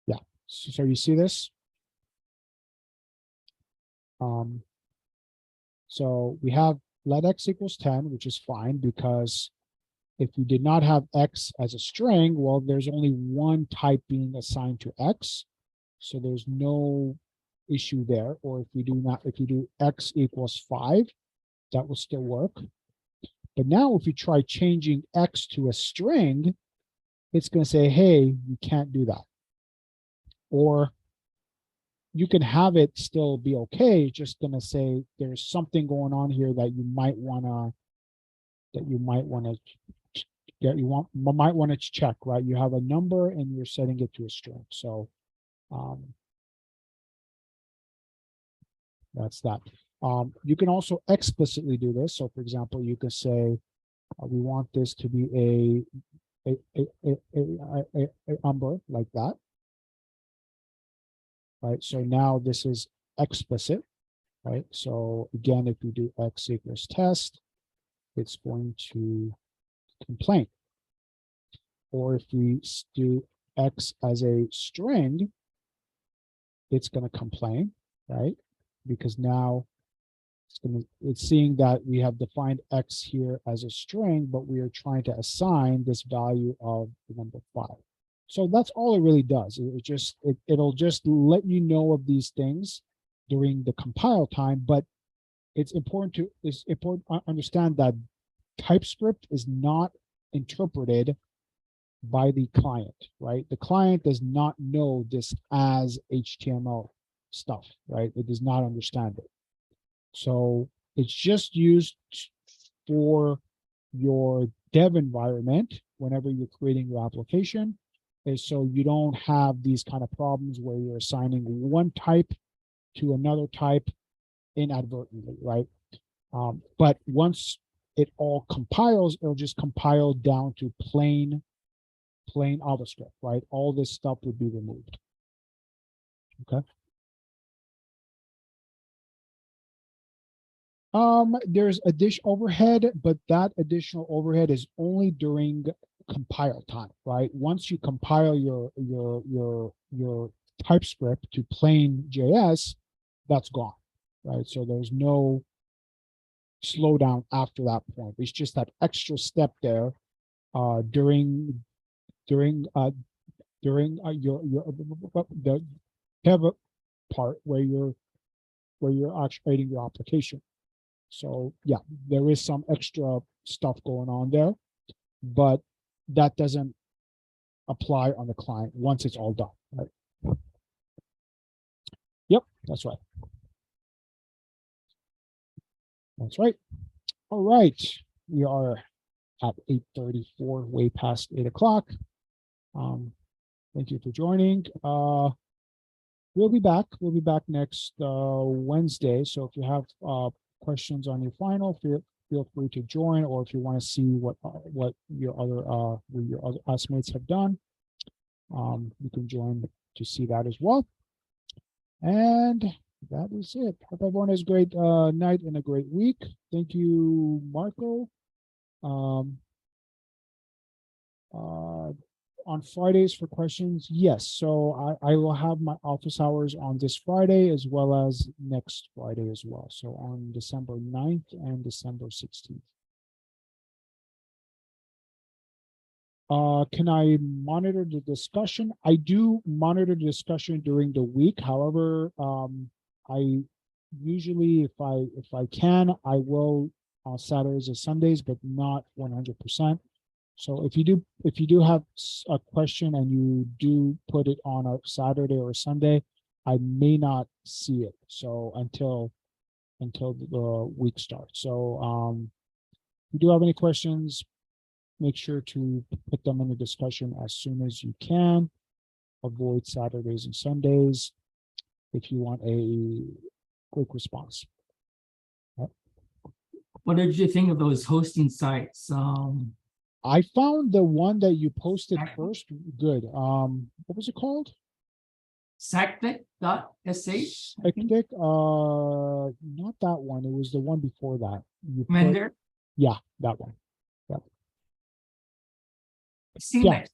Yeah, so you see this? So we have let x equals 10, which is fine, because if we did not have x as a string, well, there's only one type being assigned to x. So there's no issue there. Or if you do x equals 5, that will still work. But now if you try changing x to a string, it's going to say, hey, you can't do that. Or you can have it still be okay. It's just going to say there's something going on here that you might want to check, right? You have a number and you're setting it to a string. So that's that. You can also explicitly do this. So for example, you could say we want this to be a number like that. Right, so now this is explicit, right? So again, if you do x equals test, it's going to complain. Or if we do x as a string, it's going to complain, right? Because now it's seeing that we have defined x here as a string, but we are trying to assign this value of the number 5. So that's all it really does. It'll just let you know of these things during the compile time, but it's important to understand that TypeScript is not interpreted by the client, right? The client does not know this as HTML stuff, right? It does not understand it. So it's just used for your dev environment whenever you're creating your application, is so you don't have these kind of problems where you're assigning one type to another type inadvertently, right? But once it all compiles, it'll just compile down to plain JavaScript, right? All this stuff would be removed. Okay. There's additional overhead, but that additional overhead is only during compile time, right? Once you compile your TypeScript to plain JS, that's gone, right? So there's no slowdown after that point. It's just that extra step there during the pivot part where you're actually creating your application. So yeah, there is some extra stuff going on there, but that doesn't apply on the client once it's all done, Right. Yep, that's right. That's right. All right. We are at 8:34, way past 8 o'clock. Thank you for joining. We'll be back. We'll be back next Wednesday. So if you have questions on your final, feel free to join, or if you want to see what your other classmates have done, you can join to see that as well. And that is it. Hope everyone has a great night and a great week. Thank you, Marco. On Fridays for questions, yes. So I will have my office hours on this Friday as well as next Friday as well. So on December 9th and December 16th. Can I monitor the discussion? I do monitor the discussion during the week. However, I usually, if I can, I will on Saturdays and Sundays, but not 100%. So if you do have a question and you do put it on a Saturday or a Sunday, I may not see it. So until the week starts. So if you do have any questions, make sure to put them in the discussion as soon as you can. Avoid Saturdays and Sundays if you want a quick response. What did you think of those hosting sites? I found the one that you posted Okay. first good. What was it called? Sactec.sh? Hectic. Not that one. It was the one before that. You put, Render? yeah, that one. It seemed Yeah. like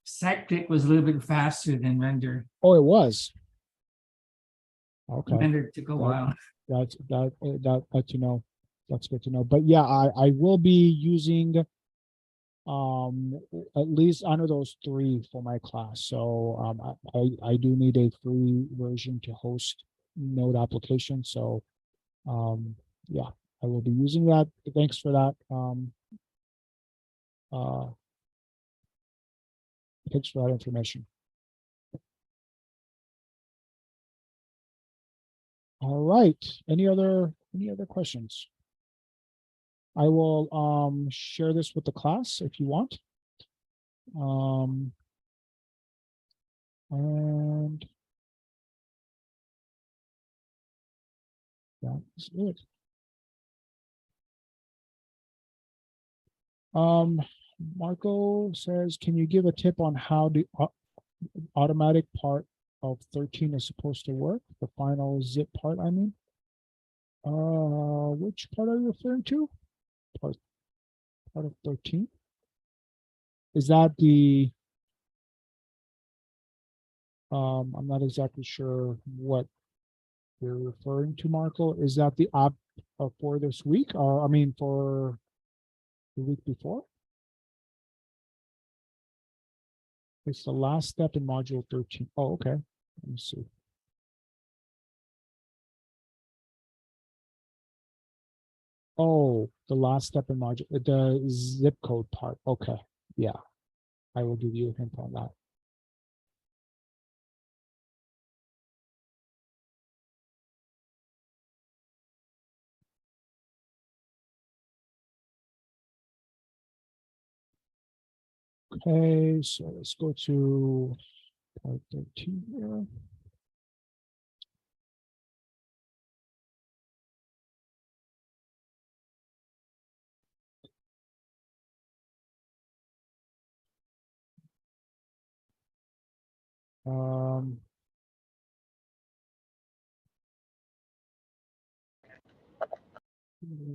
Sactec was a little bit faster than Render. Oh, it was. Okay. Render took a while. That's that to know. That's good to know. But yeah, I will be using at least under those 3 for my class. So I do need a free version to host Node application. So yeah, I will be using that. Thanks for that. Thanks for that information. All right. Any other questions? I will share this with the class if you want. And that's it. Marco says, can you give a tip on how the automatic part of 13 is supposed to work? The final zip part, I mean. Which part are you referring to? Part of 13? Is that the I'm not exactly sure what you're referring to, Marco. Is that the app for this week? Or I mean for the week before? It's the last step in module 13. Oh, okay. Let me see. Oh, the last step in module, the zip code part. Okay. Yeah. I will give you a hint on that. Okay, so let's go to part 13 here.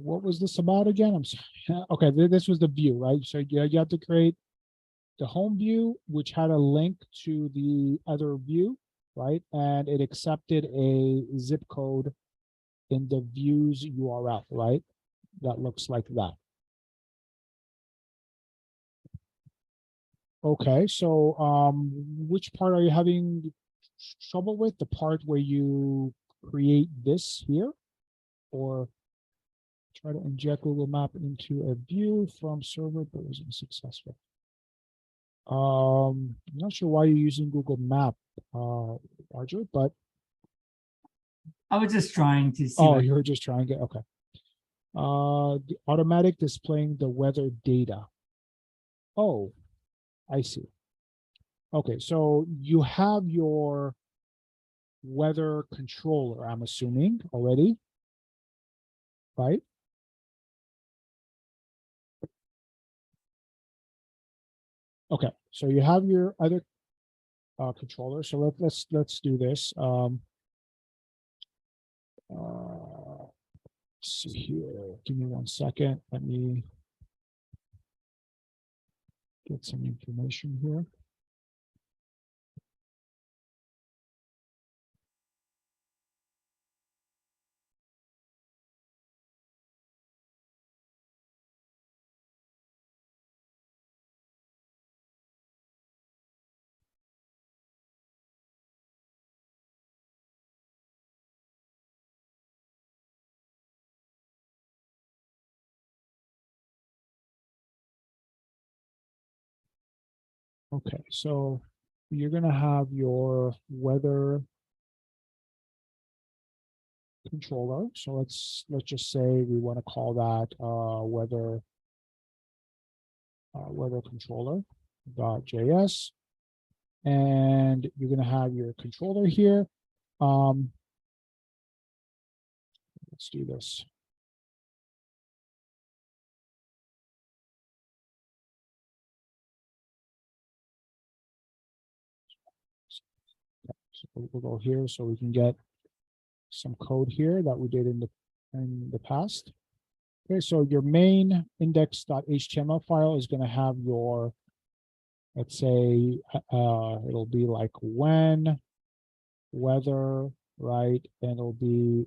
What was this about again? I'm sorry. Okay, this was the view, right? So you have to create the home view, which had a link to the other view, right? And it accepted a zip code in the view's URL, right? That looks like that. Okay, so which part are you having trouble with? The part where you create this here, or try to inject Google Map into a view from server, but wasn't successful. I'm not sure why you're using Google Map, Roger, but I was just trying to see. oh, Like, you were just trying to get, okay. The automatic displaying the weather data. Oh, I see. Okay, so you have your weather controller, I'm assuming already, right? Okay, so you have your other controller. So let's do this. Let's see here. Give me 1 second. Let me get some information here. Okay, so you're gonna have your weather controller. So let's just say we want to call that weather controller .js, and you're gonna have your controller here. Let's do this. So we'll go here so we can get some code here that we did in the past. Okay, so your main index.html file is going to have your, let's say, it'll be like when, weather, right? And it'll be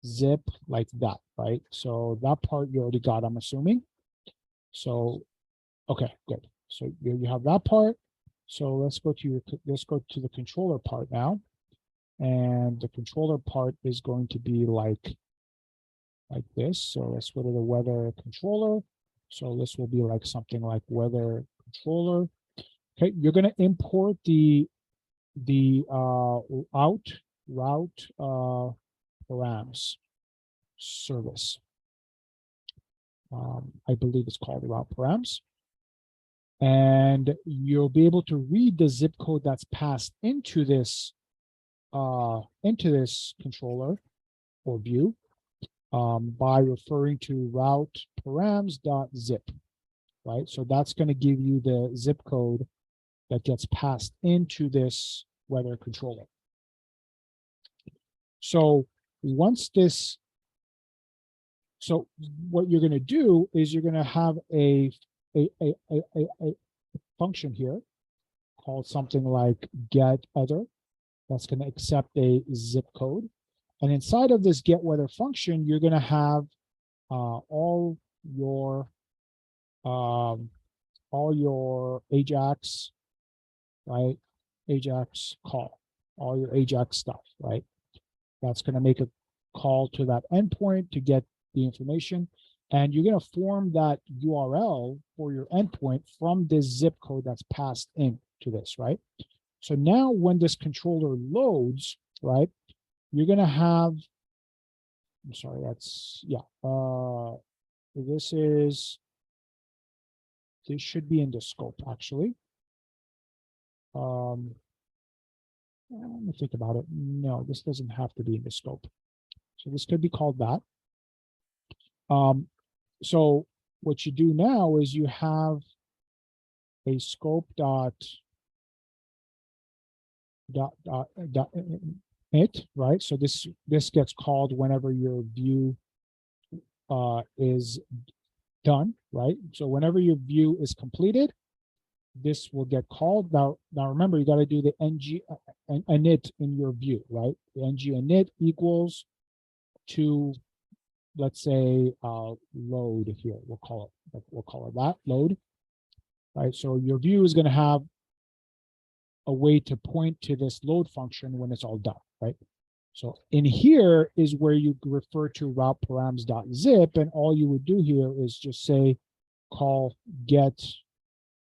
zip like that, right? So that part you already got, I'm assuming. So, okay, good. So you have that part. So let's go to the controller part now. And the controller part is going to be like this. So let's go to the weather controller. So this will be like something like weather controller. Okay, you're going to import the route params service. I believe it's called route params. And you'll be able to read the zip code that's passed into this controller or view by referring to route params.zip, right? So that's going to give you the zip code that gets passed into this weather controller. So once this, so what you're going to do is you're going to have a function here called something like get other that's going to accept a zip code. And inside of this get weather function, you're going to have all your Ajax, right? Ajax call, all your Ajax stuff, right? That's going to make a call to that endpoint to get the information. And you're going to form that URL for your endpoint from this zip code that's passed into this, right? So now when this controller loads, right, you're going to have, I'm sorry, that's, yeah. This should be in the scope, actually. Let me think about it. No, this doesn't have to be in the scope. So this could be called that. So what you do now is you have a scope dot it, right? So this gets called whenever your view is done, right? So whenever your view is completed, this will get called. Now remember, you got to do the ng init in your view, right? The ng init equals to, let's say, load here. We'll call it that, load, right? So your view is going to have a way to point to this load function when it's all done, right? So in here is where you refer to route params.zip, and all you would do here is just say call get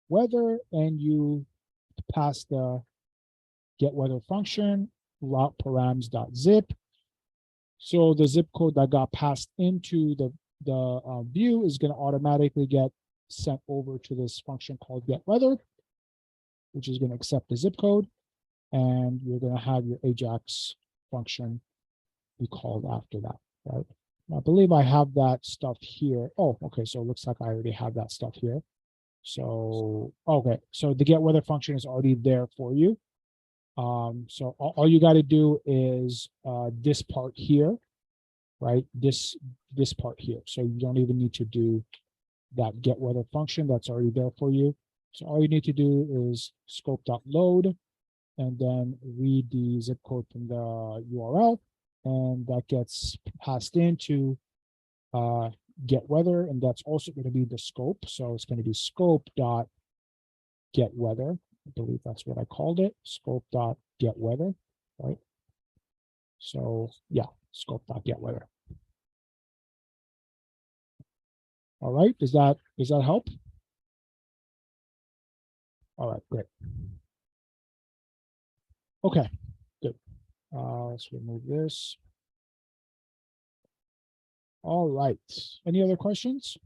weather, and you pass the get weather function, route params.zip. So the zip code that got passed into the view is going to automatically get sent over to this function called get weather, which is going to accept the zip code, and you're going to have your Ajax function be called after that, right? I believe I have that stuff here. Oh, okay, so it looks like I already have that stuff here. So, okay, so the get weather function is already there for you. So all you got to do is this part here, right? This part here. So you don't even need to do that get weather function. That's already there for you. So all you need to do is scope.load and then read the zip code from the URL, and that gets passed into get weather, and that's also going to be the scope. So it's going to be scope dot get weather. I believe that's what I called it, scope dot get weather, right? So yeah, scope dot get weather. All right, does that help? All right, great. Okay, good. Let's remove this. All right, any other questions?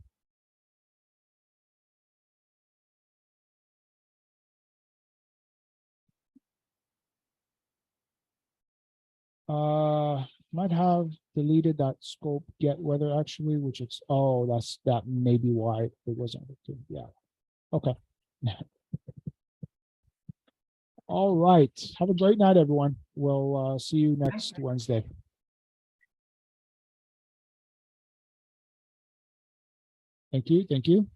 Might have deleted that scope get weather actually, which it's, oh, that may be why it wasn't. Yeah, okay. All right, have a great night, everyone. We'll see you next Wednesday. Thank you, thank you.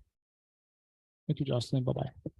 Thank you, Jocelyn, bye-bye.